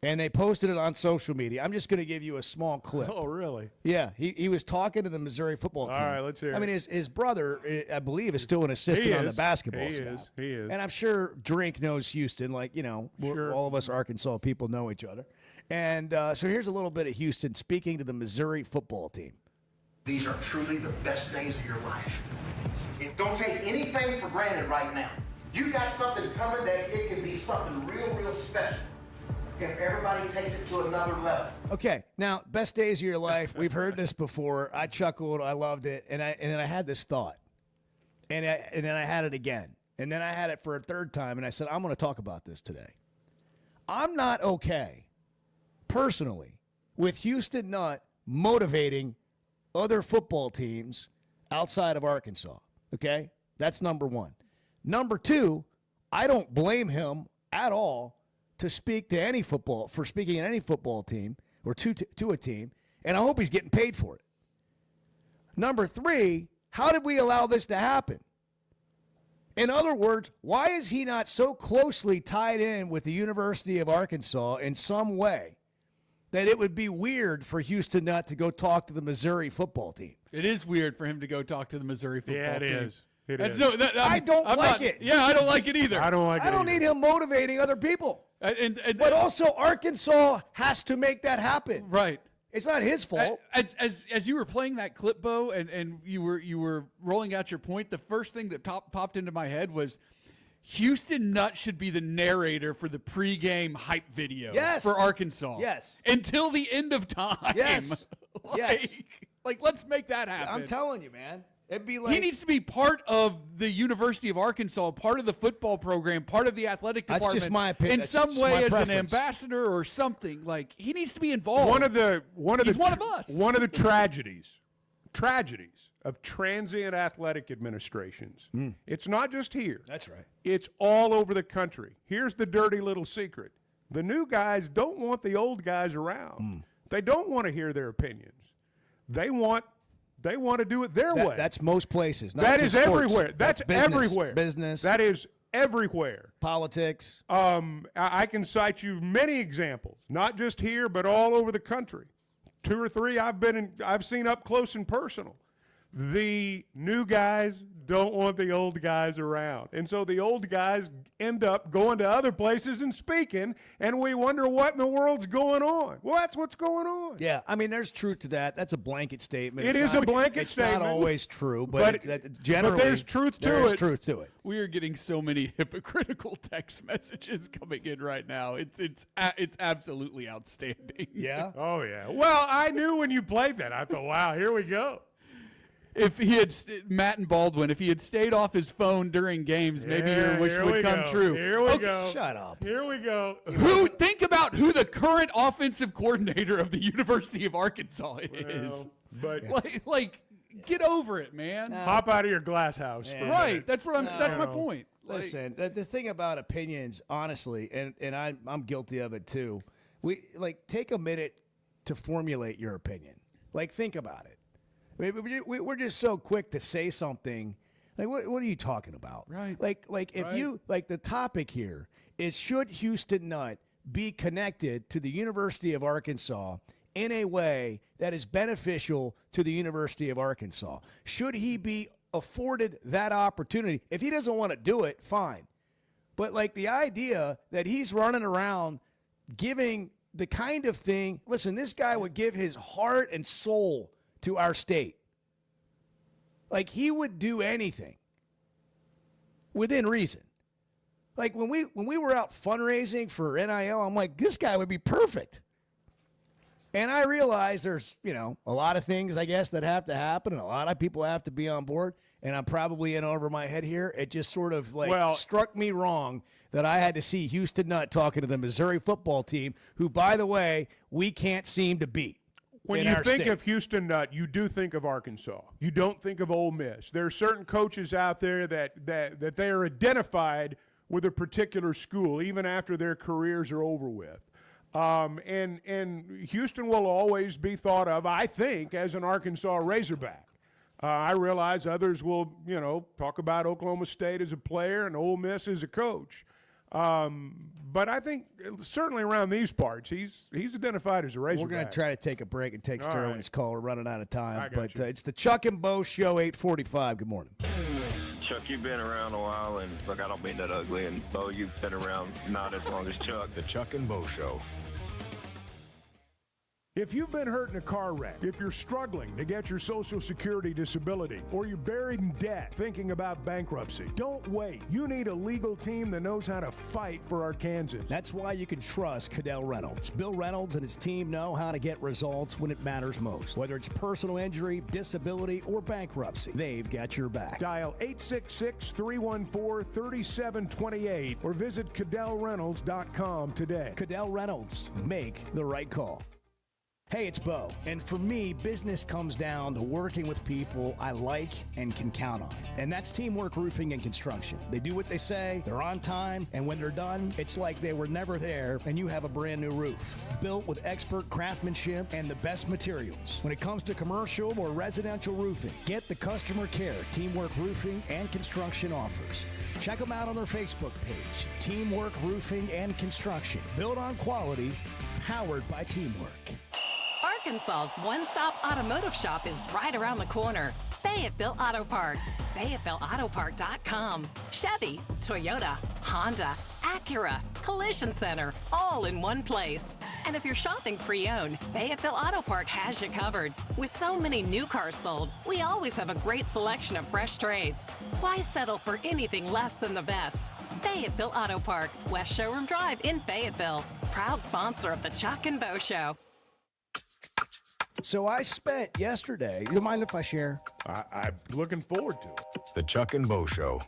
and they posted it on social media. I'm just going to give you a small clip. Oh, really? Yeah, he was talking to the Missouri football team. All right, let's hear I mean, it. his brother, I believe, is still an assistant on the basketball He staff. He is. And I'm sure Drink knows Houston, like, Sure. all of us Arkansas people know each other. And so here's a little bit of Houston speaking to the Missouri football team. These are truly the best days of your life. Don't take anything for granted right now. You got something coming that it can be something real, real special if everybody takes it to another level. Okay, now, best days of your life. We've heard this before. I chuckled. I loved it. And then I had this thought. And then I had it again. And then I had it for a third time. And I said, I'm going to talk about this today. I'm not okay, personally, with Houston Nutt motivating other football teams outside of Arkansas. Okay? That's number one. Number two, I don't blame him at all speaking in any football team or to a team, and I hope he's getting paid for it. Number three, how did we allow this to happen? In other words, why is he not so closely tied in with the University of Arkansas in some way that it would be weird for Houston Nutt to go talk to the Missouri football team? It is weird for him to go talk to the Missouri football Yeah, it team. is. It That's is. No, I don't like it. Yeah, I don't like it either. I don't like it. I don't need him motivating other people. But also, Arkansas has to make that happen. Right. It's not his fault. As you were playing that clip, Bo, and you were rolling out your point, the first thing that popped into my head was Houston Nutt should be the narrator for the pregame hype video for Arkansas. Yes. Until the end of time. Yes. Yes. Like, let's make that happen. I'm telling you, man. It'd be like He needs to be part of the University of Arkansas, part of the football program, part of the athletic That's department. just my opinion. In That's some just way, my as an preference. ambassador or something. Like, he needs to be involved. He's one of us. One of the tragedies of transient athletic administrations. It's not just here. That's right. It's all over the country. Here's the dirty little secret. The new guys don't want the old guys around. They don't want to hear their opinions. They want to do it their way. That's most places. Not That just is sports. everywhere. That's business. everywhere. Business. That is everywhere. Politics. I can cite you many examples, not just here, but all over the country. 2 or 3 I've seen up close and personal. The new guys don't want the old guys around. And so the old guys end up going to other places and speaking, and we wonder what in the world's going on. Well, that's what's going on. Yeah, I mean, there's truth to that. That's a blanket statement. It is a blanket statement. It's not always true, but generally, there's truth to there is it. truth to it. We are getting so many hypocritical text messages coming in right now. It's absolutely outstanding. Yeah. Oh, yeah. Well, I knew when you played that. I thought, wow, here we go. if he had Matt and Baldwin, if he had stayed off his phone during games, maybe your wish would come true. Here we go. Shut up. Here we go. Think about who the current offensive coordinator of the University of Arkansas is. But like, get over it, man. hop out of your glass house. For a Right. minute. That's what I'm. That's my point. Listen, the thing about opinions, honestly, and I'm guilty of it too. We take a minute to formulate your opinion. Think about it. We're just so quick to say something. What are you talking about? Right. If you the topic here is, should Houston Nutt be connected to the University of Arkansas in a way that is beneficial to the University of Arkansas? Should he be afforded that opportunity? If he doesn't want to do it, fine. But the idea that he's running around giving the kind of thing, listen, this guy would give his heart and soul to our state. He would do anything within reason. When we were out fundraising for NIL, I'm like, this guy would be perfect. And I realize there's, a lot of things, I guess, that have to happen, and a lot of people have to be on board, and I'm probably in over my head here. It just sort of, struck me wrong that I had to see Houston Nutt talking to the Missouri football team, who, by the way, we can't seem to beat. When you think of Houston Nutt, you do think of Arkansas. You don't think of Ole Miss. There are certain coaches out there that they are identified with a particular school, even after their careers are over with. And Houston will always be thought of, I think, as an Arkansas Razorback. I realize others will, talk about Oklahoma State as a player and Ole Miss as a coach. But I think certainly around these parts, he's identified as a Razorback. We're going to try to take a break and take Sterling's call. We're running out of time. But you. It's the Chuck and Bo Show, 8:45. Good morning. Chuck, you've been around a while, and look, I don't mean that ugly, and Bo, you've been around not as long as Chuck. The Chuck and Bo Show. If you've been hurt in a car wreck, if you're struggling to get your Social Security disability, or you're buried in debt thinking about bankruptcy, don't wait. You need a legal team that knows how to fight for Arkansans. That's why you can trust Cadell Reynolds. Bill Reynolds and his team know how to get results when it matters most. Whether it's personal injury, disability, or bankruptcy, they've got your back. Dial 866-314-3728 or visit CadellReynolds.com today. Cadell Reynolds. Make the right call. Hey, it's Bo, and for me, business comes down to working with people I like and can count on. And that's Teamwork Roofing and Construction. They do what they say, they're on time, and when they're done, it's like they were never there and you have a brand new roof. Built with expert craftsmanship and the best materials. When it comes to commercial or residential roofing, get the customer care Teamwork Roofing and Construction offers. Check them out on their Facebook page, Teamwork Roofing and Construction. Built on quality, powered by teamwork. Arkansas's one-stop automotive shop is right around the corner. Fayetteville Auto Park. FayettevilleAutoPark.com. Chevy, Toyota, Honda, Acura, Collision Center, all in one place. And if you're shopping pre-owned, Fayetteville Auto Park has you covered. With so many new cars sold, we always have a great selection of fresh trades. Why settle for anything less than the best? Fayetteville Auto Park, West Showroom Drive in Fayetteville. Proud sponsor of the Chuck and Bo Show. So I spent yesterday, you mind if I share? I'm looking forward to it. The Chuck and Bo Show.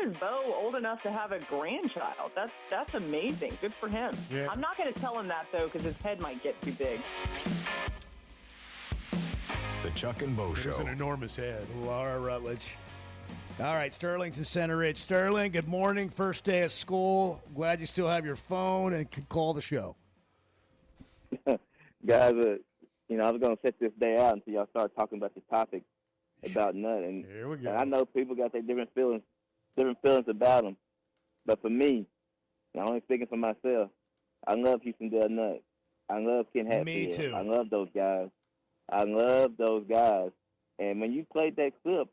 is Bo old enough to have a grandchild? That's amazing. Good for him. Yeah. I'm not going to tell him that, though, because his head might get too big. The Chuck and Bo Show. It's an enormous head. Laura Rutledge. All right, Sterling's in Center Ridge. Sterling, good morning. First day of school. Glad you still have your phone and can call the show. Guys, I was going to set this day out until y'all start talking about this topic about Nutt. And, Here we go. and I know people got their different feelings about him. But for me, and I'm only speaking for myself, I love Houston Dale Nutt. I love Ken Hatfield. Me too. I love those guys. And when you played that clip,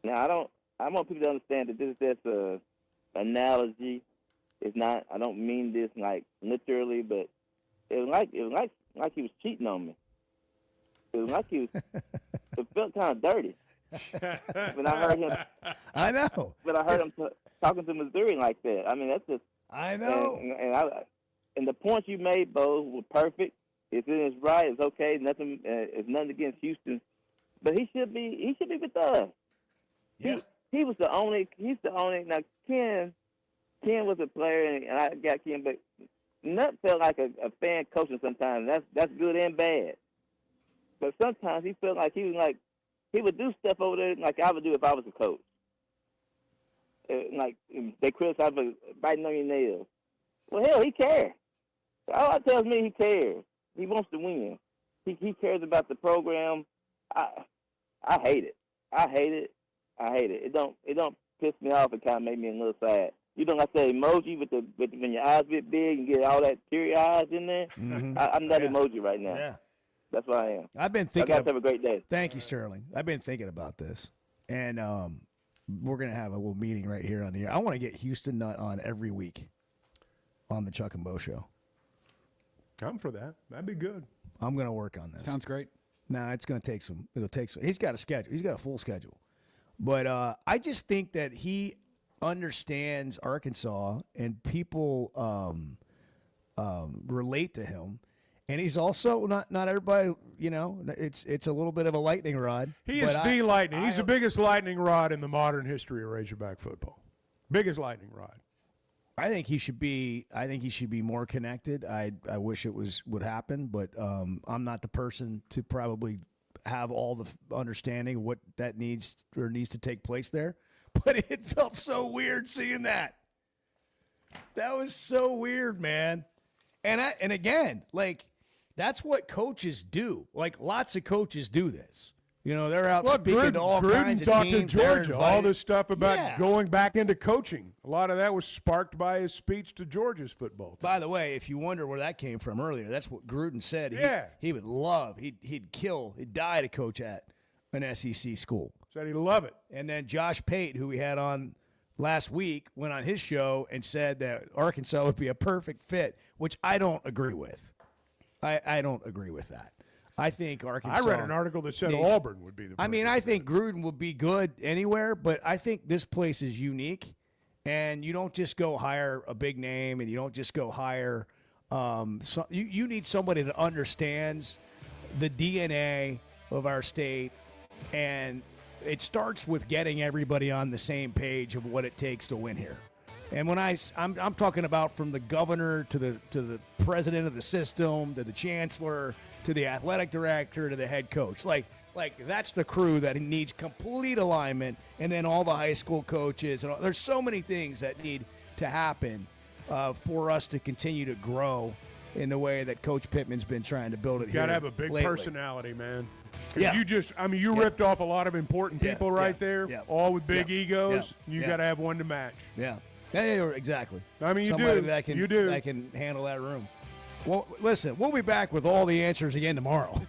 now I want people to understand that this is just a analogy. It's not. I don't mean this like literally, but it was like he was cheating on me. It was like he was. It felt kind of dirty when I heard him. I know. When I heard him talking to Missouri like that. I mean, that's just. I know. And the points you made, Bo, were perfect. It's in his right. It's okay. Nothing. It's nothing against Houston, but he should be with us. Yeah. He was the only. He's the only. Now Ken was a player, and I got Ken, but Nutt felt like a fan coaching sometimes. That's good and bad. But sometimes he felt like he would do stuff over there like I would do if I was a coach. Like they criticize for biting on your nails. Well, hell, he cares. All that tells me he cares. He wants to win. He cares about the program. I hate it. I hate it. It don't piss me off. It kind of make me a little sad. You don't like that emoji with when your eyes get big and get all that teary eyes in there. Mm-hmm. I'm that emoji right now. Yeah. That's what I am. I've been thinking. You guys have a great day. Thank you, Sterling. I've been thinking about this, and we're gonna have a little meeting right here on the air. I want to get Houston Nutt on every week on the Chuck and Bo Show. I'm for that. That'd be good. I'm gonna work on this. Sounds great. Nah, it's gonna take some. It'll take some. He's got a schedule. He's got a full schedule, but I just think that he understands Arkansas and people relate to him. And he's also not everybody, it's a little bit of a lightning rod. He is the lightning. He's the biggest lightning rod in the modern history of Razorback football. Biggest lightning rod. I think he should be more connected. I wish it would happen, but I'm not the person to probably have all the understanding of what that needs to take place there. But it felt so weird seeing that. That was so weird, man. And again, like, that's what coaches do. Like, lots of coaches do this. They're out speaking to all kinds of talked teams. to Georgia. All this stuff about going back into coaching. A lot of that was sparked by his speech to Georgia's football team. By the way, if you wonder where that came from earlier, that's what Gruden said. He would love, he'd die to coach at an SEC school. Said he'd love it. And then Josh Pate, who we had on last week, went on his show and said that Arkansas would be a perfect fit, which I don't agree with. I don't agree with that. I think Arkansas. I read an article that said Auburn would be the. I think Gruden would be good anywhere, but I think this place is unique, and you don't just go hire a big name, and you don't just go hire. You need somebody that understands the DNA of our state, and it starts with getting everybody on the same page of what it takes to win here. And when I'm talking about from the governor to the president of the system to the chancellor to the athletic director to the head coach, like that's the crew that needs complete alignment, and then all the high school coaches, and there's so many things that need to happen for us to continue to grow in the way that Coach Pittman's been trying to build it. You got to have a big personality, man. You ripped off a lot of important people there, all with big egos. You got to have one to match. Yeah, exactly. I mean, Somebody do. that can handle that room. Well, listen, we'll be back with all the answers again tomorrow.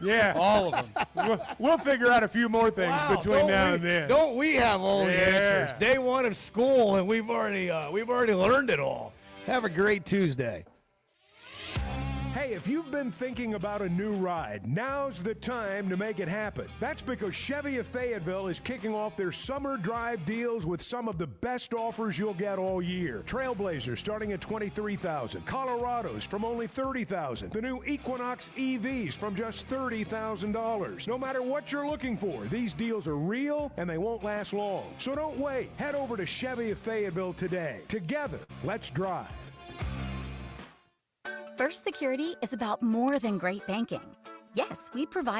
Yeah, all of them. We'll figure out a few more things between now and then. Don't we have all the answers? Day one of school, and we've already learned it all. Have a great Tuesday. Hey, if you've been thinking about a new ride, now's the time to make it happen. That's because Chevy of Fayetteville is kicking off their summer drive deals with some of the best offers you'll get all year. Trailblazers starting at $23,000, Colorados from only $30,000, the new Equinox EVs from just $30,000. No matter what you're looking for, these deals are real and they won't last long. So don't wait. Head over to Chevy of Fayetteville today. Together, let's drive. First Security is about more than great banking. Yes, we provide